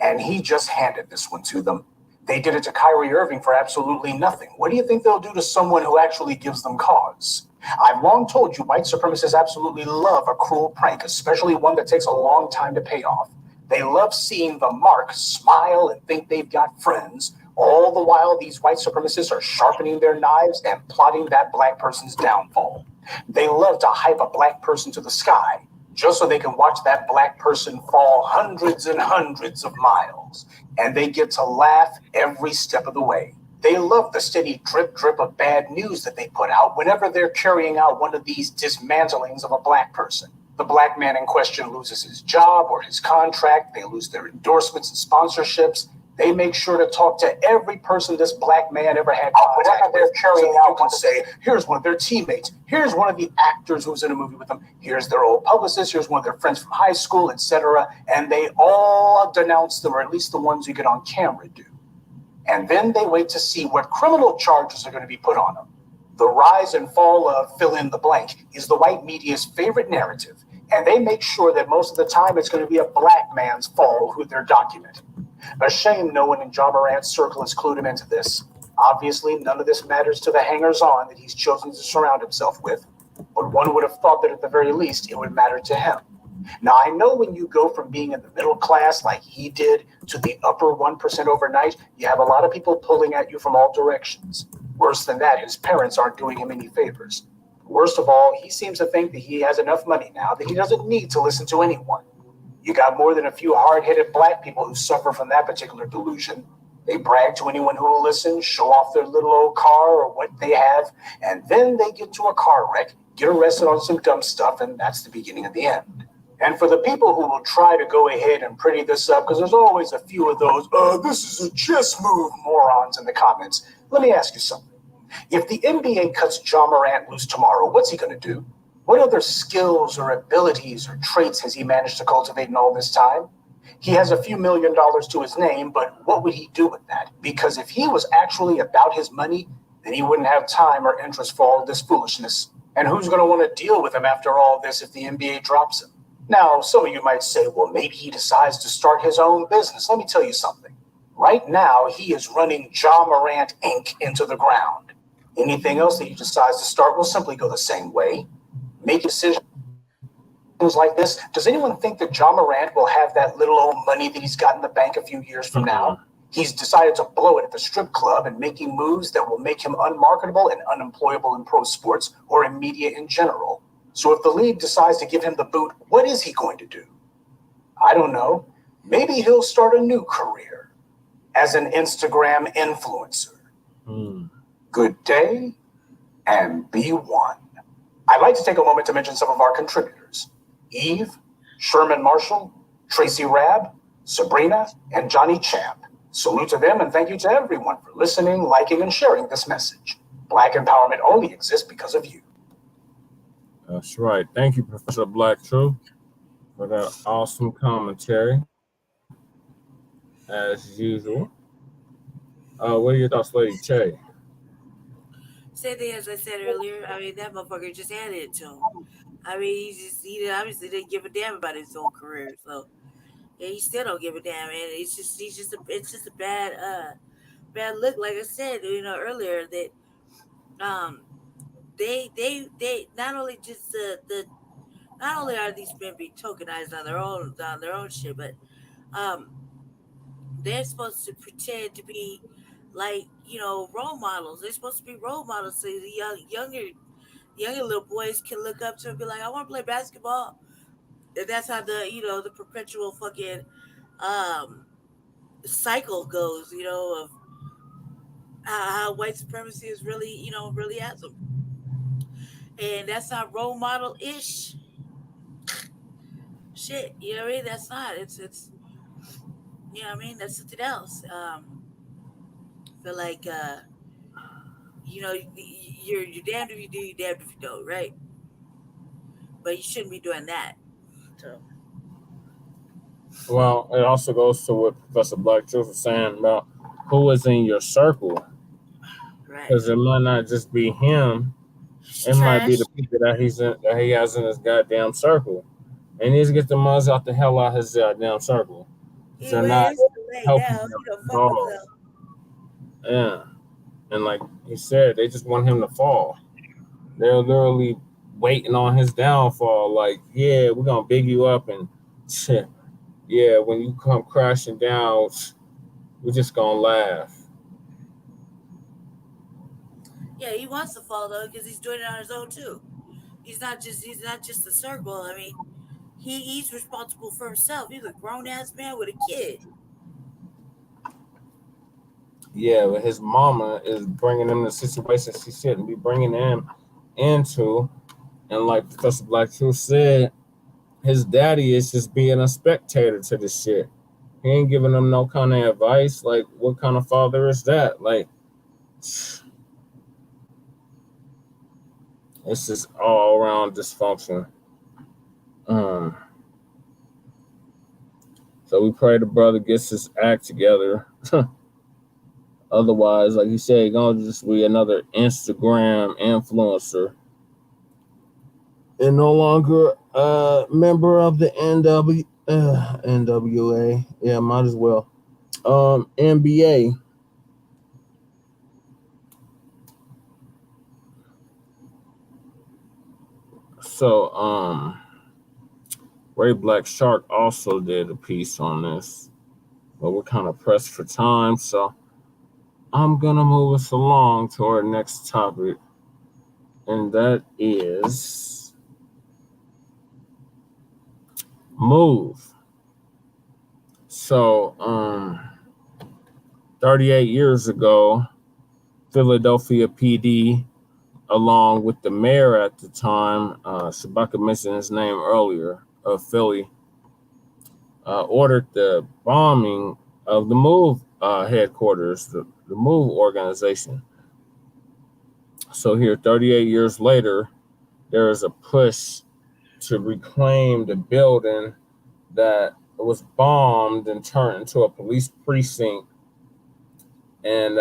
And he just handed this one to them. They did it to Kyrie Irving for absolutely nothing. What do you think they'll do to someone who actually gives them cause? I've long told you white supremacists absolutely love a cruel prank, especially one that takes a long time to pay off. They love seeing the mark smile and think they've got friends. All the while, these white supremacists are sharpening their knives and plotting that black person's downfall. They love to hype a black person to the sky, just so they can watch that black person fall hundreds and hundreds of miles. And they get to laugh every step of the way. They love the steady drip drip of bad news that they put out whenever they're carrying out one of these dismantlings of a black person. The black man in question loses his job or his contract. They lose their endorsements and sponsorships. They make sure to talk to every person this black man ever had contact with. So you can say, here's one of their teammates. Here's one of the actors who was in a movie with them. Here's their old publicist. Here's one of their friends from high school, etc. And they all denounce them, or at least the ones who get on camera do. And then they wait to see what criminal charges are going to be put on them. The rise and fall of fill in the blank is the white media's favorite narrative. And they make sure that most of the time it's going to be a black man's fall who they're documenting. A shame no one in Ja Morant's circle has clued him into this. Obviously, none of this matters to the hangers-on that he's chosen to surround himself with, but one would have thought that at the very least it would matter to him. Now, I know when you go from being in the middle class like he did to the upper 1% overnight, you have a lot of people pulling at you from all directions. Worse than that, his parents aren't doing him any favors. Worst of all, he seems to think that he has enough money now that he doesn't need to listen to anyone. You got more than a few hard-headed black people who suffer from that particular delusion. They brag to anyone who will listen, show off their little old car or what they have, and then they get into a car wreck, get arrested on some dumb stuff, and that's the beginning of the end. And for the people who will try to go ahead and pretty this up, because there's always a few of those, this is a chess move morons in the comments, let me ask you something. If the NBA cuts Ja Morant loose tomorrow, what's he going to do? What other skills or abilities or traits has he managed to cultivate in all this time? He has a few $1 million to his name, but what would he do with that? Because if he was actually about his money, then he wouldn't have time or interest for all this foolishness. And who's going to want to deal with him after all this if the NBA drops him? Now, some of you might say, well, maybe he decides to start his own business. Let me tell you something. Right now, he is running Ja Morant Inc. into the ground. Anything else that he decides to start will simply go the same way. Make decisions like this. Does anyone think that Ja Morant will have that little old money that he's got in the bank a few years from now? He's decided to blow it at the strip club and making moves that will make him unmarketable and unemployable in pro sports or in media in general. So if the league decides to give him the boot, what is he going to do? I don't know. Maybe he'll start a new career as an Instagram influencer. Good day and be one. I'd like to take a moment to mention some of our contributors. Eve, Sherman Marshall, Tracy Rabb, Sabrina, and Johnny Champ. Salute to them and thank you to everyone for listening, liking, and sharing this message. Black empowerment only exists because of you. That's right. Thank you, Professor Black Truth, for that awesome commentary, as usual. What are your thoughts, Lady Che? Same thing as I said earlier. I mean, that motherfucker just added it to him. I mean, he obviously didn't give a damn about his own career, so yeah, he still don't give a damn. And it's just a bad look. Like I said, earlier that they not only just not only are these men being tokenized on their own shit, but they're supposed to pretend to be like role models. They're supposed to be role models so the younger little boys can look up to and be like, I want to play basketball. And that's how the perpetual fucking cycle goes, of how white supremacy is really really awesome. And that's not role model ish shit. You know what I mean? That's not. It's you know what I mean? That's something else. I feel like you're damned if you do, you're damned if you don't, right? But you shouldn't be doing that. So. Well, it also goes to what Professor Black Truth was saying about who is in your circle. Right. Because it might not just be him. It might be the people that he has in his goddamn circle. And he needs to get the mugs out the hell out of his goddamn circle. They're not helping him at all. Yeah. And like he said, they just want him to fall. They're literally waiting on his downfall. Like, yeah, we're going to big you up. And shit, yeah, when you come crashing down, we're just going to laugh. Yeah, he wants to fall though because he's doing it on his own too. He's not just a circle. I mean, he's responsible for himself. He's a grown ass man with a kid. Yeah, but his mama is bringing him to situations she shouldn't be bringing him into. And like Professor Black Truth said, his daddy is just being a spectator to this shit. He ain't giving him no kind of advice. Like, what kind of father is that? Like, it's just all around dysfunction. So we pray the brother gets his act together. Otherwise, like you said, he's gonna just be another Instagram influencer and no longer a member of the NWA. Yeah, might as well. NBA. So Ray Black Shark also did a piece on this, but we're kind of pressed for time, so I'm going to move us along to our next topic, and that is MOVE. So, 38 years ago, Philadelphia PD, along with the mayor at the time, Shabaka mentioned his name earlier, of Philly, ordered the bombing of the MOVE headquarters, the MOVE organization. So here, 38 years later, there is a push to reclaim the building that was bombed and turned into a police precinct. And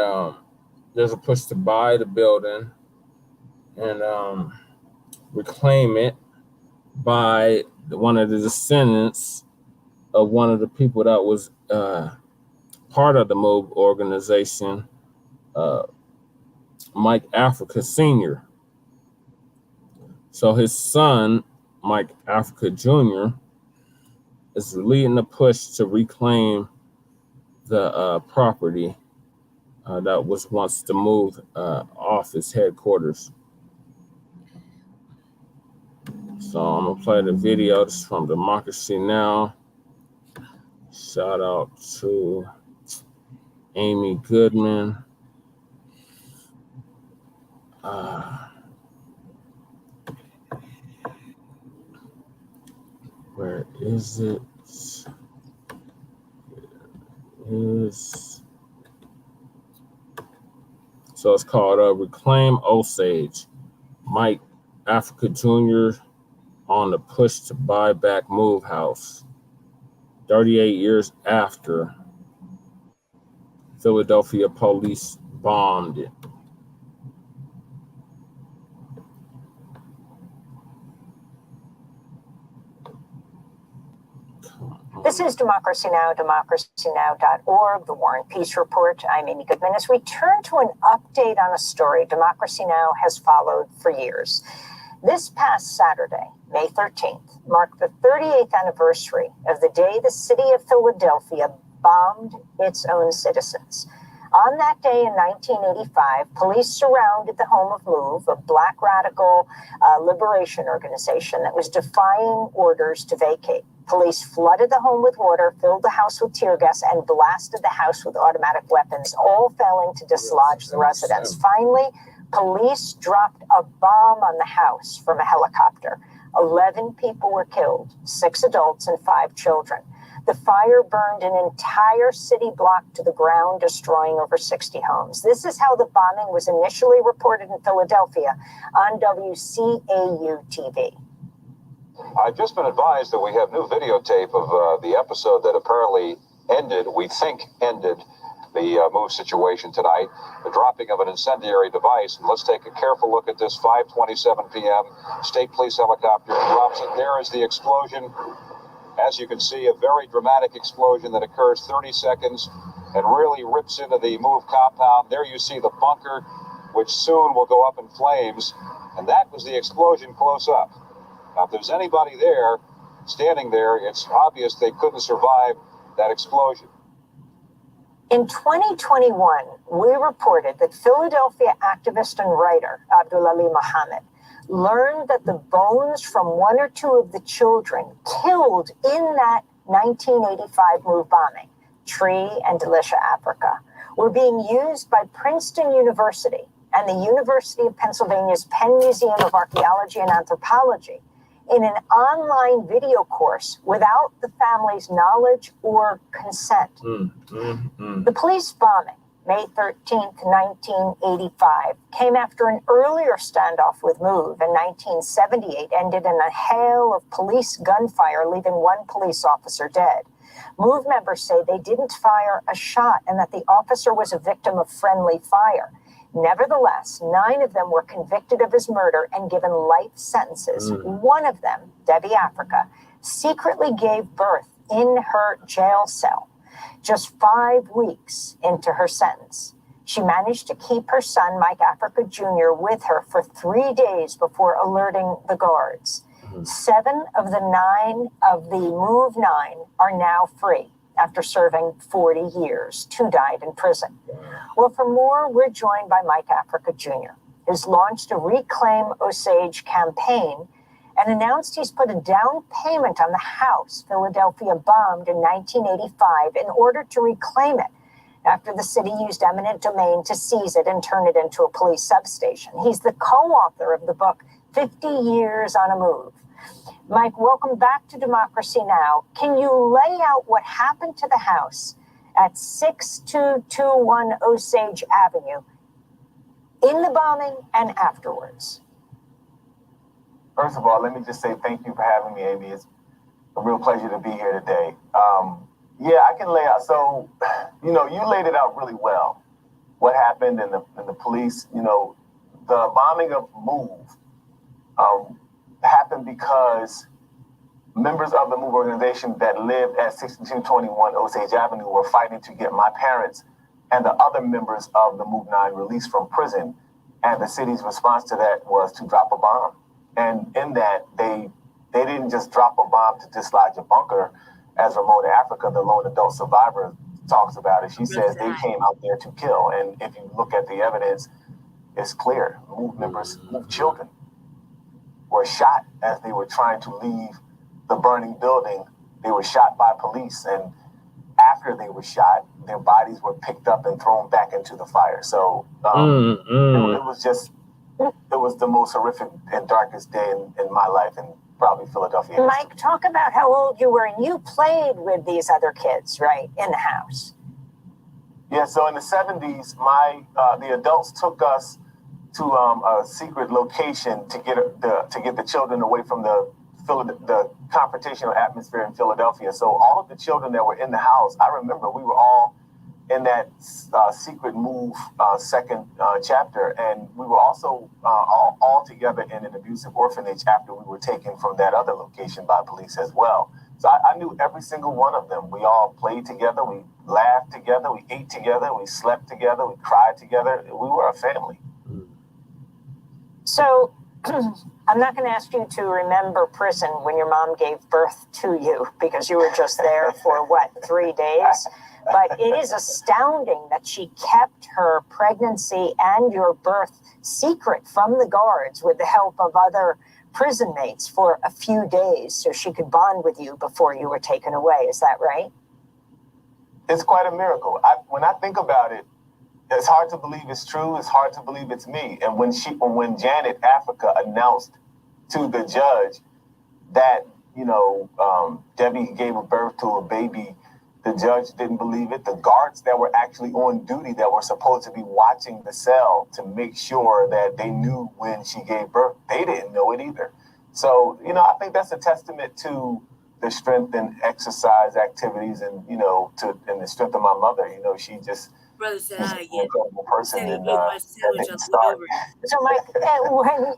there's a push to buy the building and reclaim it by one of the descendants of one of the people that was part of the MOVE organization, Mike Africa Sr. So his son, Mike Africa Jr., is leading the push to reclaim the property that was once the MOVE office headquarters. So I'm going to play the video. This is from Democracy Now! Shout out to Amy Goodman. Where is it? So it's called Reclaim Osage. Mike Africa Jr. on the push to buy back MOVE house. 38 years after Philadelphia police bombed it. This is Democracy Now!, democracynow.org, the War and Peace Report. I'm Amy Goodman. As we turn to an update on a story Democracy Now! Has followed for years. This past Saturday, May 13th, marked the 38th anniversary of the day the city of Philadelphia bombed its own citizens. On that day in 1985, police surrounded the home of MOVE, a Black radical liberation organization that was defying orders to vacate. Police flooded the home with water, filled the house with tear gas, and blasted the house with automatic weapons, all failing to dislodge the residents. Finally, police dropped a bomb on the house from a helicopter. 11 people were killed, 6 adults and 5 children. The fire burned an entire city block to the ground, destroying over 60 homes. This is how the bombing was initially reported in Philadelphia on WCAU TV. I've just been advised that we have new videotape of the episode that apparently ended, we think ended, the MOVE situation tonight, the dropping of an incendiary device. And let's take a careful look at this. 5:27 p.m. State Police helicopter drops it. There is the explosion. As you can see, a very dramatic explosion that occurs 30 seconds and really rips into the MOVE compound. There you see the bunker, which soon will go up in flames. And that was the explosion close up. Now, if there's anybody there, standing there, it's obvious they couldn't survive that explosion. In 2021, we reported that Philadelphia activist and writer Abdul Ali Muhammad learned that the bones from 1 or 2 of the children killed in that 1985 MOVE bombing, Tree and Delisha Africa, were being used by Princeton University and the University of Pennsylvania's Penn Museum of Archaeology and Anthropology in an online video course without the family's knowledge or consent. The police bombing, May 13th, 1985, came after an earlier standoff with MOVE in 1978 ended in a hail of police gunfire, leaving 1 police officer dead. MOVE members say they didn't fire a shot and that the officer was a victim of friendly fire. Nevertheless, 9 of them were convicted of his murder and given life sentences. One of them, Debbie Africa, secretly gave birth in her jail cell just 5 weeks into her sentence. She managed to keep her son, Mike Africa Jr., with her for 3 days before alerting the guards. 7 of the 9 of the Move 9 are now free after serving 40 years. 2 died in prison. Well, for more, we're joined by Mike Africa Jr., who's launched a Reclaim Osage campaign and announced he's put a down payment on the house Philadelphia bombed in 1985 in order to reclaim it after the city used eminent domain to seize it and turn it into a police substation. He's the co-author of the book, 50 Years on a Move. Mike, welcome back to Democracy Now! Can you lay out what happened to the house at 6221 Osage Avenue in the bombing and afterwards? First of all, let me just say thank you for having me, Amy. It's a real pleasure to be here today. Yeah, I can lay out. So, you laid it out really well. What happened and the police, the bombing of MOVE happened because members of the MOVE organization that lived at 6221 Osage Avenue were fighting to get my parents and the other members of the MOVE 9 released from prison. And the city's response to that was to drop a bomb. And in that, they didn't just drop a bomb to dislodge a bunker, as Morant of Africa, the lone adult survivor, talks about it. She says they came out there to kill. And if you look at the evidence, it's clear. MOVE members, MOVE children, were shot as they were trying to leave the burning building. They were shot by police. And after they were shot, their bodies were picked up and thrown back into the fire. So it was the most horrific and darkest day in my life and probably Philadelphia. Mike, talk about how old you were, and you played with these other kids, right, in the house. Yeah, so in the 70s, the adults took us to a secret location to get the children away from the confrontational atmosphere in Philadelphia. So all of the children that were in the house, I remember we were all in that secret MOVE second chapter, and we were also all together in an abusive orphanage after we were taken from that other location by police as well. So I knew every single one of them. We all played together, we laughed together, we ate together, we slept together, we cried together. We were a family. So I'm not going to ask you to remember prison when your mom gave birth to you, because you were just there for, 3 days? But it is astounding that she kept her pregnancy and your birth secret from the guards with the help of other prison mates for a few days so she could bond with you before you were taken away. Is that right? It's quite a miracle. When I think about it, it's hard to believe it's true. It's hard to believe it's me. And when Janet Africa announced to the judge that, Debbie gave birth to a baby, the judge didn't believe it. The guards that were actually on duty that were supposed to be watching the cell to make sure that they knew when she gave birth, they didn't know it either. So, I think that's a testament to the strength and exercise activities and, and the strength of my mother. She just Brother said was hi an again. incredible person. Said he And made my sandwich on the start over. So, Mike,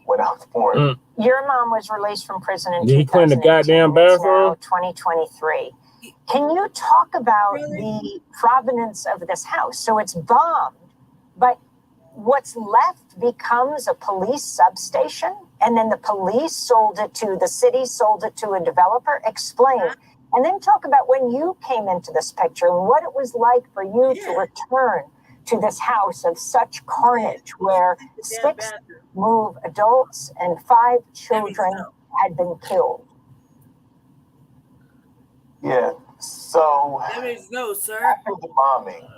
when I was born. your mom was released from prison in Did he clean the 2018. goddamn It's bathroom? now 2023. Can you talk about the provenance of this house? So it's bombed, but what's left becomes a police substation, and then the city sold it to a developer. Explain. And then talk about when you came into this picture and what it was like for you to return to this house of such carnage where 6 MOVE adults and 5 children had been killed. Yeah, so That means no, sir. after the bombing,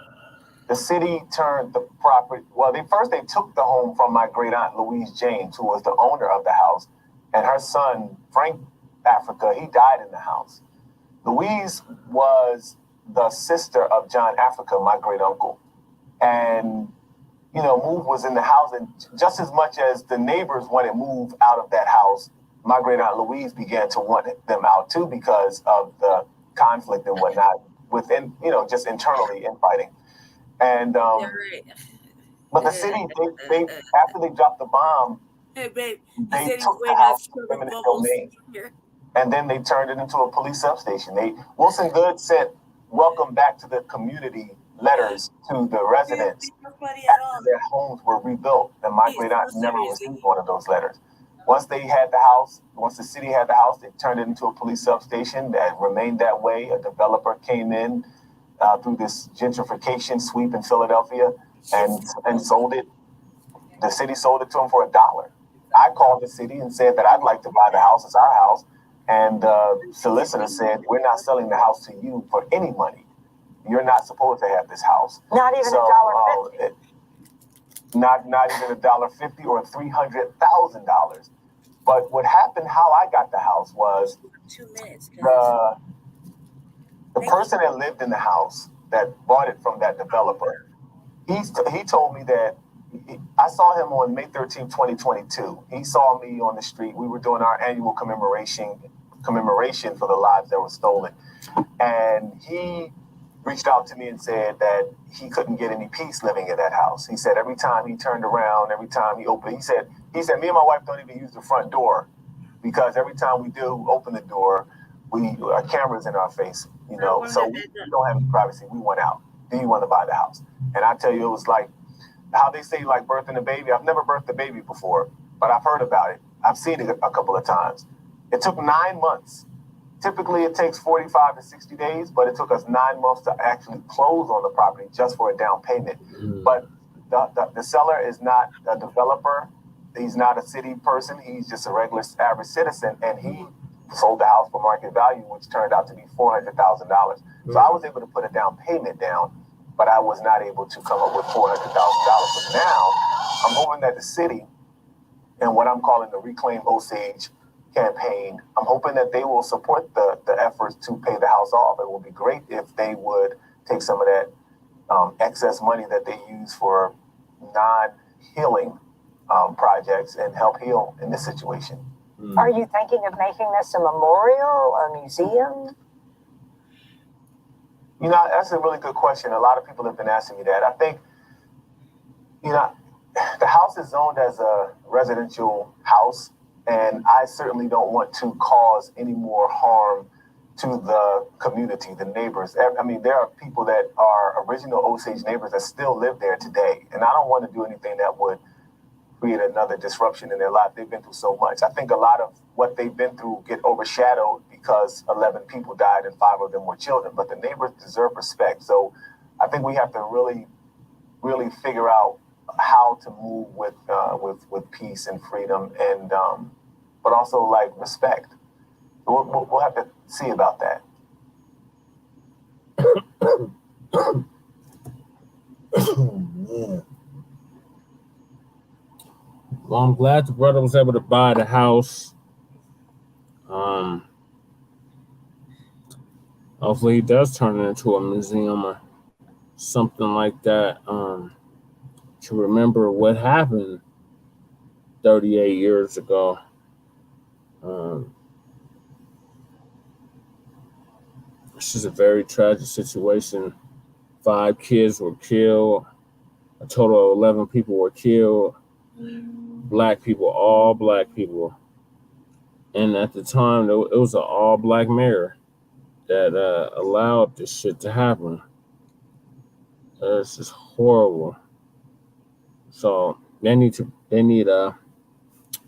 the city turned the property. Well, they took the home from my great aunt Louise James, who was the owner of the house, and her son Frank Africa. He died in the house. Louise was the sister of John Africa, my great uncle, and MOVE was in the house, and just as much as the neighbors wanted MOVE out of that house, my great aunt Louise began to want them out too because of the conflict and whatnot within, just internally infighting. And but the city, they after they dropped the bomb, Hey, babe, they took the house to eminent domain, and then they turned it into a police substation. Wilson Good sent welcome back to the community letters to the residents after their homes were rebuilt, and my great aunt never received one of those letters. Once they had the house, once the city had the house, they turned it into a police substation that remained that way. A developer came in through this gentrification sweep in Philadelphia and sold it. The city sold it to him for $1. I called the city and said that I'd like to buy the house. It's our house. And the solicitor said, we're not selling the house to you for any money. You're not supposed to have this house. Not even $1.50. Not even $1.50 or $300,000. But what happened, how I got the house was 2 minutes. the person that lived in the house that bought it from that developer, he told me that I saw him on May 13, 2022. He saw me on the street. We were doing our annual commemoration for the lives that were stolen. And he reached out to me and said that he couldn't get any peace living in that house. He said every time he turned around, every time he opened, he said, me and my wife don't even use the front door because every time we do open the door, our camera's in our face, so we don't have any privacy. We want out. Do you want to buy the house? And I tell you, it was like how they say like birthing a baby. I've never birthed a baby before, but I've heard about it. I've seen it a couple of times. It took 9 months. Typically, it takes 45 to 60 days, but it took us 9 months to actually close on the property just for a down payment. But the seller is not a developer. He's not a city person. He's just a regular average citizen, and he sold the house for market value, which turned out to be $400,000. So I was able to put a down payment down, but I was not able to come up with $400,000. But now I'm hoping that the city and what I'm calling the Reclaim Osage campaign, I'm hoping that they will support the efforts to pay the house off. It would be great if they would take some of that excess money that they use for non-healing projects and help heal in this situation. Are you thinking of making this a memorial, a museum? That's a really good question. A lot of people have been asking me that. I think, the house is zoned as a residential house, and I certainly don't want to cause any more harm to the community, the neighbors. I mean, there are people that are original Osage neighbors that still live there today, and I don't want to do anything that would create another disruption in their life. They've been through so much. I think a lot of what they've been through get overshadowed because 11 people died and 5 of them were children, but the neighbors deserve respect. So I think we have to really, really figure out how to move with peace and freedom and but also like respect. We'll have to see about that. Well, I'm glad the brother was able to buy the house. Hopefully he does turn it into a museum or something like that, to remember what happened 38 years ago. This is a very tragic situation. 5 kids were killed. A total of 11 people were killed. Black people, all black people. And at the time, it was an all-black mayor that allowed this shit to happen. It's just horrible. So they need to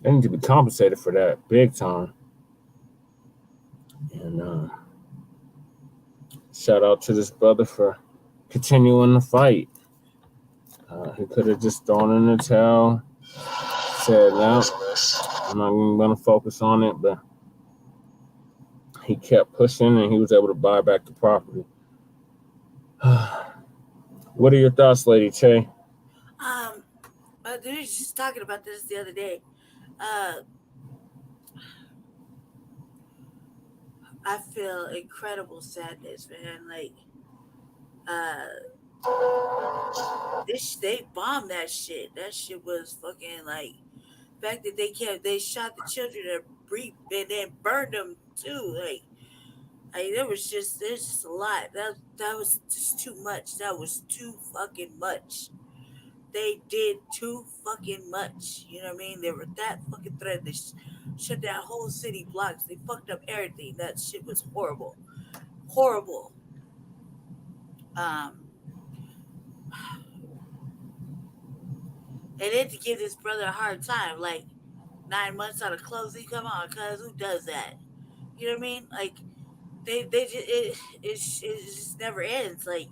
be compensated for that big time. And shout out to this brother for continuing the fight. He could have just thrown in the towel, said, no, I'm not even going to focus on it, but he kept pushing and he was able to buy back the property. What are your thoughts, Lady Che? We were just talking about this the other day. I feel incredible sadness, man. Like, they bombed that shit. That shit was fucking like, the fact that they shot the children and then burned them too. Like there's just a lot. That was just too much. That was too fucking much. They did too fucking much. You know what I mean? They were that fucking threat. They shut down whole city blocks. They fucked up everything. That shit was horrible. Horrible. And then to give this brother a hard time, like, 9 months out of closing. Come on, cuz who does that? You know what I mean? Like they just it just never ends. Like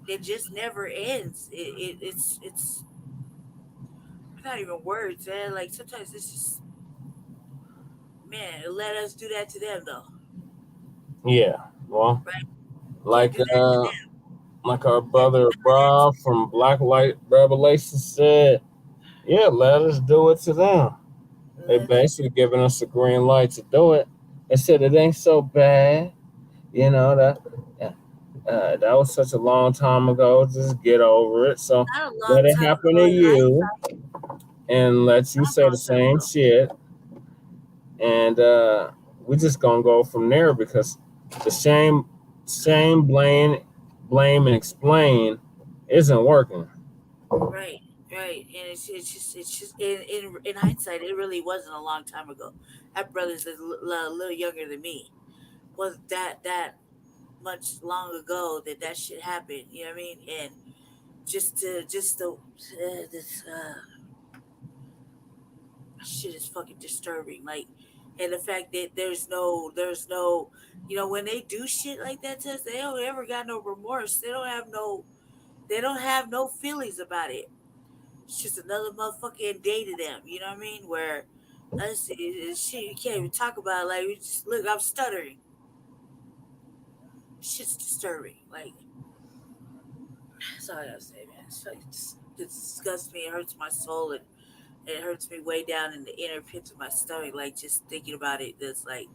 it just never ends. It's not even words, man. Like sometimes it's just man, let us do that to them though. Yeah, well, Right? Can't like do that to them. like our brother Rob from Black Light Revelation said, yeah, let us do it to them. They basically giving us a green light to do it. They said it ain't so bad. You know that was such a long time ago. Just get over it. So Not a let long it time happen ago to in you, hindsight. and let you Not a say the long time same ago. shit, and we just gonna go from there because the same blame and explain isn't working. Right, right, and it's just in hindsight, it really wasn't a long time ago. That brother's a little younger than me. Was that much long ago that that shit happened? You know what I mean? And just to this shit is fucking disturbing. Like, and the fact that there's no, you know, when they do shit like that to us, they don't ever got no remorse. They don't have no feelings about it. It's just another motherfucking day to them. You know what I mean? Where us shit you can't even talk about. Like, we just look, I'm stuttering. Shit's disturbing. Like, that's all I gotta say, man. It's like, it disgusts me. It hurts my soul, and it hurts me way down in the inner pits of my stomach. Like, just thinking about it. That's like,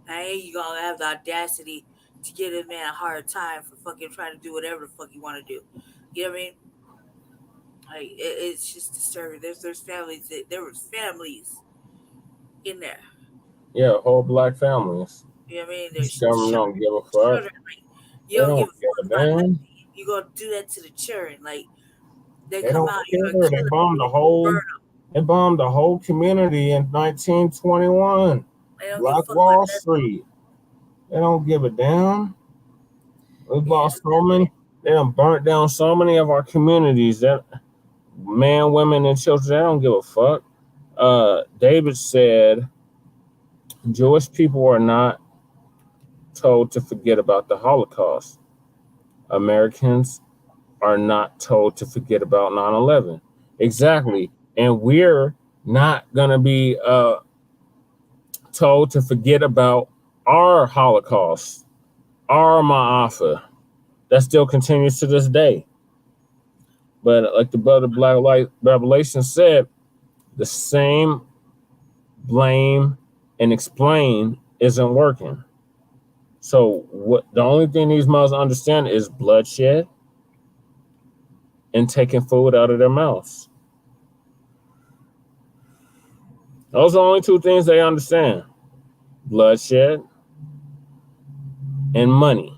I ain't you gonna have the audacity to give a man a hard time for fucking trying to do whatever the fuck you want to do. You know what I mean? Like, it's just disturbing. There's families there was families in there. Yeah, whole black families. You know what I mean? This There's government don't give a fuck. children. Like, you They don't give don't a give fuck a about damn. nothing. You gonna do that to the children. Like, they They come don't out, you gonna care. kill They them, bombed you the gonna burn whole. them. They bombed the whole community in 1921. They don't give a Black fuck about Wall nothing. Street. They don't give a damn. We Yeah, lost so many. They done burnt down so many of our communities that men, women, and children. They don't give a fuck. David said, Jewish people are not told to forget about the Holocaust. Americans are not told to forget about 9/11. Exactly. And we're not going to be told to forget about our Holocaust, our Ma'afa. That still continues to this day. But like the brother Black Light Revelation said, the same blame and explain isn't working. So what the only thing these mothers understand is bloodshed and taking food out of their mouths. Those are the only two things they understand. Bloodshed and money.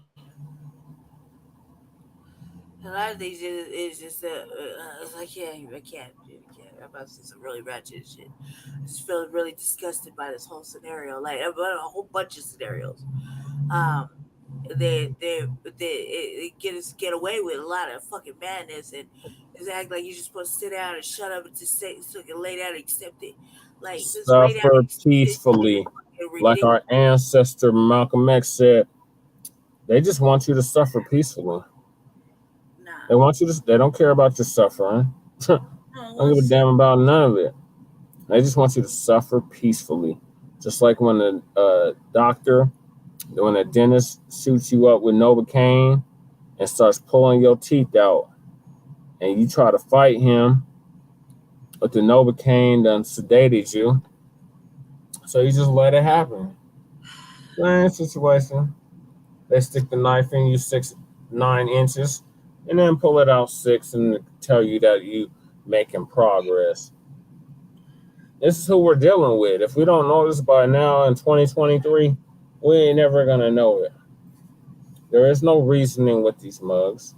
a lot of things is just it's like, I can't. I'm about to say some really ratchet shit. I just feel really disgusted by this whole scenario. Like, about a whole bunch of scenarios. Um, they get away with a lot of fucking madness and just act like you're just supposed to sit down and shut up and just say so you can lay down and accept it. Like, just lay down Suffer and accept it. peacefully. It's Like ridiculous. our ancestor Malcolm X said, they just want you to suffer peacefully. Nah. They want you to. They don't care about your suffering. Don't give a damn about none of it. They just want you to suffer peacefully. Just like when the doctor, when a dentist shoots you up with Novocaine and starts pulling your teeth out, and you try to fight him, but the Novocaine done sedated you, so you just let it happen. Same situation. They stick the knife in you 9 inches, and then pull it out 6 and tell you that you making progress. This is who we're dealing with. If we don't know this by now in 2023, we ain't never gonna know it. There is no reasoning with these mugs.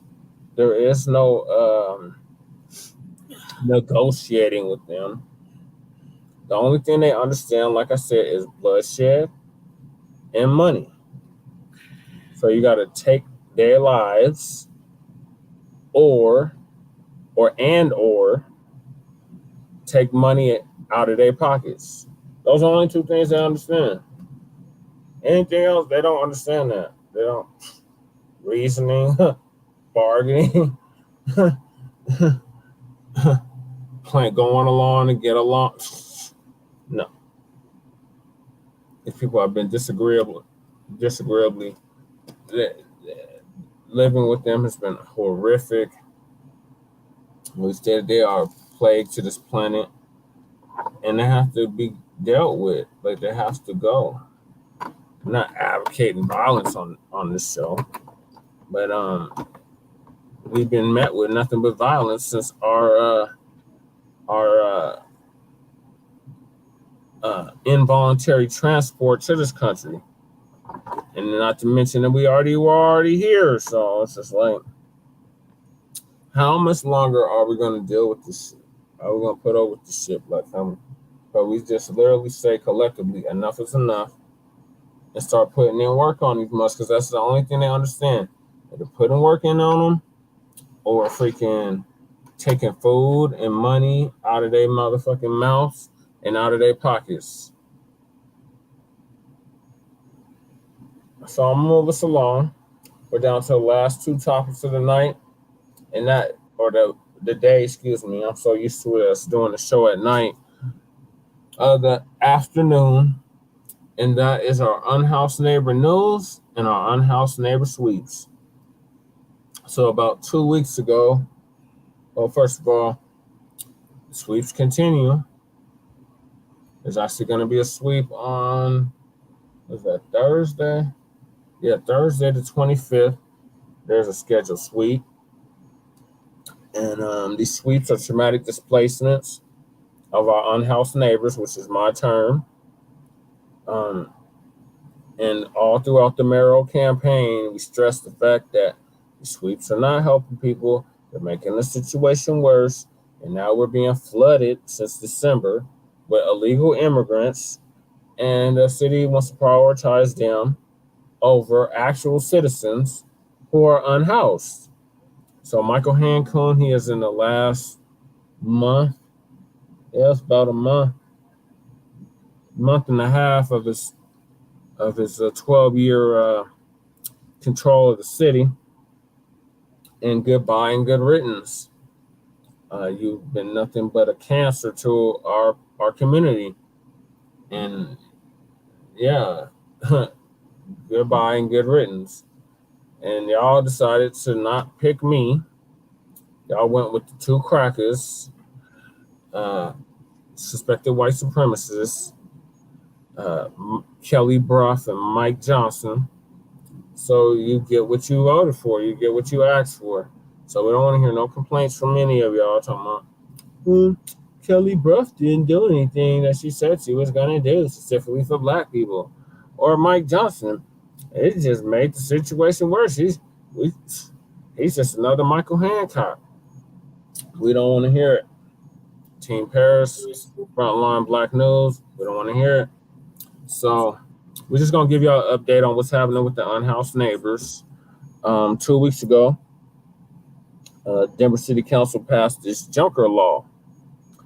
There is no negotiating with them. The only thing they understand, like I said, is bloodshed and money. So you got to take their lives, or take money out of their pockets. Those are the only two things they understand. Anything else, they don't understand that. They don't. Reasoning, bargaining, going along to get along. No. If people have been disagreeably, living with them has been horrific. We said they are a plague to this planet, and they have to be dealt with. Like, they have to go. I'm not advocating violence on this show, but we've been met with nothing but violence since our involuntary transport to this country, and not to mention that we were already here. So it's just like, how much longer are we going to deal with this shit? Are we going to put over with this shit, Black family? But we just literally say collectively, enough is enough, and start putting in work on these musks, because that's the only thing they understand. Either putting work in on them, or freaking taking food and money out of their motherfucking mouths and out of their pockets. So I'm gonna move us along. We're down to the last two topics of the night, and that, or the day, excuse me. I'm so used to us doing the show at night, the afternoon, and that is our unhoused neighbor news and our unhoused neighbor sweeps. So about 2 weeks ago, well, first of all, sweeps continue. There's actually going to be a sweep on, was that Thursday? Yeah, Thursday the 25th. There's a scheduled sweep. And these sweeps are traumatic displacements of our unhoused neighbors, which is my term. And all throughout the mayoral campaign, we stress the fact that the sweeps are not helping people. They're making the situation worse. And now we're being flooded since December with illegal immigrants. And the city wants to prioritize them over actual citizens who are unhoused. So Michael Hancoon, he is in the last month. Yeah, it's about a month and a half of his 12-year control of the city. And goodbye and good riddance. You've been nothing but a cancer to our community. And yeah, goodbye and good riddance. And y'all decided to not pick me. Y'all went with the two crackers, suspected white supremacists, Kelly Bruff and Mike Johnson. So you get what you voted for. You get what you asked for. So we don't want to hear no complaints from any of y'all talking about, Kelly Bruff didn't do anything that she said she was going to do, specifically for Black people. Or Mike Johnson. It just made the situation worse. He's just another Michael Hancock. We don't want to hear it. Team Paris, Front Line Blacc News, we don't want to hear it. So we're just going to give y'all an update on what's happening with the unhoused neighbors. 2 weeks ago, Denver City Council passed this junker law.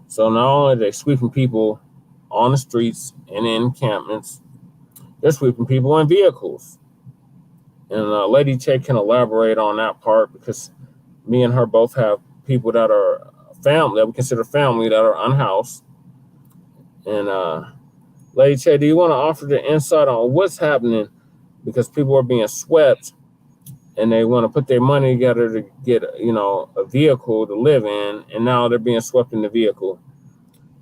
So not only are they sweeping people on the streets and in encampments, they're sweeping people in vehicles. And Lady Che can elaborate on that part, because me and her both have people that are family, that we consider family, that are unhoused. And Lady Che, do you want to offer the insight on what's happening? Because people are being swept and they want to put their money together to get, a vehicle to live in, and now they're being swept in the vehicle.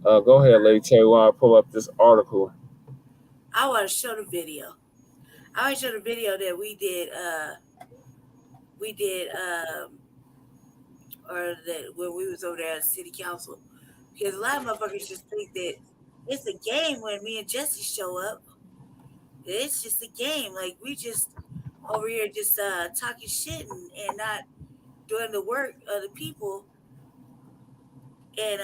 Go ahead, Lady Che, while I pull up this article. I want to show the video. I want to show the video that we did, or that when we was over there at City Council, because a lot of motherfuckers just think that it's a game when me and Jesse show up. It's just a game. Like, we just over here just talking shit and not doing the work of the people. And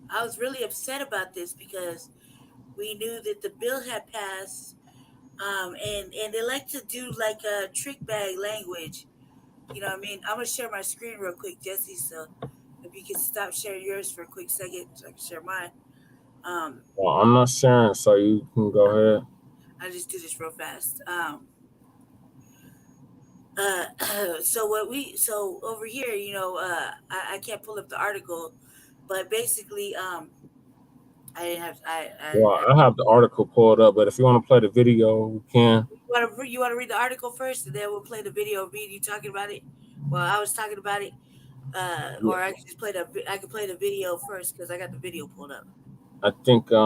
I was really upset about this, because we knew that the bill had passed, and they like to do like a trick bag language. You know what I mean? I'm gonna share my screen real quick, Jesse, so the if you can stop sharing yours for a quick second so I can share mine. Well, I'm not sharing, so you can go ahead. I'll just do this real fast. So over here, you know, I can't pull up the article, but basically, I have the article pulled up, but if you want to play the video, we can. You want to read the article first, and then we'll play the video of me and you talking about it. Well, I was talking about it, or I can just play the video first because I got the video pulled up. I think we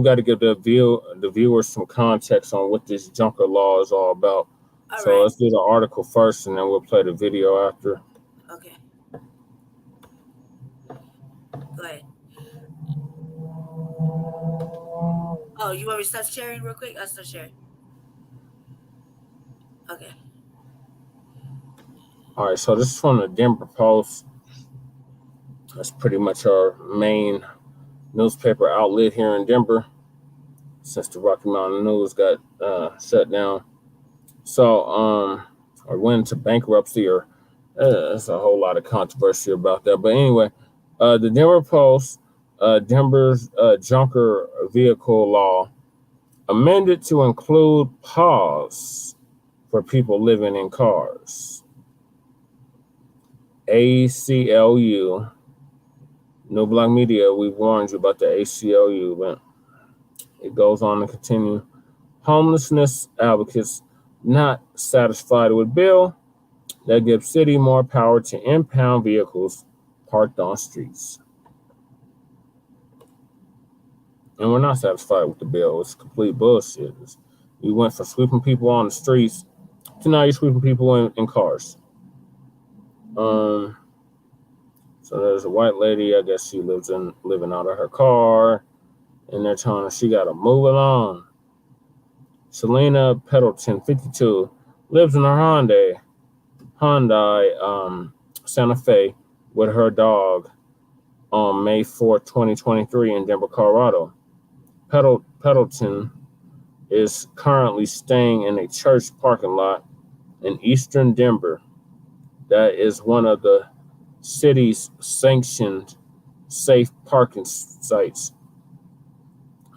got to give the viewers some context on what this junker law is all about. So let's do the article first, and then we'll play the video after. Okay. Go ahead. Oh, you want me to stop sharing real quick? I'll start sharing. Okay. All right, so this is from the Denver Post. That's pretty much our main newspaper outlet here in Denver since the Rocky Mountain News got shut down. So, or went into bankruptcy, or there's a whole lot of controversy about that. But anyway, the Denver Post, Denver's junker vehicle law amended to include pause for people living in cars. ACLU, New Black Media, we warned you about the ACLU, but it goes on to continue. Homelessness advocates not satisfied with bill that gives city more power to impound vehicles parked on streets. And we're not satisfied with the bill. It's complete bullshit. We went from sweeping people on the streets to now you're sweeping people in cars. So there's a white lady, I guess she living out of her car, and they're telling her she got to move along. Selena Peddleton, 52, lives in her Hyundai Santa Fe with her dog on May 4, 2023 in Denver, Colorado. Peddleton is currently staying in a church parking lot in eastern Denver. That is one of the city's sanctioned safe parking sites.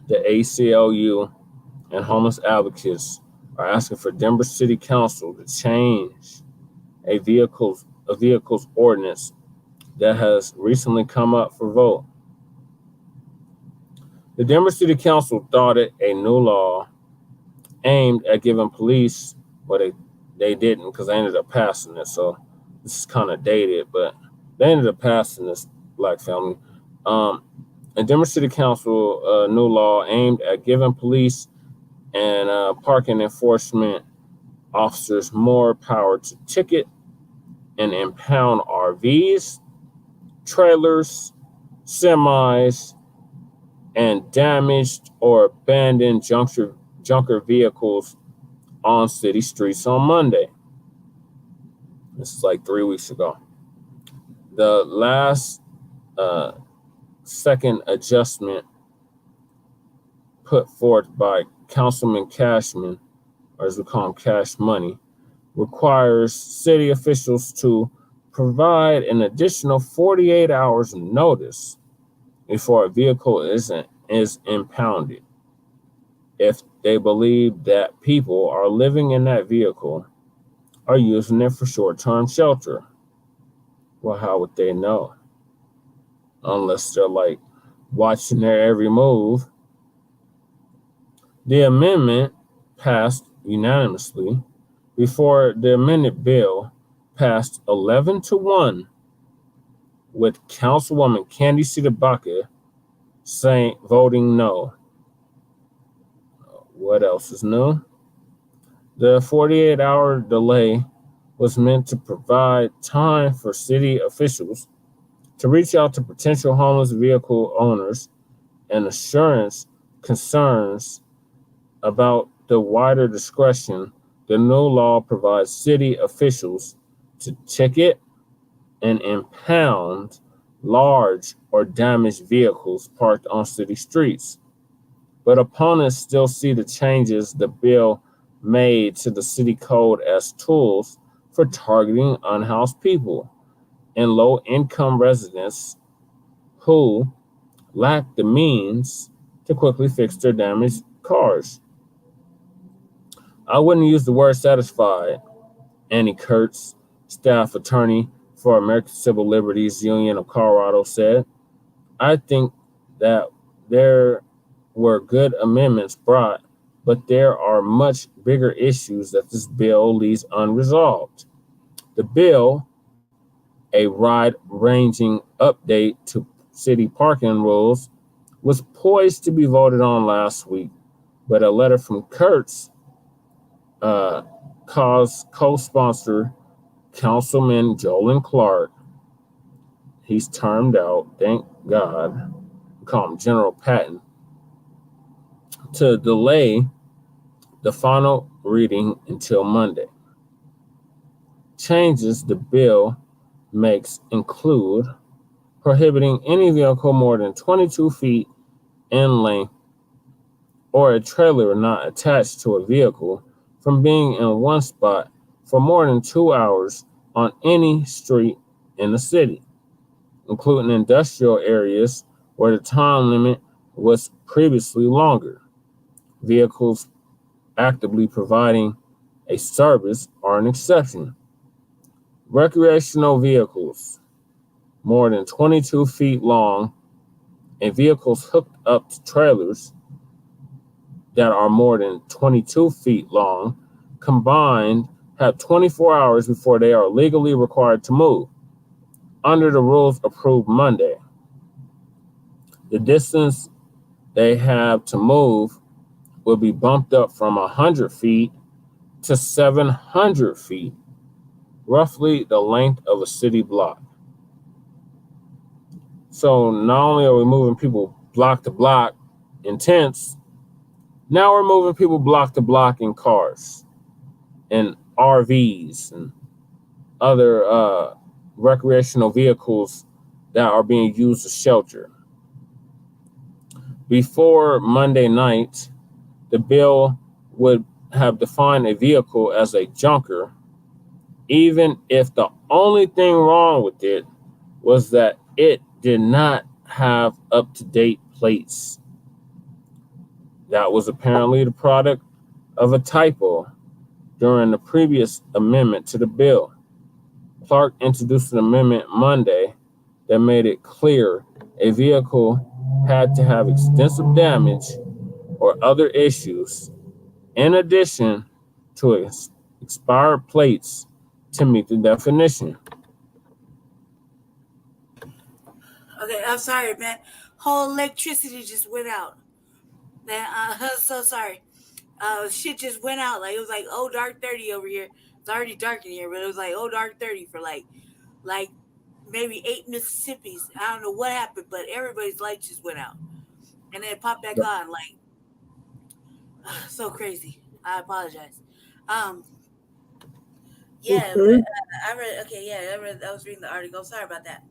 The ACLU and homeless advocates are asking for Denver City Council to change a vehicles ordinance that has recently come up for vote. The Denver City Council thought it a new law aimed at giving police, well, they didn't because they ended up passing it, so this is kind of dated, but they ended up passing this, Black family. A Denver City Council new law aimed at giving police and parking enforcement officers more power to ticket and impound RVs, trailers, semis, and damaged or abandoned junker vehicles on city streets on Monday. This is like 3 weeks ago. The last second adjustment put forth by Councilman Cashman, or as we call him, Cash Money, requires city officials to provide an additional 48 hours notice before a vehicle is impounded if they believe that people are living in that vehicle or using it for short-term shelter. Well, how would they know? Unless they're like watching their every move. The amendment passed unanimously before the amended bill passed 11-1 with Councilwoman Candy Baca voting no. What else is new? The 48-hour delay was meant to provide time for city officials to reach out to potential homeless vehicle owners and assurance concerns about the wider discretion the new law provides city officials to ticket and impound large or damaged vehicles parked on city streets. But opponents still see the changes the bill made to the city code as tools for targeting unhoused people and low-income residents who lack the means to quickly fix their damaged cars. I wouldn't use the word satisfied, Annie Kurtz, staff attorney for American Civil Liberties Union of Colorado, said. I think that there were good amendments brought, but there are much bigger issues that this bill leaves unresolved. The bill, a wide-ranging update to city parking rules, was poised to be voted on last week, but a letter from Kurtz caused co-sponsor Councilman Jolan Clark, he's termed out, thank God, we call him General Patton, to delay the final reading until Monday. Changes the bill makes include prohibiting any vehicle more than 22 feet in length or a trailer not attached to a vehicle from being in one spot for more than 2 hours on any street in the city, including industrial areas where the time limit was previously longer. Vehicles actively providing a service are an exception. Recreational vehicles more than 22 feet long and vehicles hooked up to trailers that are more than 22 feet long combined have 24 hours before they are legally required to move. Under the rules approved Monday, the distance they have to move will be bumped up from 100 feet to 700 feet, roughly the length of a city block. So not only are we moving people block to block in tents, now we're moving people block to block in cars and RVs and other recreational vehicles that are being used as shelter. Before Monday night, the bill would have defined a vehicle as a junker, even if the only thing wrong with it was that it did not have up-to-date plates. That was apparently the product of a typo during the previous amendment to the bill. Clark introduced an amendment Monday that made it clear a vehicle had to have extensive damage or other issues in addition to expired plates to meet the definition. Okay, I'm sorry, man. Whole electricity just went out. Man, I'm so sorry. Shit just went out. Like, it was like, oh, dark 30 over here. It's already dark in here, but it was like, oh, dark 30 for like maybe 8 Mississippis. I don't know what happened, but everybody's lights just went out. And then it popped back on. Like, so crazy. I apologize. Yeah, Okay. I was reading the article. Sorry about that.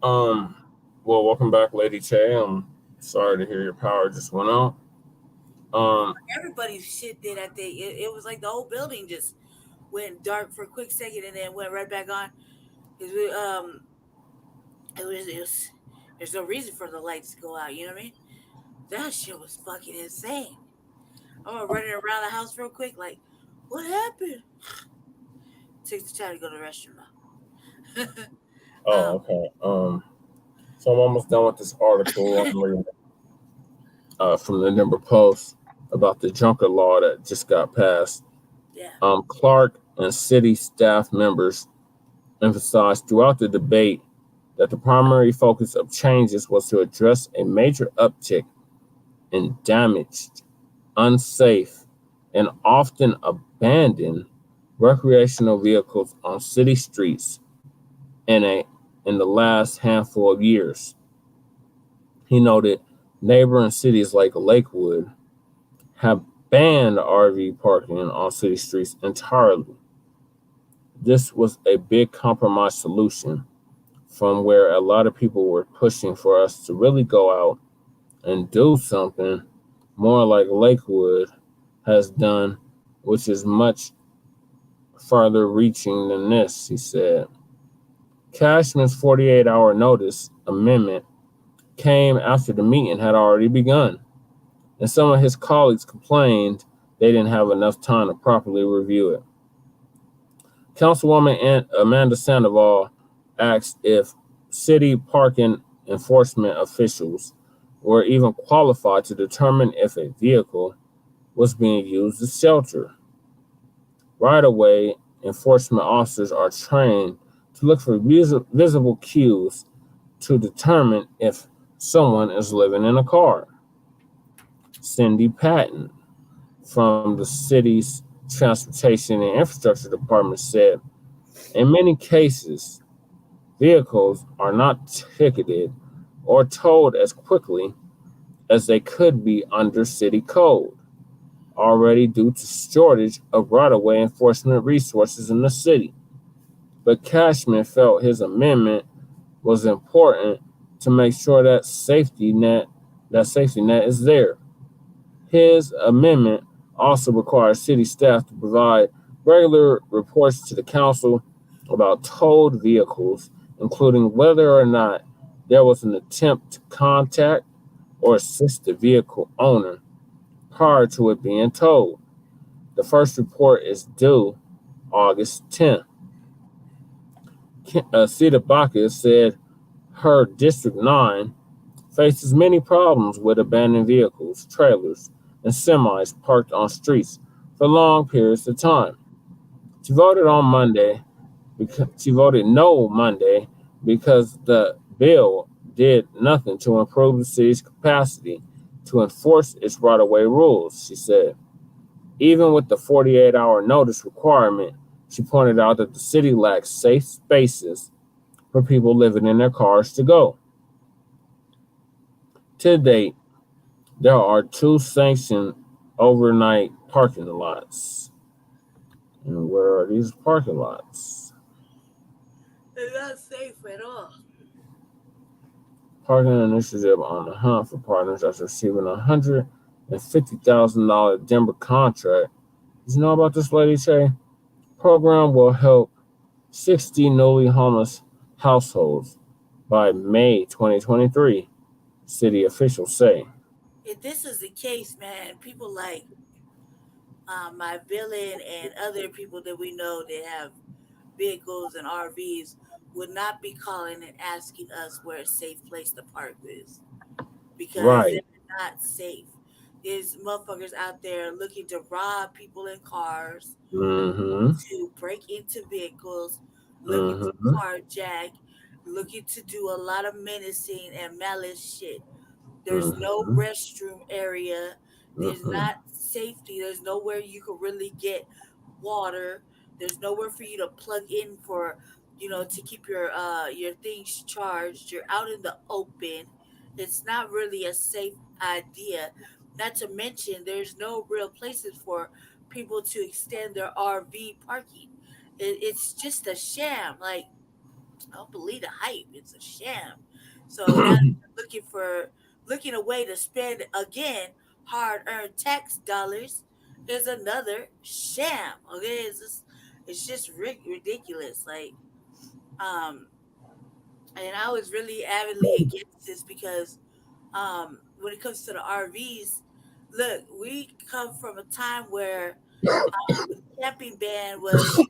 Well, welcome back, Lady Che. I'm sorry to hear your power just went out. Everybody's shit did that day. It was like the whole building just went dark for a quick second and then went right back on. It was there's no reason for the lights to go out. You know what I mean? That shit was fucking insane. I'm running around the house real quick, like, what happened? Takes the time to go to the restroom now. Okay. So I'm almost done with this article. I'm reading from the Denver Post about the junker law that just got passed. Yeah. Clark and city staff members emphasized throughout the debate that the primary focus of changes was to address a major uptick in damaged, unsafe, and often abandoned recreational vehicles on city streets in the last handful of years. He noted neighboring cities like Lakewood have banned RV parking on city streets entirely. This was a big compromise solution from where a lot of people were pushing for us to really go out and do something more like Lakewood has done, which is much farther reaching than this, he said. Cashman's 48-hour notice amendment came after the meeting had already begun, and some of his colleagues complained they didn't have enough time to properly review it. Councilwoman Amanda Sandoval asked if city parking enforcement officials were even qualified to determine if a vehicle was being used as shelter. Right-of-way enforcement officers are trained to look for visible cues to determine if someone is living in a car. Cindy Patton from the city's Transportation and Infrastructure Department said, in many cases, vehicles are not ticketed or towed as quickly as they could be under city code, already due to shortage of right-of-way enforcement resources in the city. But Cashman felt his amendment was important to make sure that safety net is there. His amendment also requires city staff to provide regular reports to the council about towed vehicles, including whether or not there was an attempt to contact or assist the vehicle owner prior to it being towed. The first report is due August 10th. Cedar Baca said her District 9 faces many problems with abandoned vehicles, trailers, and semis parked on streets for long periods of time. She voted no Monday because the bill did nothing to improve the city's capacity to enforce its right-of-way rules, she said. Even with the 48-hour notice requirement, she pointed out that the city lacks safe spaces for people living in their cars to go. To date, there are 2 sanctioned overnight parking lots. And where are these parking lots? They're not safe at all. Parking initiative on the hunt for partners after receiving a $150,000 Denver contract. Did you know about this lady, Shay? Program will help 60 newly homeless households by May 2023, city officials say. If this is the case, man, people like my villain and other people that we know that have vehicles and RVs would not be calling and asking us where a safe place to park is, because they're not safe. There's motherfuckers out there looking to rob people in cars, to break into vehicles, looking to carjack, looking to do a lot of menacing and malice shit. There's no restroom area. There's not safety. There's nowhere you can really get water. There's nowhere for you to plug in for, to keep your things charged. You're out in the open. It's not really a safe idea. Not to mention, there's no real places for people to extend their RV parking. It's just a sham. Like, I don't believe the hype. It's a sham. So now looking a way to spend again hard-earned tax dollars is another sham. Okay, it's just ridiculous. Like, and I was really avidly against this because when it comes to the RVs, look, we come from a time where the camping ban was shit.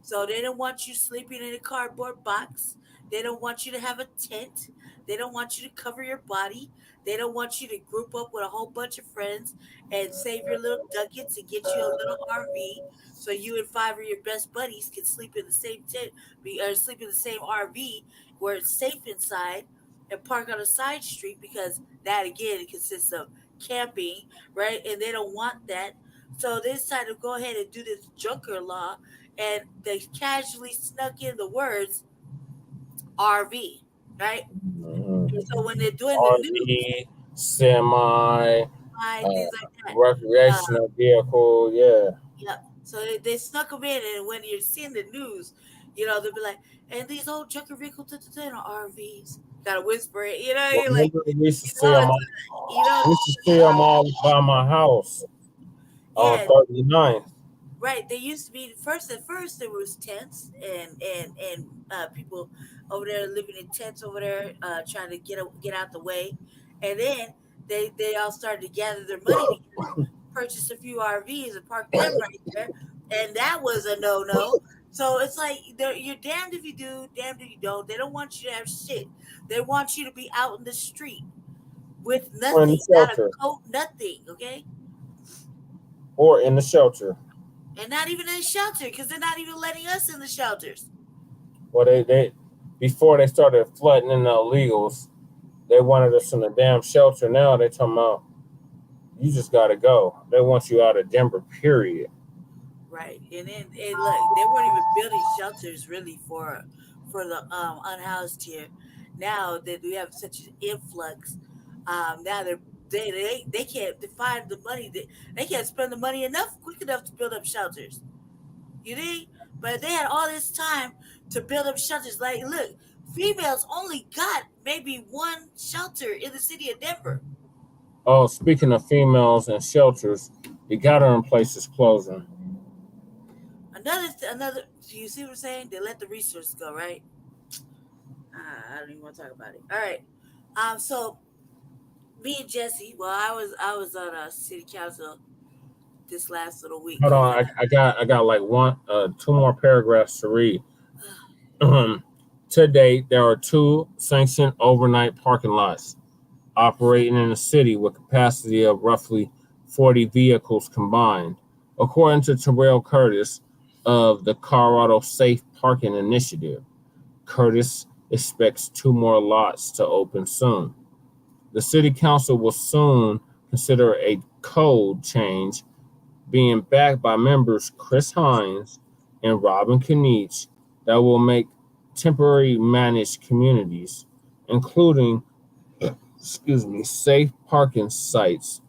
So they don't want you sleeping in a cardboard box. They don't want you to have a tent. They don't want you to cover your body. They don't want you to group up with a whole bunch of friends and save your little ducats and get you a little RV so you and 5 of your best buddies can sleep in the same tent or sleep in the same RV where it's safe inside and park on a side street, because that again, it consists of camping, right? And they don't want that. So they decided to go ahead and do this junker law, and they casually snuck in the words RV, right? And so when they're doing the news, semi, things like that, recreational vehicle, yeah. So they snuck them in, and when you're seeing the news, they'll be like, "And these old junker vehicles are RVs." Gotta whisper it, You're like, we used to see them all by my house. Yeah. 39th. Right, there used to be at first there was tents and people over there living in tents over there, trying to get out the way, and then they all started to gather their money together, purchase a few RVs and park them right there, and that was a no. So it's like you're damned if you do, damned if you don't. They don't want you to have shit. They want you to be out in the street with nothing, not a coat, nothing. Okay. Or in the shelter. And not even in shelter, because they're not even letting us in the shelters. Well, they before they started flooding in the illegals, they wanted us in the damn shelter. Now they're talking about you just got to go. They want you out of Denver, period. Right. And then, look, they weren't even building shelters really for the unhoused here. Now that we have such an influx, now they can't find the money. They can't spend the money quick enough to build up shelters. You think? But they had all this time to build up shelters. Like, look, females only got maybe one shelter in the city of Denver. Oh, speaking of females and shelters, you got her in places closing. Another. Do you see what I'm saying? They let the resources go, right? I don't even want to talk about it. All right. So me and Jesse. Well, I was on a city council this last little week. Hold on, I got like two more paragraphs to read. To date, there are 2 sanctioned overnight parking lots operating in the city with capacity of roughly 40 vehicles combined, according to Terrell Curtis of the Colorado Safe Parking Initiative. Curtis expects 2 more lots to open soon. The city council will soon consider a code change, being backed by members Chris Hines and Robin Kinich, that will make temporary managed communities, including safe parking sites,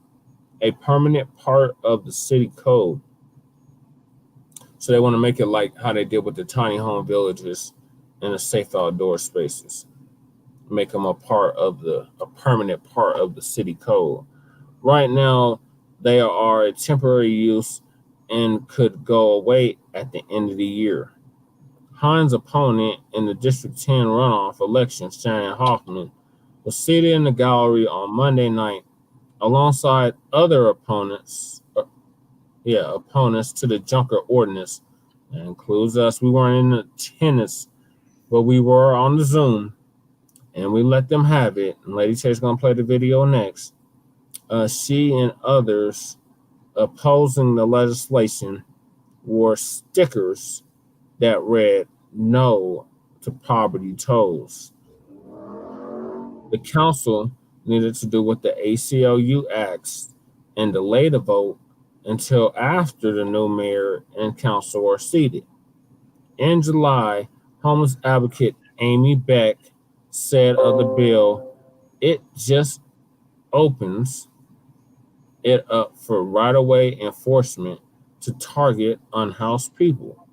a permanent part of the city code. So they want to make it like how they did with the tiny home villages and the safe outdoor spaces. Make them a permanent part of the city code. Right now, they are a temporary use and could go away at the end of the year. Hines' opponent in the District 10 runoff election, Shannon Hoffman, was seated in the gallery on Monday night alongside other opponents to the Junker ordinance. That includes us. We weren't in attendance, but we were on the Zoom, and we let them have it. And Lady Chase going to play the video next. She and others opposing the legislation wore stickers that read "No to Poverty Tolls." The council needed to do what the ACLU asks and delay the vote until after the new mayor and council are seated. In July, homeless advocate Amy Beck said of the bill, it just opens it up for right-of-way enforcement to target unhoused people.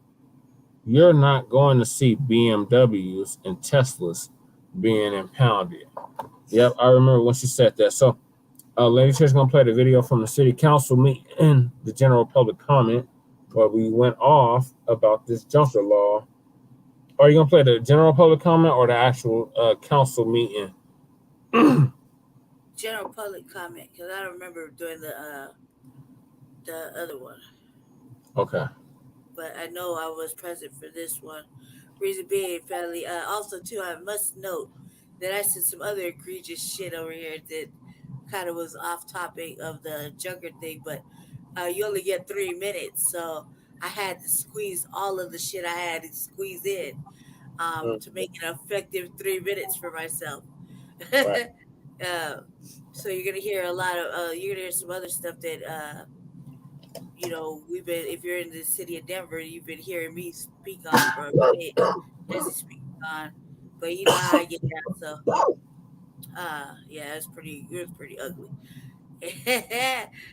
You're not going to see BMWs and Teslas being impounded. Yep, I remember when she said that. So, Lady Trish going to play the video from the city council meeting, the general public comment, where we went off about this junker law. Are you going to play the general public comment or the actual council meeting? General public comment, because I don't remember doing the other one. Okay. But I know I was present for this one. Reason being, family. Also, too, I must note that I said some other egregious shit over here that kind of was off topic of the junker thing, but you only get 3 minutes, so I had to squeeze all of the shit I had to squeeze in to make an effective 3 minutes for myself. Right. So you're gonna hear a lot of you're gonna hear some other stuff that we've been, if you're in the city of Denver, you've been hearing me speak on for a minute, just speak on, but you know how I get down, so yeah, it was pretty ugly.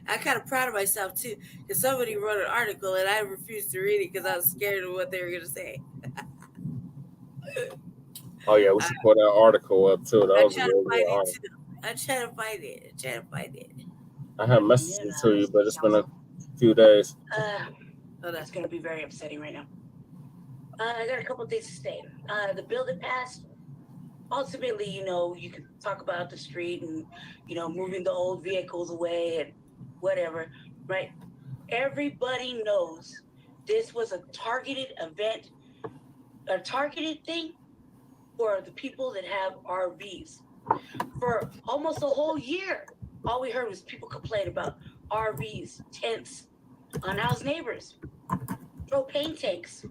I'm kind of proud of myself too, because somebody wrote an article and I refused to read it because I was scared of what they were gonna say. Oh yeah, we should put that article up too. I'm trying to find it. I have messages to you, but it's been a few days. So It's going to be very upsetting right now. I got a couple of things to say. The bill that passed, ultimately, you can talk about the street and, moving the old vehicles away and whatever, right? Everybody knows this was a targeted event, a targeted thing for the people that have RVs. For almost a whole year, all we heard was people complain about RVs, tents, unhoused neighbors, propane tanks,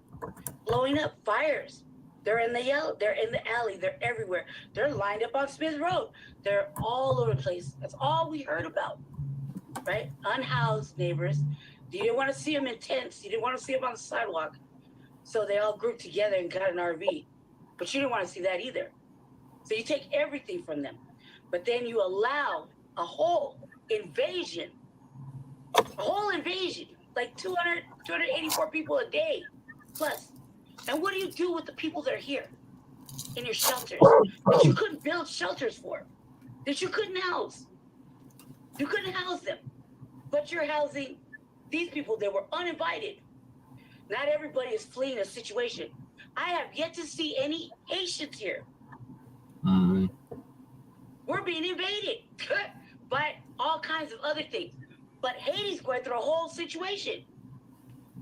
blowing up, fires. They're in the alley, they're everywhere. They're lined up on Smith Road. They're all over the place. That's all we heard about, right? Unhoused neighbors. You didn't want to see them in tents. You didn't want to see them on the sidewalk. So they all grouped together and got an RV. But you didn't want to see that either. So you take everything from them. But then you allow a whole invasion, like 284 people a day plus. And what do you do with the people that are here in your shelters that you couldn't build shelters for, that you couldn't house? You couldn't house them, but you're housing these people that were uninvited. Not everybody is fleeing a situation. I have yet to see any Haitians here. Mm-hmm. We're being invaded by all kinds of other things. But Haiti's going through a whole situation.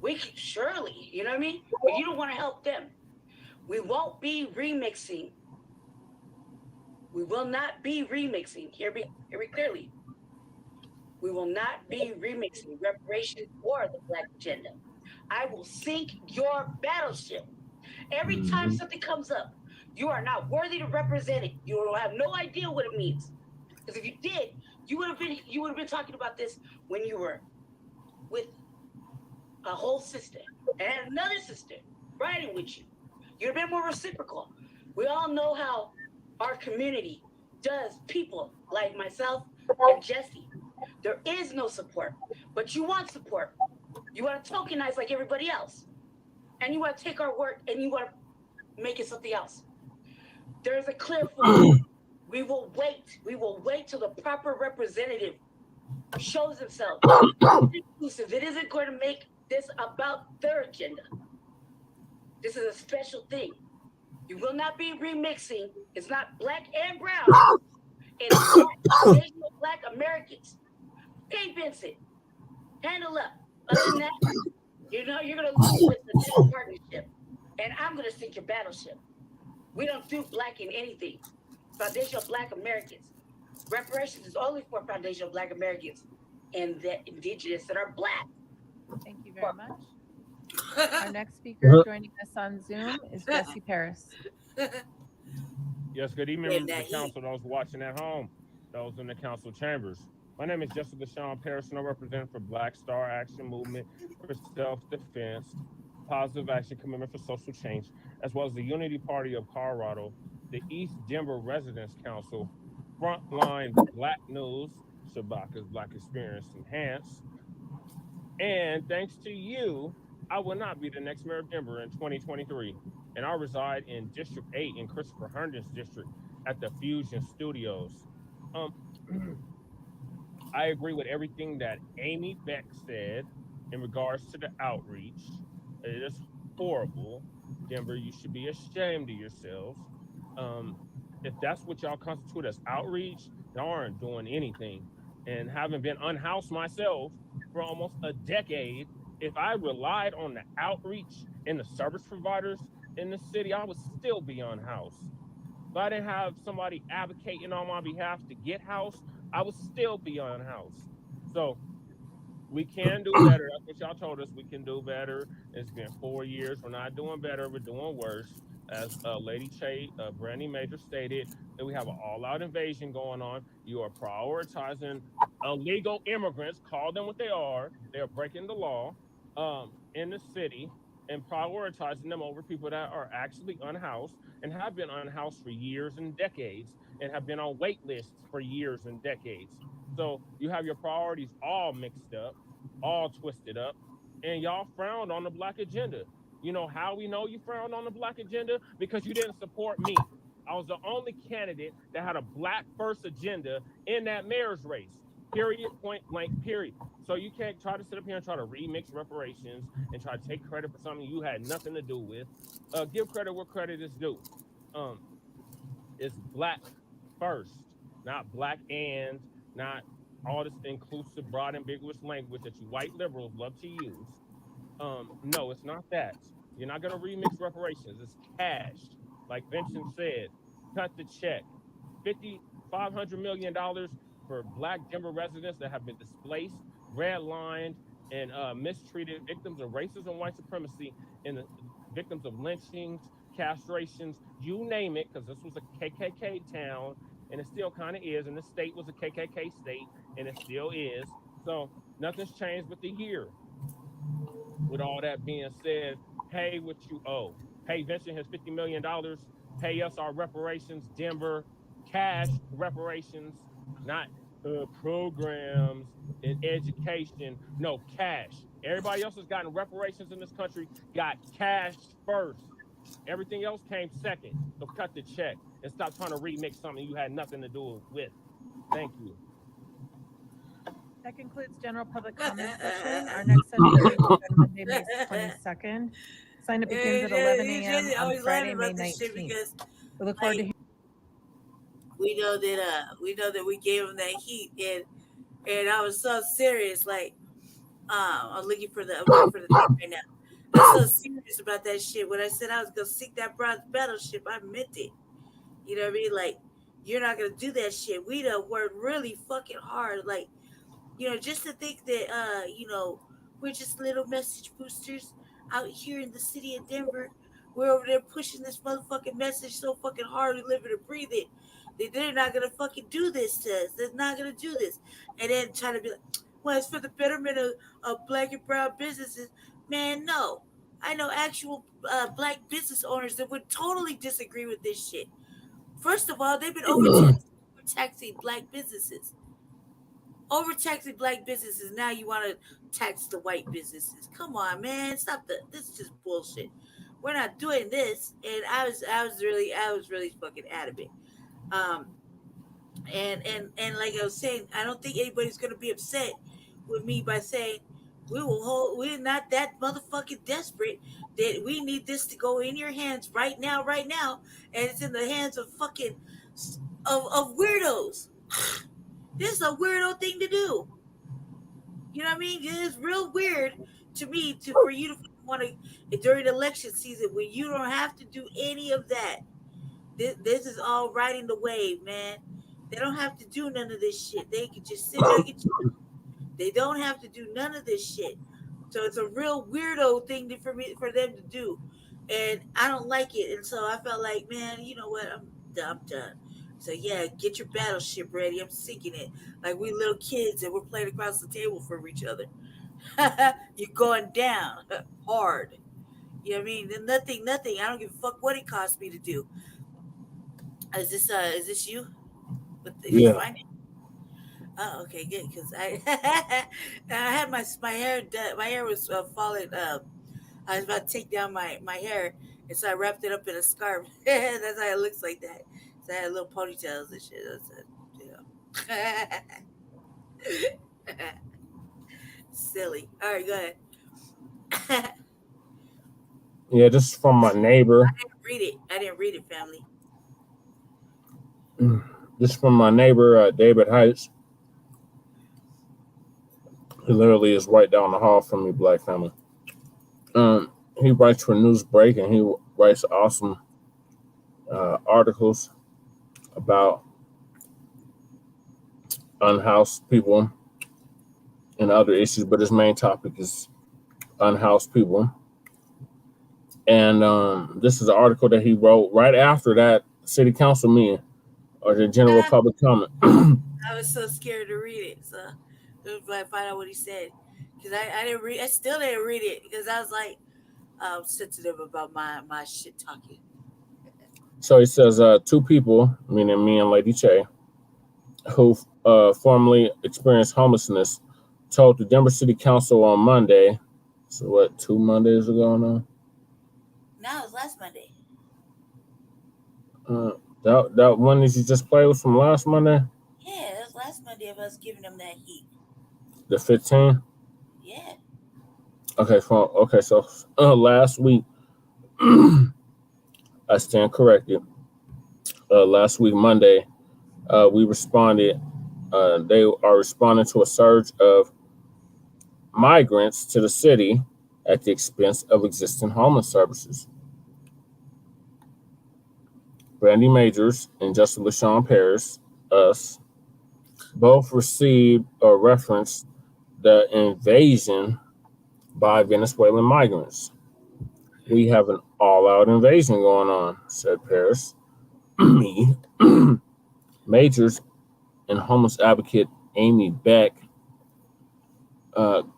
We can surely, you know what I mean? But you don't want to help them. We won't be remixing. We will not be remixing. Hear me clearly. We will not be remixing reparations or the Black agenda. I will sink your battleship. Every time something comes up, you are not worthy to represent it. You will have no idea what it means. Because if you did, you would have been talking about this when you were with a whole sister and had another sister riding with you. You'd have been more reciprocal. We all know how our community does people like myself and Jesse. There is no support, but you want support. You want to tokenize like everybody else. And you want to take our work and you want to make it something else. There's a clear form. We will wait till the proper representative shows himself inclusive. It isn't going to make this about their agenda. This is a special thing. You will not be remixing. It's not black and brown. It's Black Americans. Hey, Vincent, handle up. Other than that, you're going to lose with the new partnership. And I'm going to sink your battleship. We don't do black in anything. Foundational Black Americans. Reparations is only for foundational Black Americans and the indigenous that are Black. Thank you very much. Our next speaker joining us on Zoom is Jesse Paris. Yes, good evening, members of the council, those watching at home, those in the council chambers. My name is Jesse LaShawn Paris, and I represent for Black Star Action Movement for Self-Defense, Positive Action Commitment for Social Change, as well as the Unity Party of Colorado, the East Denver Residents Council, Front Line Blacc Males, Shabaka's Black Experience Enhanced. And thanks to you, I will not be the next mayor of Denver in 2023. And I reside in District 8 in Christopher Herndon's district at the Fusion Studios. I agree with everything that Amy Beck said in regards to the outreach. It is horrible. Denver, you should be ashamed of yourselves. If that's what y'all constitute as outreach, y'all aren't doing anything. And having been unhoused myself for almost a decade, if I relied on the outreach and the service providers in the city, I would still be unhoused. If I didn't have somebody advocating on my behalf to get housed, I would still be unhoused. So we can do better. That's what y'all told us. We can do better. It's been 4 years. We're not doing better. We're doing worse. As Lady Che, Brandy Major stated, that we have an all-out invasion going on. You are prioritizing illegal immigrants. Call them what they are. They are breaking the law in the city and prioritizing them over people that are actually unhoused and have been unhoused for years and decades and have been on wait lists for years and decades. So you have your priorities all mixed up, all twisted up, and y'all frowned on the Black agenda. You know how we know you frowned on the Black agenda? Because you didn't support me. I was the only candidate that had a Black first agenda in that mayor's race. Period, point blank, period. So you can't try to sit up here and try to remix reparations and try to take credit for something you had nothing to do with. Give credit where credit is due. It's black first, not black and, not all this inclusive, broad, ambiguous language that you white liberals love to use. No, it's not that. You're not gonna remix reparations. It's cash. Like Vincent said, cut the check. $500 million for Black Denver residents that have been displaced, redlined, and mistreated, victims of racism and white supremacy, and the victims of lynchings, castrations, you name it, because this was a KKK town, and it still kind of is, and the state was a KKK state, and it still is. So nothing's changed but the year. With all that being said, pay what you owe. Hey, Vincent has $50 million. Pay us our reparations, Denver. Cash reparations, not programs in education. No, cash. Everybody else has gotten reparations in this country, got cash first. Everything else came second. So cut the check and stop trying to remix something you had nothing to do with. Thank you. That concludes general public comment session. Our next session will be on Monday, May 22nd. Sign up begins at 11 a.m. on Friday, May 19th. We look forward to hearing. We know that we gave him that heat, and I was so serious. Like, I'm looking for the thing right now. I'm so serious about that shit. When I said I was gonna sink that bronze battleship, I meant it. You know what I mean? Like, you're not gonna do that shit. We done worked really fucking hard. Like, you know, just to think that we're just little message boosters out here in the city of Denver. We're over there pushing this motherfucking message so fucking hard, we live it and breathe it. They're not gonna fucking do this to us. They're not gonna do this. And then trying to be like, well, it's for the betterment of Black and brown businesses. Man, no. I know actual Black business owners that would totally disagree with this shit. First of all, they've been overtaxing Black businesses. Overtaxing Black businesses. Now you want to tax the white businesses. Come on, man. Stop this is just bullshit. We're not doing this. And I was really fucking adamant. And like I was saying, I don't think anybody's gonna be upset with me by saying we're not that motherfucking desperate that we need this to go in your hands right now, and it's in the hands of fucking of weirdos. This is a weirdo thing to do. You know what I mean? It is real weird to me for you to want to during election season when you don't have to do any of that. This is all riding the wave, man. They don't have to do none of this shit. They can just sit there and get you. They don't have to do none of this shit. So it's a real weirdo thing for them to do. And I don't like it. And so I felt like, man, you know what? I'm done. So yeah, get your battleship ready. I'm sinking it. Like we little kids and we're playing across the table for each other. You're going down hard. You know what I mean? Nothing. I don't give a fuck what it costs me to do. Is this you? Yeah. Oh, okay, good. Because I had my hair done. My hair was falling. I was about to take down my hair, and so I wrapped it up in a scarf. That's how it looks like that. So I had little ponytails and shit. Silly. All right, go ahead. Yeah, this is from my neighbor. I didn't read it, family. This is from my neighbor, David Heights. He literally is right down the hall from me, Black family. He writes for Newsbreak, and he writes awesome articles about unhoused people and other issues, but his main topic is unhoused people. And this is an article that he wrote right after that city council meeting or the general public comment. I was so scared to read it, so I find out what he said because I didn't read. I still didn't read it because I was like sensitive about my shit talking. So he says, two people, meaning me and Lady Che, who formerly experienced homelessness, told the Denver City Council on Monday. So what? 2 Mondays ago now. No, it was last Monday. That one that you just played was from last Monday? Yeah, it was last Monday. Monday of us giving them that heat. The 15? Yeah. Okay, so last week, I stand corrected. Last week, Monday, we responded. They are responding to a surge of migrants to the city at the expense of existing homeless services. Brandy Majors and Justin LaShawn Paris, us, both received or referenced the invasion by Venezuelan migrants. We have an all-out invasion going on, said Paris. Me. Majors and homeless advocate Amy Beck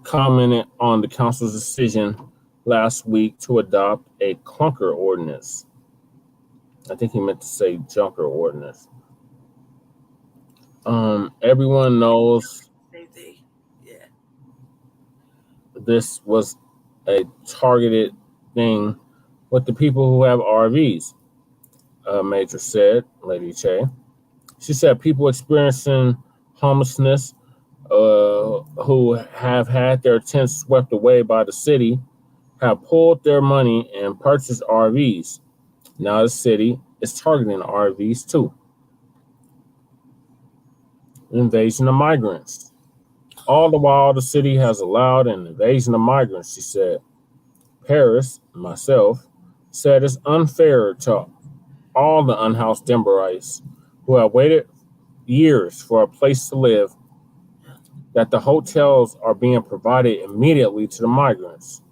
commented on the council's decision last week to adopt a clunker ordinance. I think he meant to say junker ordinance. Everyone knows Yeah. this was a targeted thing with the people who have RVs, Major said, Lady Che. She said people experiencing homelessness who have had their tents swept away by the city have pulled their money and purchased RVs. Now the city is targeting RVs too. Invasion of migrants. All the while, the city has allowed an invasion of migrants, she said. Paris, myself, said it's unfair to all the unhoused Denverites who have waited years for a place to live that the hotels are being provided immediately to the migrants.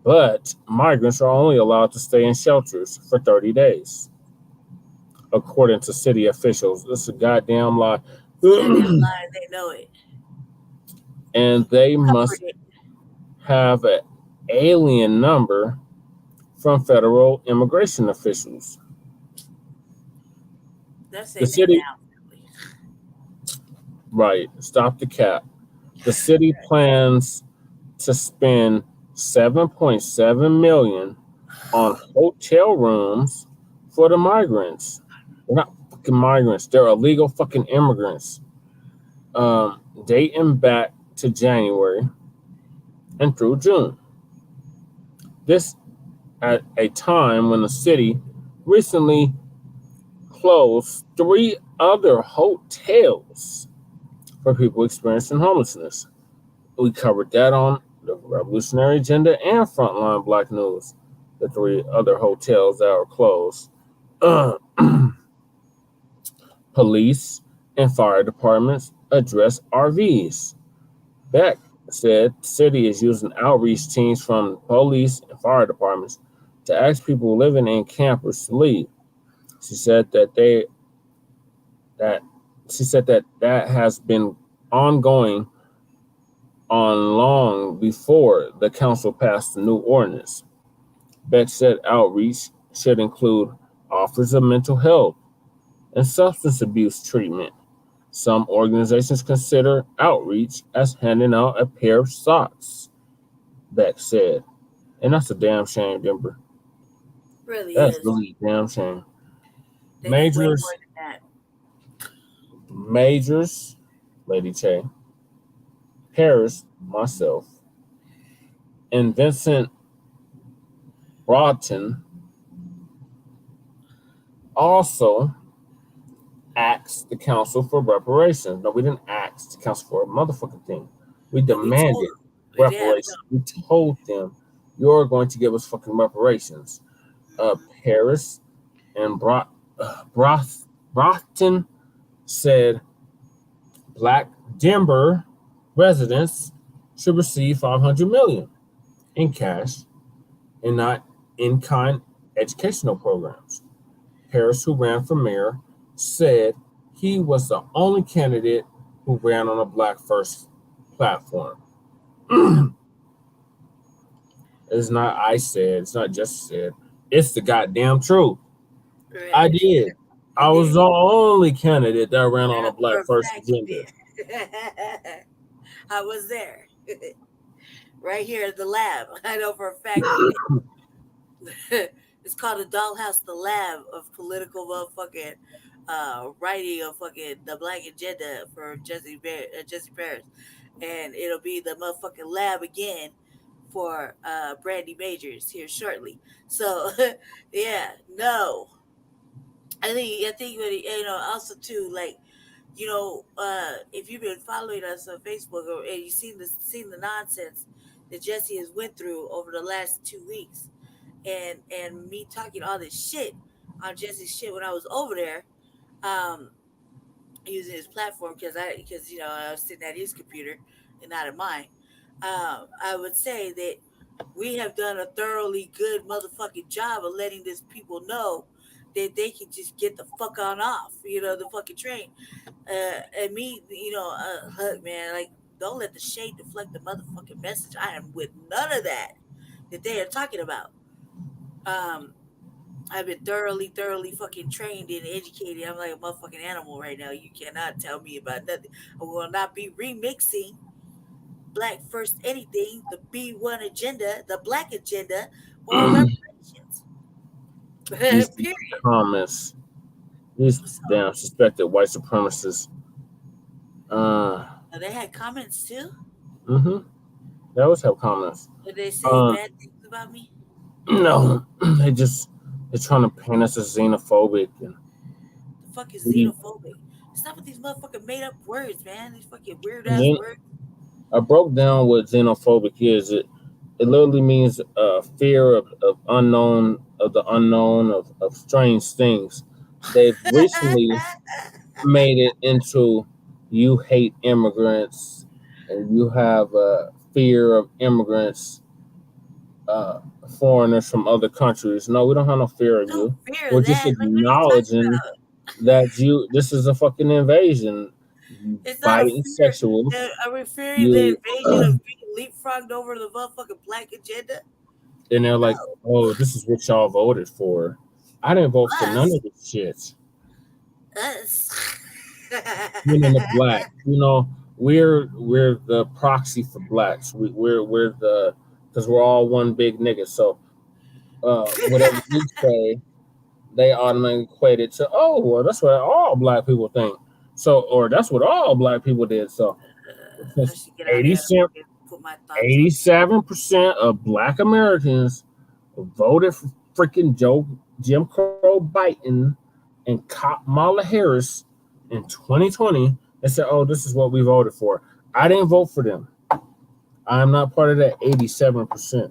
But migrants are only allowed to stay in shelters for 30 days. According to city officials, it's a goddamn lie. They know it. And they must have an alien number from federal immigration officials. The city, right, stop the cap. The city plans to spend $7.7 million on hotel rooms for the migrants. They're not fucking migrants. They're illegal fucking immigrants. Dating back to January and through June. This at a time when the city recently closed 3 other hotels for people experiencing homelessness. We covered that on the Revolutionary Agenda and Front Line Blacc News, the 3 other hotels that were closed. Police and fire departments address RVs. Beck said the city is using outreach teams from police and fire departments to ask people living in campers to leave. She said that has been ongoing on long before the council passed the new ordinance. Beck said outreach should include offers of mental health and substance abuse treatment. Some organizations consider outreach as handing out a pair of socks, Beck said. And that's a damn shame, Denver. Really That's is. really a damn shame. Majors, Lady Che, Paris, myself, and Vincent Broughton also asked the council for reparations. No, we didn't ask the council for a motherfucking thing. We demanded reparations. We told them, you're going to give us fucking reparations. Paris and Broughton said Black Denver residents should receive $500 million in cash and not in-kind educational programs. Paris, who ran for mayor, said he was the only candidate who ran on a Black First platform. It's not I said, it's not just said, it's the goddamn truth. Right. I did. I was the only candidate that ran on a Black First agenda. I was there. Right here at the lab. I know for a fact. It's called a dollhouse, the lab of political motherfucking writing of fucking the Black agenda for Jesse Paris, and it'll be the motherfucking lab again for Brandy Majors here shortly. So yeah, no, I think when also too, like, if you've been following us on Facebook and you've seen the nonsense that Jesse has went through over the last 2 weeks, and me talking all this shit on Jesse's shit when I was over there, using his platform because I was sitting at his computer and not at mine. I would say that we have done a thoroughly good motherfucking job of letting these people know that they can just get the fuck on off, the fucking train. And me, look, man, like, don't let the shade deflect the motherfucking message. I am with none of that they are talking about. I've been thoroughly fucking trained and educated. I'm like a motherfucking animal right now. You cannot tell me about nothing. I will not be remixing Black First anything, the B1 agenda, the Black agenda, or reparations. These comments, these damn suspected white supremacists. They had comments too? Mm-hmm. They always have comments. Did they say bad things about me? No, they're trying to paint us as xenophobic. And the fuck is xenophobic? Stop with these motherfucking made up words, man. These fucking weird ass words. I broke down what xenophobic is. It literally means fear of the unknown, of strange things. They've recently made it into you hate immigrants and you have a fear of immigrants, foreigners from other countries. No, we don't have no fear of you. We're just acknowledging that this is a fucking invasion. It's biting sexuals. Are we fearing the invasion of being leapfrogged over the motherfucking Black agenda? And they're like, oh, this is what y'all voted for. I didn't vote for none of this shit. Us. The Black, we're the proxy for Blacks. We're the, because we're all one big nigga. So whatever you say, they automatically equate it to, oh, well, that's what all Black people think. So, or that's what all Black people did. So, 87% of Black Americans voted for freaking Jim Crow Biden and Kamala Harris in 2020. They said, oh, this is what we voted for. I didn't vote for them. I'm not part of that 87%.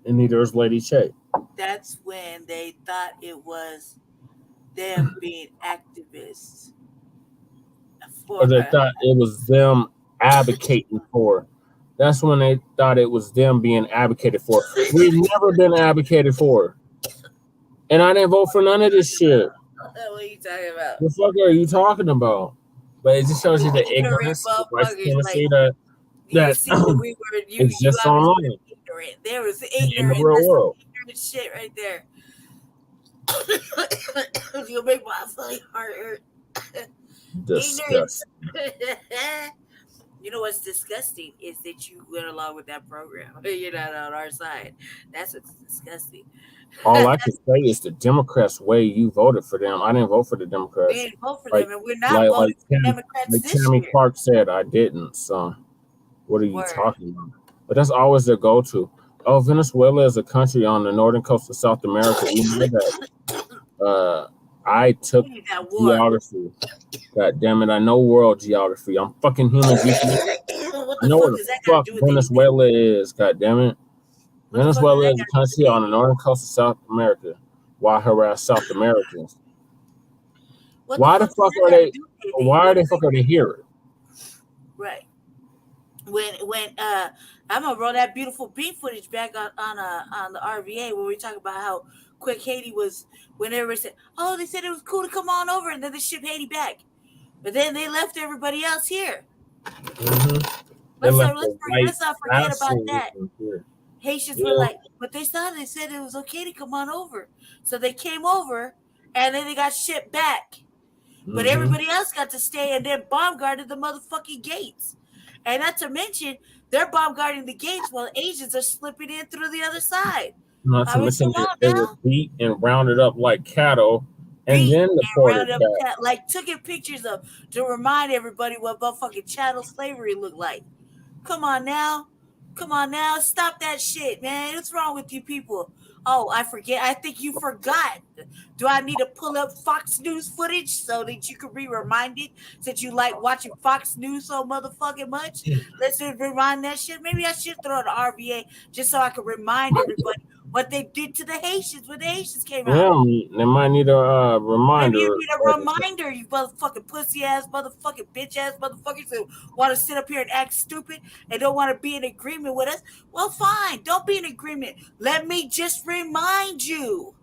And neither is Lady Che. That's when they thought it was them being activists. Or they thought it was them advocating for. That's when they thought it was them being advocated for. We've never been advocated for. And I didn't vote for none of this shit. What are you talking about? The fuck are you talking about? But it just shows you the ignorance, the white supremacy that exists online. There was in the real world. Ignorant shit right there. You'll make my funny heart hurt. Disgusting. You know what's disgusting is that you went along with that program. You're not on our side. That's what's disgusting. All I can say is the Democrats way you voted for them. I didn't vote for the Democrats. We didn't vote for them, and we're not voting for Democrats like this Tammy year. Clark said, I didn't. So what are you talking about? But that's always their go-to. Oh, Venezuela is a country on the northern coast of South America. You know that. I took geography. God damn it, I know world geography. I'm fucking human geography. I know where the fuck Venezuela is. God damn it. Venezuela is a country on the northern coast of South America. Why harass South Americans? Why the fuck are they? Why are they here? Right. When I'm gonna roll that beautiful beat footage back on the RVA where we talk about how quick Haiti was when everybody said, oh, they said it was cool to come on over and then they ship Haiti back, but then they left everybody else here. Mm-hmm. Let's not forget about that. Haitians were like, but they said it was okay to come on over, so they came over and then they got shipped back. Mm-hmm. But everybody else got to stay and then bomb guarded the motherfucking gates. And not to mention, they're bomb guarding the gates while Asians are slipping in through the other side. Not to mention they were beat and rounded up like cattle And then the round up like taking pictures of to remind everybody what motherfucking chattel slavery looked like. Come on now, stop that shit, man. What's wrong with you people? Oh, I forget. I think you forgot. Do I need to pull up Fox News footage so that you can be reminded that you like watching Fox News so motherfucking much? Let's just remind that shit. Maybe I should throw the RVA just so I can remind everybody what they did to the Haitians when the Haitians came out. Yeah, they might need a reminder. Maybe you need a reminder, you motherfucking pussy ass, motherfucking bitch ass motherfuckers who want to sit up here and act stupid and don't want to be in agreement with us. Well, fine, don't be in agreement. Let me just remind you,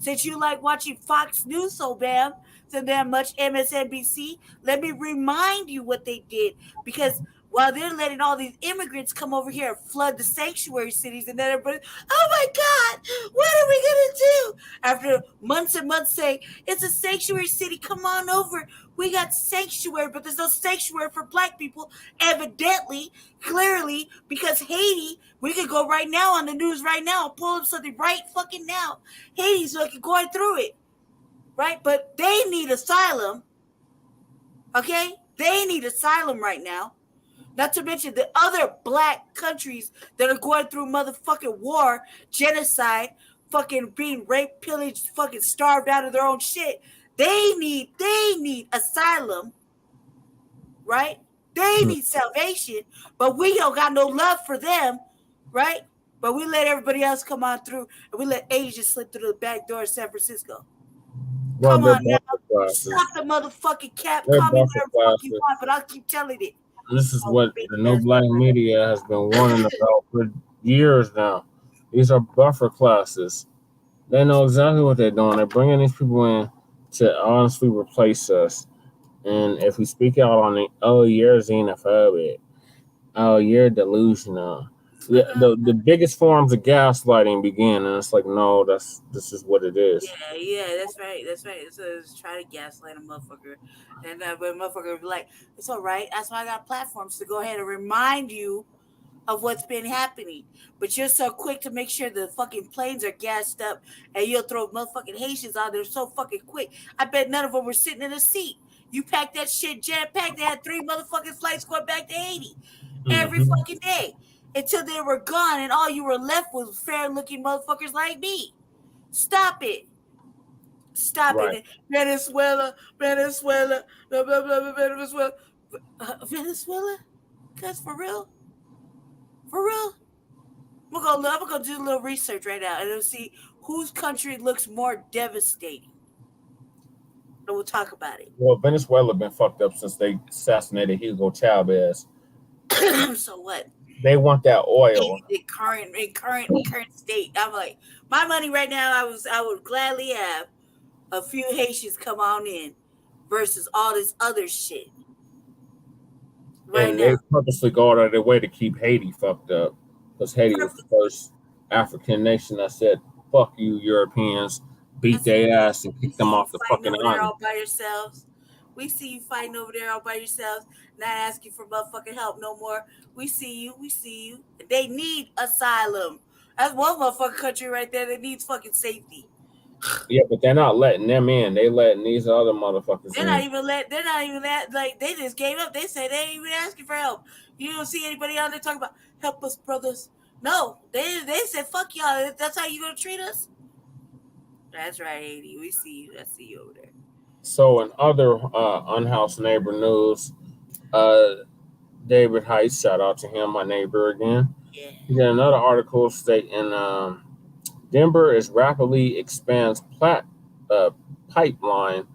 since you like watching Fox News so damn much, MSNBC, let me remind you what they did, because while they're letting all these immigrants come over here and flood the sanctuary cities, and then everybody, oh my God, what are we going to do? After months and months saying, it's a sanctuary city, come on over. We got sanctuary, but there's no sanctuary for black people, evidently, clearly, because Haiti, we could go right now on the news right now, pull up something right fucking now. Haiti's like going through it, right? But they need asylum, okay? They need asylum right now. Not to mention the other black countries that are going through motherfucking war, genocide, fucking being raped, pillaged, fucking starved out of their own shit. They need asylum, right? They need salvation, but we don't got no love for them, right? But we let everybody else come on through, and we let Asians slip through the back door of San Francisco. Well, come on now. Stop the motherfucking cap. Call me whatever the fuck you want, but I'll keep telling it. This is what the No Black media has been warning about for years now. These are buffer classes. They know exactly what they're doing. They're bringing these people in to honestly replace us. And if we speak out on it, oh, you're xenophobic. Oh, you're delusional. The biggest forms of gaslighting begin, and it's like, no, this is what it is. Yeah, that's right. So just try to gaslight a motherfucker, and but motherfucker will be like, it's all right. That's why I got platforms to go ahead and remind you of what's been happening. But you're so quick to make sure the fucking planes are gassed up, and you'll throw motherfucking Haitians out there so fucking quick. I bet none of them were sitting in a seat. You packed that shit jam-packed. They had 3 motherfucking flights going back to Haiti every fucking day until they were gone, and all you were left was fair-looking motherfuckers like me. Stop it. Stop it. Venezuela. Venezuela. Cause for real? I'm gonna do a little research right now and see whose country looks more devastating. And we'll talk about it. Well, Venezuela been fucked up since they assassinated Hugo Chavez. So what? They want that oil. In current state. I'm like, my money right now, I would gladly have a few Haitians come on in versus all this other shit. And they purposely go out of their way to keep Haiti fucked up. Because Haiti was the first African nation that said, fuck you, Europeans, beat their ass and kick them off the fucking island. All by yourselves. We see you fighting over there all by yourselves, not asking for motherfucking help no more. We see you. They need asylum. That's one motherfucking country right there that needs fucking safety. Yeah, but they're not letting them in. They letting these other motherfuckers They're in. not even like they just gave up. They said they ain't even asking for help. You don't see anybody out there talking about help us, brothers. No, they said fuck y'all. That's how you gonna treat us? That's right, Haiti. We see you. I see you over there. So in other unhoused neighbor news, David Heiss, shout out to him, my neighbor again. Yeah. He got another article stating Denver is rapidly expands pipeline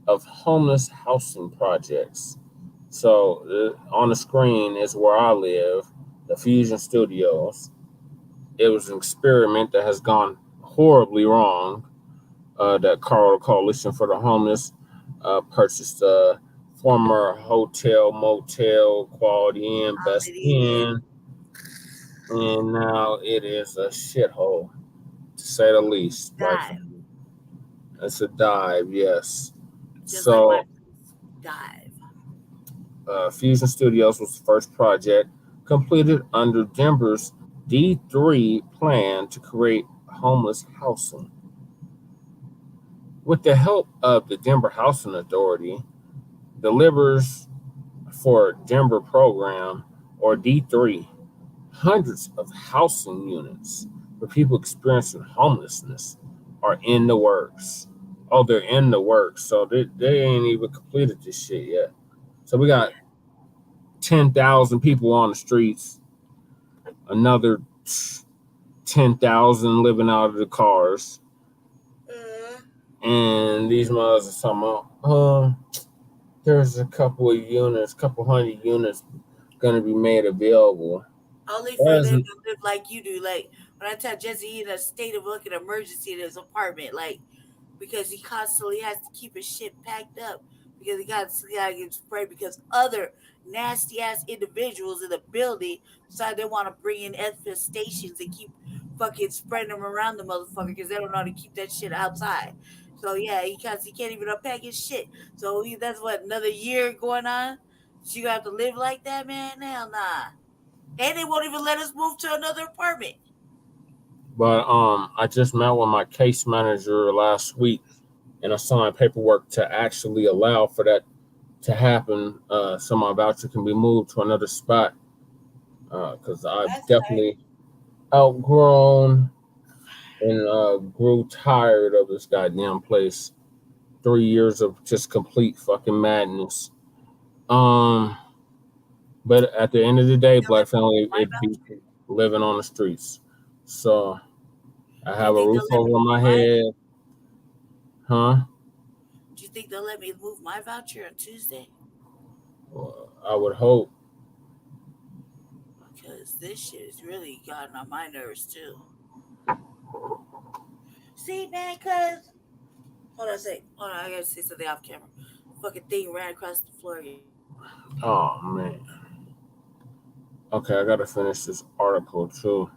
of homeless housing projects. So on the screen is where I live, the Fusion Studios. It was an experiment that has gone horribly wrong. That Coalition for the Homeless purchased a former hotel, motel, Quality Inn, Best Inn, and now it is a shithole, to say the least. Dive. It's a dive, yes. Just so, like dive. Fusion Studios was the first project completed under Denver's D3 plan to create homeless housing. with the help of the Denver Housing Authority, delivers for Denver program, or D3, hundreds of housing units for people experiencing homelessness are in the works. Oh, they're in the works. So they ain't even completed this shit yet. So we got 10,000 people on the streets, another 10,000 living out of the cars. And these mothers are talking about, there's a couple hundred units going to be made available. Only for them to live like you do. Like, when I tell Jesse he in a state of fucking emergency in his apartment, like, because he constantly has to keep his shit packed up because he got to get sprayed because other nasty ass individuals in the building decide they want to bring in infestations and keep fucking spreading them around the motherfucker because they don't know how to keep that shit outside. So yeah, he can't even unpack his shit. So that's what, another year going on. So you have to live like that, man? Hell nah. And they won't even let us move to another apartment. But I just met with my case manager last week, and I signed paperwork to actually allow for that to happen. So my voucher can be moved to another spot. Because I've definitely outgrown and grew tired of this goddamn place. 3 years of just complete fucking madness. But at the end of the day, Black family, it be living on the streets. So I have a roof over my head. Huh? Do you think they'll let me move my voucher on Tuesday? Well, I would hope. Because this shit has really gotten on my nerves too. See, man, cause hold on a sec. Hold on, I gotta say something off camera. Fucking thing ran across the floor again. Oh man. Okay, I gotta finish this article too.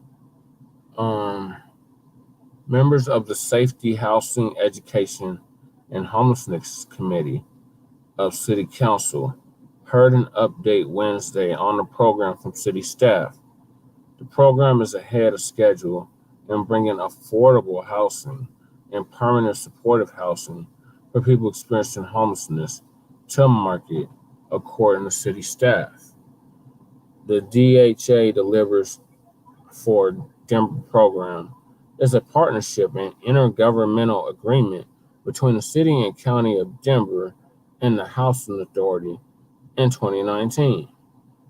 Members of the Safety, Housing, Education, and Homelessness Committee of City Council heard an update Wednesday on the program from city staff. The program is ahead of schedule in bringing affordable housing and permanent supportive housing for people experiencing homelessness to market, according to city staff. The DHA delivers for Denver program is a partnership and intergovernmental agreement between the city and county of Denver and the Housing Authority in 2019.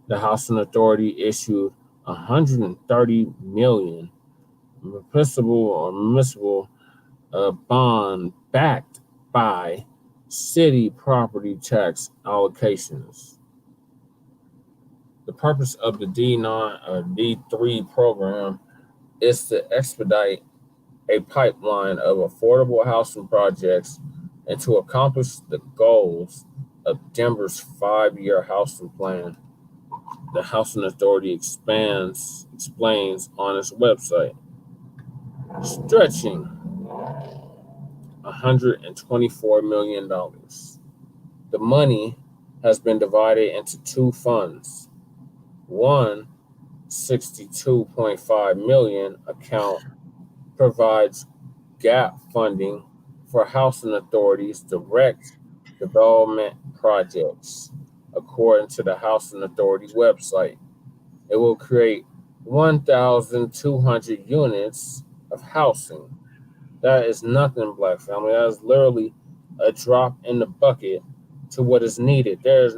The Housing Authority issued $130 million municipal bond backed by city property tax allocations. The purpose of the D3 program is to expedite a pipeline of affordable housing projects and to accomplish the goals of Denver's 5-year housing plan. The Housing Authority explains on its website, stretching $124 million. The money has been divided into two funds. One $62.5 million account provides gap funding for Housing Authority's direct development projects. According to the Housing Authority website, it will create 1,200 units of housing. That is nothing, Black family. That is literally a drop in the bucket to what is needed. There's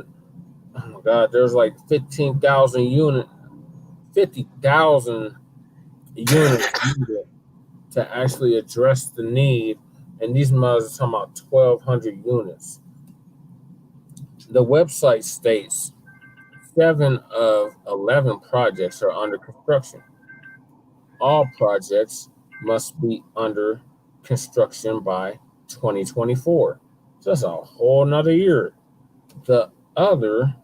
like 50,000 units needed to actually address the need, and these mothers are talking about 1,200 units. The website states 7 of 11 projects are under construction. All projects must be under construction by 2024. So that's a whole nother year. The other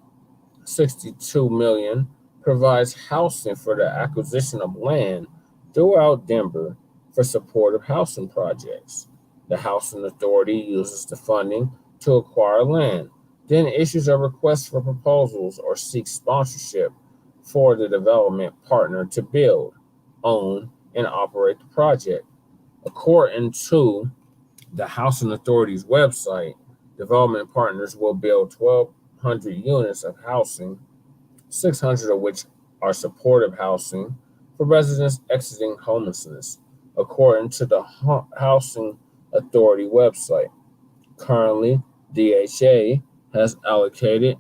$62 million provides housing for the acquisition of land throughout Denver for supportive housing projects. The Housing Authority uses the funding to acquire land, then issues a request for proposals or seeks sponsorship for the development partner to build, own, and operate the project. According to the Housing Authority's website, development partners will build 1,200 units of housing, 600 of which are supportive housing for residents exiting homelessness, according to the Housing Authority website. Currently, DHA has allocated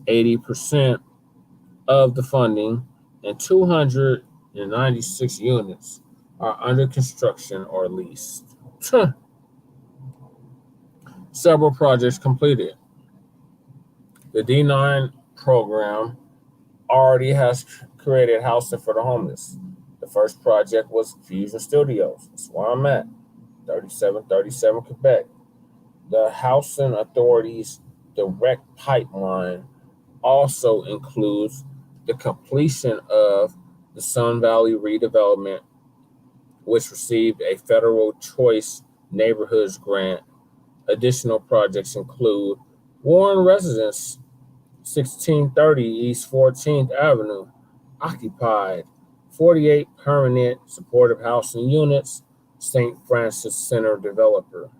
80% of the funding, and 296 units are under construction or leased. Several projects completed. The D9 program already has created housing for the homeless. The first project was Fusion Studios. That's where I'm at, 3737 Quebec. The Housing Authority's direct pipeline also includes the completion of the Sun Valley redevelopment, which received a Federal Choice Neighborhoods grant. Additional projects include Warren Residence, 1630 East 14th Avenue, occupied, 48 permanent supportive housing units, St. Francis Center developer.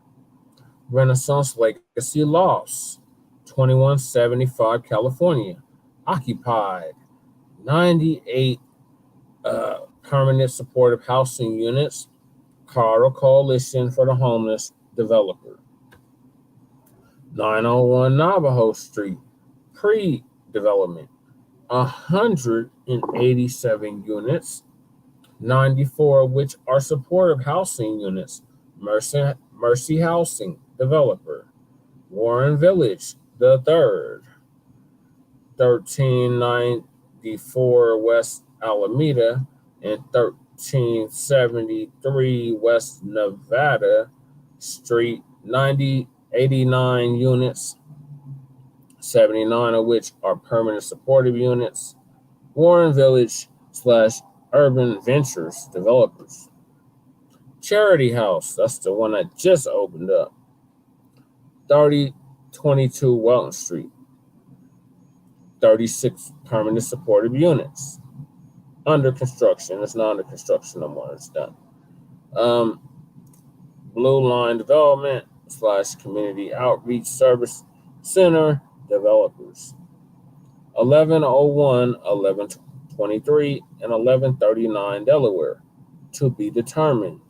Renaissance Legacy Lofts, 2175 California, occupied, 98 permanent supportive housing units, Carter Coalition for the Homeless developer. 901 Navajo Street, pre-development, 187 units, 94 of which are supportive housing units, Mercy Housing developer. Warren Village, the third, 1394 West Alameda and 1373 West Nevada Street, 89 units, 79 of which are permanent supportive units. Warren Village / Urban Ventures developers. Charity House, that's the one that just opened up, 3022 Welton Street, 36 permanent supportive units. Under construction. It's not under construction no more. It's done. Blue Line Development / Community Outreach Service Center developers. 1101, 1123, and 1139 Delaware to be determined.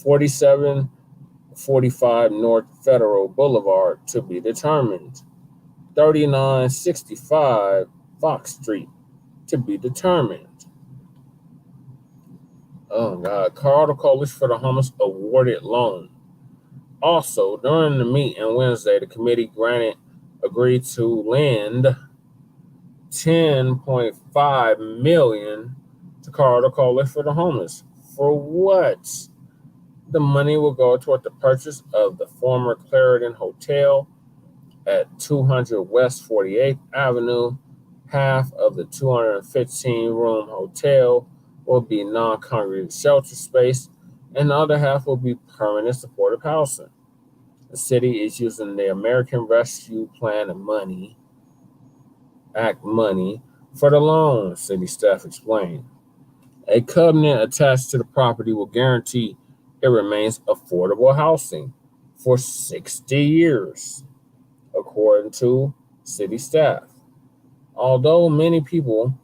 4745 North Federal Boulevard to be determined. 3965 Fox Street to be determined. Oh God, Carter Coalition for the Homeless awarded loan. Also, during the meeting Wednesday, the committee agreed to lend $10.5 million to Carter Coalition for the Homeless. For what? The money will go toward the purchase of the former Clarendon Hotel at 200 West 48th Avenue. Half of the 215-room hotel will be non-congregate shelter space, and the other half will be permanent supportive housing. The city is using the American Rescue Plan Act money for the loan, city staff explained. A covenant attached to the property will guarantee it remains affordable housing for 60 years, according to city staff. Although many people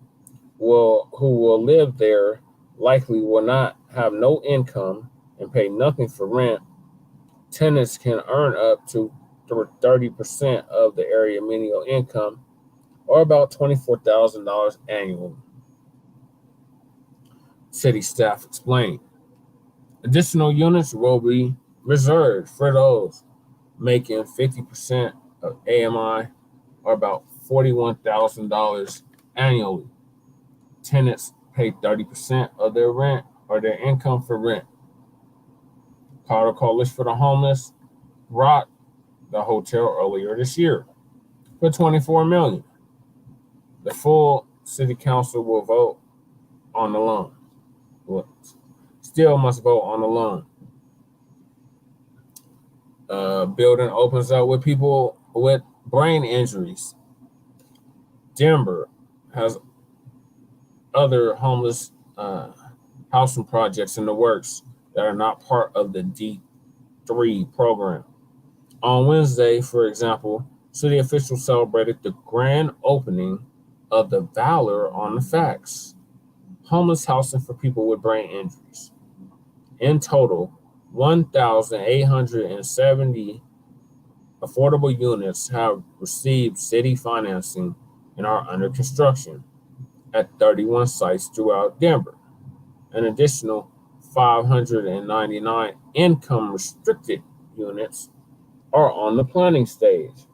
who will live there likely will not have no income and pay nothing for rent, tenants can earn up to 30% of the area median income, or about $24,000 annually, city staff explained. Additional units will be reserved for those making 50% of AMI, or about $41,000 annually. Tenants pay 30% of their rent or their income for rent. Carter Coalition for the Homeless bought the hotel earlier this year for $24 million. The full city council will vote on the loan. Still must vote on the loan. Building opens up with people with brain injuries. Denver has other homeless housing projects in the works that are not part of the 3 program. On Wednesday, for example, city officials celebrated the grand opening of the Valor on the Facts, homeless housing for people with brain injuries. In total, 1,870 affordable units have received city financing and are under construction at 31 sites throughout Denver. An additional 599 income-restricted units are on the planning stage.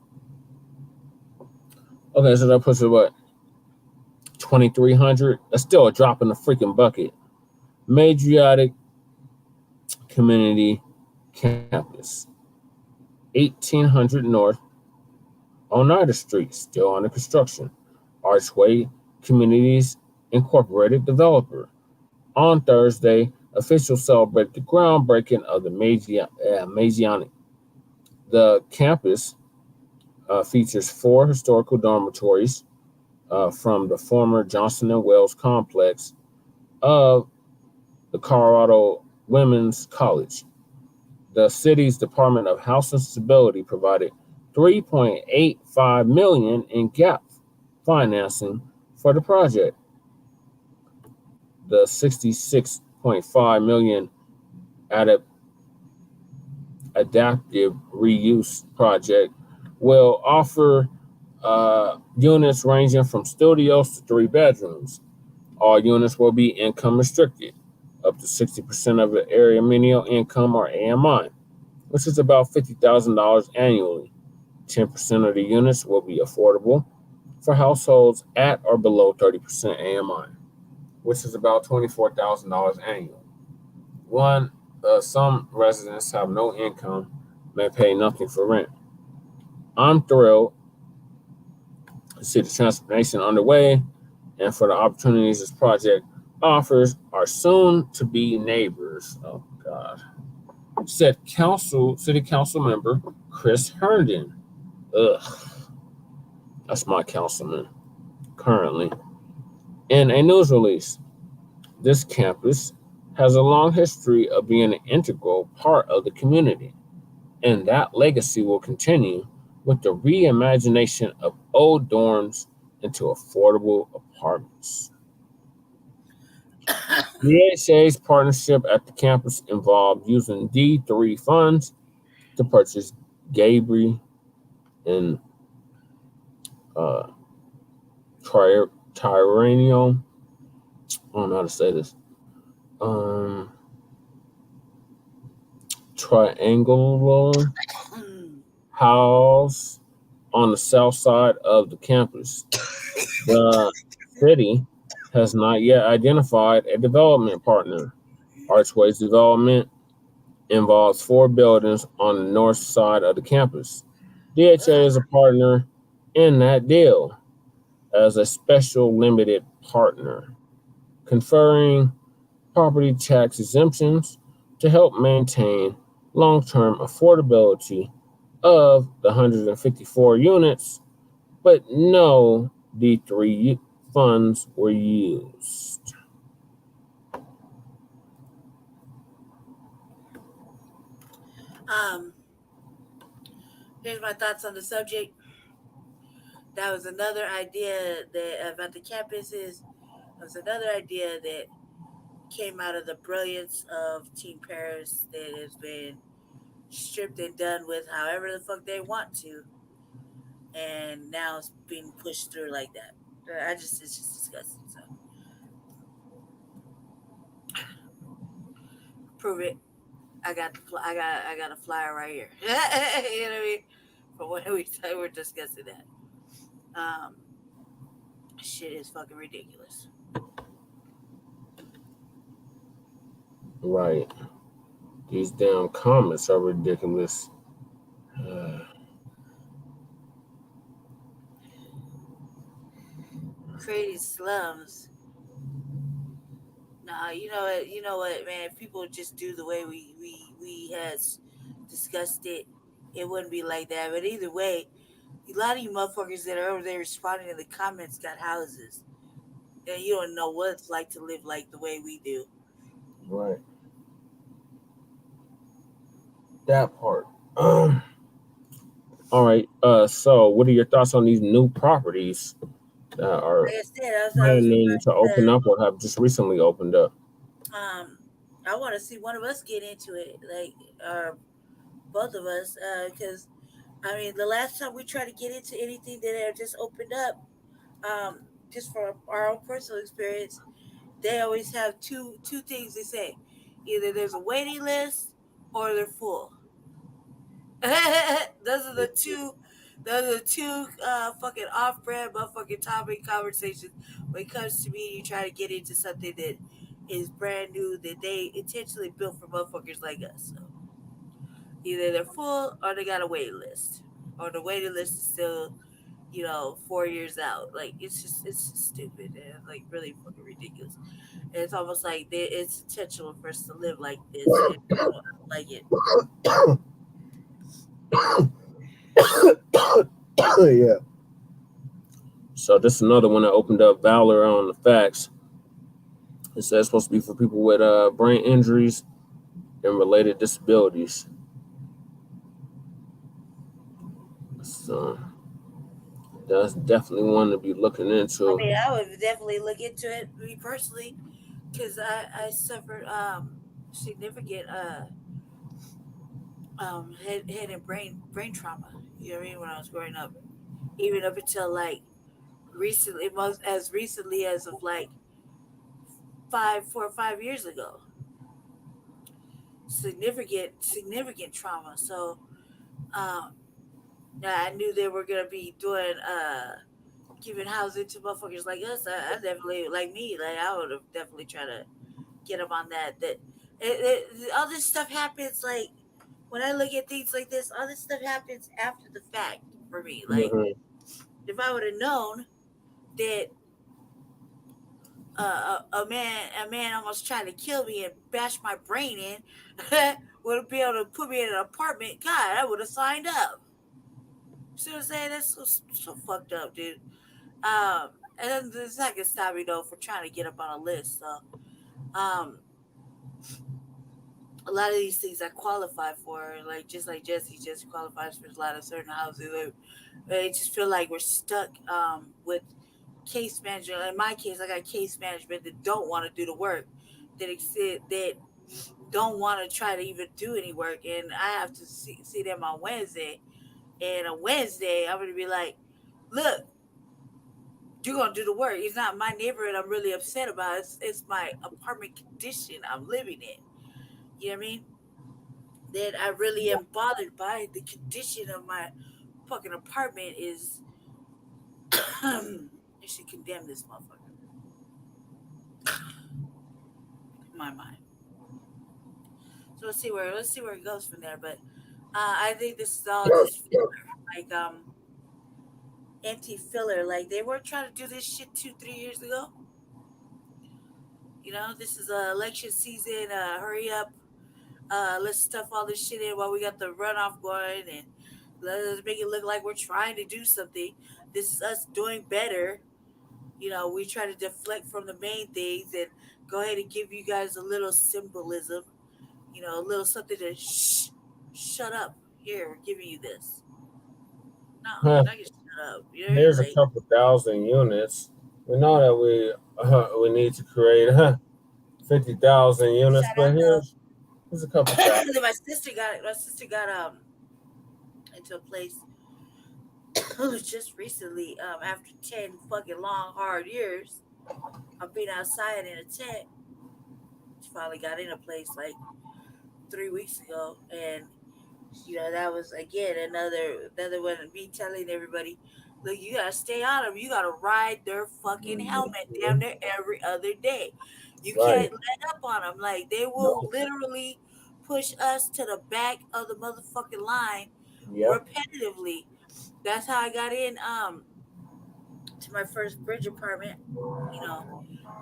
Okay, so that puts it what? 2,300? That's still a drop in the freaking bucket. Matriarch Community Campus, 1800 North Oneida Street, still under construction. Archway Communities Incorporated developer. On Thursday, officials celebrated the groundbreaking of the Mazianic. The campus features 4 historical dormitories from the former Johnson & Wales complex of the Colorado Women's College. The city's Department of Housing Stability provided $3.85 million in gap financing for the project. The $66.5 million adaptive reuse project will offer units ranging from studios to 3 bedrooms. All units will be income restricted, up to 60% of the area median income or AMI, which is about $50,000 annually. 10% of the units will be affordable for households at or below 30% AMI, which is about $24,000 annually. Some residents have no income, may pay nothing for rent. I'm thrilled to see the transformation underway and for the opportunities this project offers our soon-to-be neighbors. Oh, God. Said City Council member Chris Herndon. Ugh. That's my councilman currently. In a news release, this campus has a long history of being an integral part of the community, and that legacy will continue with the reimagination of old dorms into affordable apartments. DHA's partnership at the campus involved using D3 funds to purchase Gabriel and Tyrannium. I don't know how to say this. Triangular house on the south side of the campus. The city has not yet identified a development partner. Archway's development involves 4 buildings on the north side of the campus. DHA is a partner in that deal as a special limited partner, conferring property tax exemptions to help maintain long-term affordability of the 154 units, but no D3 funds were used. Here's my thoughts on the subject. That was another idea that about the campuses. That was another idea that came out of the brilliance of Team Paris that has been stripped and done with however the fuck they want to, and now it's being pushed through like that. It's just disgusting. So prove it. I got a flyer right here. You know what I mean? From when we were discussing that. Shit is fucking ridiculous. Right. These damn comments are ridiculous. Creating slums. Nah, you know what, man. If people just do the way we has discussed it, it wouldn't be like that. But either way, a lot of you motherfuckers that are over there responding in the comments got houses, and you don't know what it's like to live like the way we do. Right. That part. All right. So what are your thoughts on these new properties that are Like I said, I was planning to open referring up or have just recently opened up? to, I want to see one of us get into it, like, both of us, because I mean, the last time we tried to get into anything that had just opened up, just for our own personal experience, they always have two things they say: either there's a waiting list or they're full. those are the two. Those are the two fucking off-brand motherfucking topic conversations when it comes to me. You try to get into something that is brand new that they intentionally built for motherfuckers like us. So either they're full or they got a waiting list, or the waiting list is still 4 years out. Like it's just stupid and like really fucking ridiculous. And it's almost like it's intentional for us to live like this, and I don't like it. Yeah. So this is another one that opened up. Valor on the facts. It says it's supposed to be for people with brain injuries and related disabilities. So that's definitely one to be looking into. I mean, I would definitely look into it, me personally, because I suffered significant head and brain trauma. You know what I mean? When I was growing up, even up until like recently, most as recently as of like 4 or 5 years ago. Significant trauma. So um, I knew they were gonna be doing giving housing to motherfuckers like us. I definitely, like me, like I would have definitely tried to get them on that. All this stuff happens like when I look at things like this. All this stuff happens after the fact for me. Like Mhm. if I would have known that a man almost tried to kill me and bash my brain in, would be able to put me in an apartment. God, I would have signed up. See what I'm saying? That's so fucked up, dude. And then it's not gonna stop me though for trying to get up on a list. So, a lot of these things I qualify for, like just like Jesse just qualifies for a lot of certain houses. I just feel like we're stuck with case management. In my case, I got case management that don't want to do the work, that don't want to try to even do any work, and I have to see them on Wednesday. And on Wednesday, I'm gonna be like, "Look, you're gonna do the work. It's not my neighborhood I'm really upset about. It's my apartment condition I'm living in. You know what I mean? That I really am bothered by the condition of my fucking apartment is." You should condemn this motherfucker. In my mind. So let's see where it goes from there. But I think this is all just like empty filler. Like they weren't trying to do this shit 2-3 years ago. This is election season. Hurry up. Let's stuff all this shit in while we got the runoff going, and let's make it look like we're trying to do something. This is us doing better. We try to deflect from the main things and go ahead and give you guys a little symbolism. A little something to shut up. Here, we're giving you this. No, Huh. I can shut up. Here's a couple thousand units. We know that we need to create 50,000 units, but here's a couple thousand. my sister got into a place just recently, after 10 fucking long hard years of being outside in a tent. She finally got in a place like 3 weeks ago, and that was again another one of me telling everybody, look, you gotta stay on them. You gotta ride their fucking helmet down there every other day. You can't let up on them. Like they will literally push us to the back of the motherfucking line repetitively. That's how I got in to my first bridge apartment.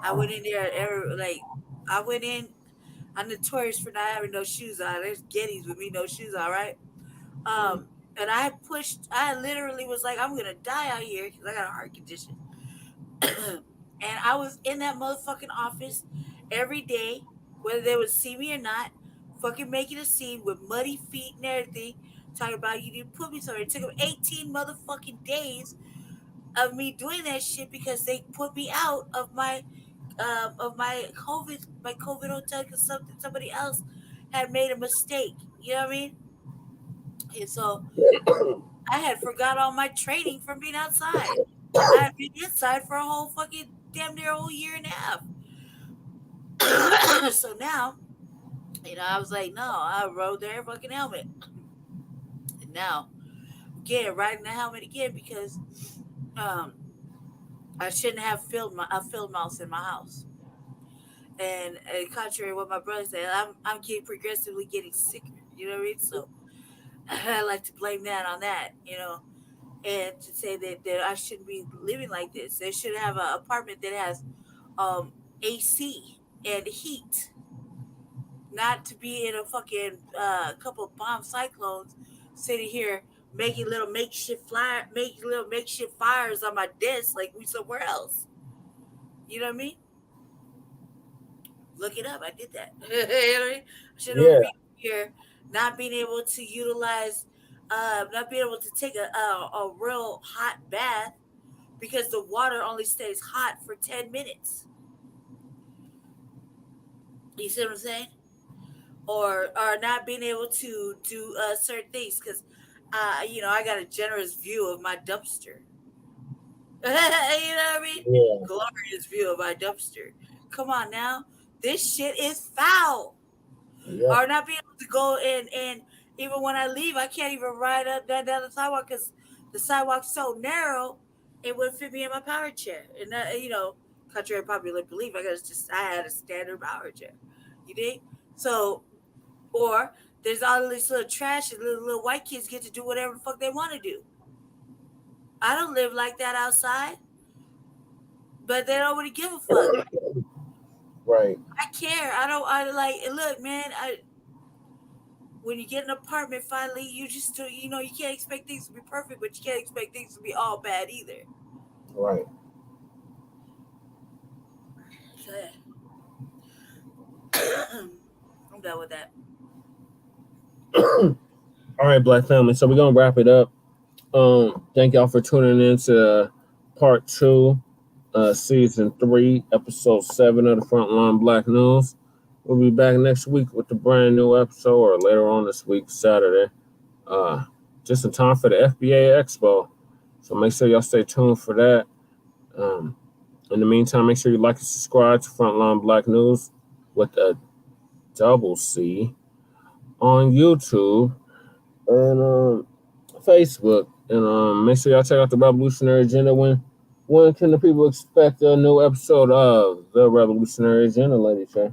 I went in there I went in. I'm notorious for not having no shoes on. There's Gettys with me no shoes on, right? And I literally was like, I'm gonna die out here because I got a heart condition. And I was in that motherfucking office every day, whether they would see me or not, fucking making a scene with muddy feet and everything, talking about you didn't put me somewhere. It took them 18 motherfucking days of me doing that shit because they put me out of my COVID hotel because somebody else had made a mistake. You know what I mean? And so I had forgot all my training from being outside. I had been inside for a whole fucking damn near a whole year and a half. So now, I was like, no, I rode their fucking helmet. And now, again, riding the helmet again because I shouldn't have a field mouse in my house. And contrary to what my brother said, I'm getting progressively getting sicker. You know what I mean? So I like to blame that on that, and to say that I shouldn't be living like this. They should have an apartment that has AC and heat, not to be in a fucking couple of bomb cyclones sitting here making little makeshift fires on my desk like we somewhere else. You know what I mean? Look it up. I did that. You know what I mean? I should have been here, not being able to utilize, not being able to take a real hot bath because the water only stays hot for 10 minutes. You see what I'm saying? Or not being able to do certain things because, I got a generous view of my dumpster. You know what I mean? Yeah. Glorious view of my dumpster. Come on now. This shit is foul. Yeah. Or not being able to go and even when I leave, I can't even ride up down the sidewalk because the sidewalk's so narrow, it wouldn't fit me in my power chair. And contrary to popular belief, I had a standard power chair. You dig? So, or there's all this little trash and little white kids get to do whatever the fuck they want to do. I don't live like that outside, but they don't really give a fuck. Right. I care. Look, man, when you get an apartment, finally, you just, you can't expect things to be perfect, but you can't expect things to be all bad either. Right. So, I'm done with that. All right, Black family. So we're going to wrap it up. Thank y'all for tuning in to part 2. Season 3, episode 7 of the Front Line Blacc News. We'll be back next week with a brand new episode, or later on this week, Saturday. Just in time for the FBA Expo. So make sure y'all stay tuned for that. In the meantime, make sure you like and subscribe to Front Line Blacc News with a double C on YouTube and Facebook. And make sure y'all check out the Revolutionary Agenda. When can the people expect a new episode of the Revolutionary Agenda, Lady Shay?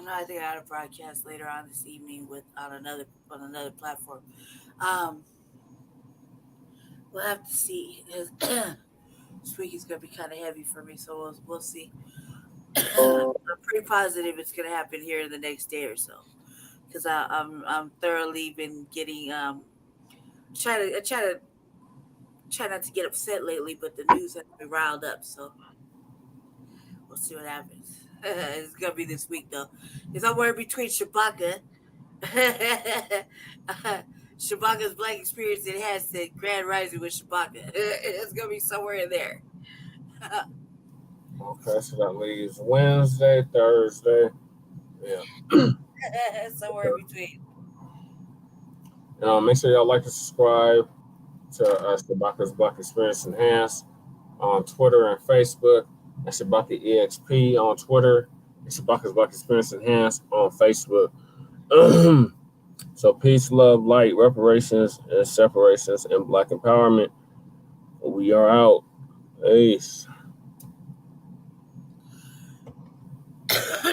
I think I had a broadcast later on this evening on another platform. We'll have to see. This week is going to be kind of heavy for me, so we'll see. I'm pretty positive it's going to happen here in the next day or so, because I'm thoroughly been getting try not to get upset lately, but the news has been riled up, so we'll see what happens. It's gonna be this week though. It's somewhere between Shabaka, Shabaka's Black Experience and Hashtag Grand Rising with Shabaka. It's gonna be somewhere in there. Okay, so that leaves Wednesday, Thursday. Yeah. Somewhere in between. Make sure y'all like and subscribe to Shabaka's Black Experience Enhanced on Twitter and Facebook, and Shabaka EXP on Twitter, and Shabaka's Black Experience Enhanced on Facebook. So peace, love, light, reparations, and separations, and Black empowerment. We are out. Peace.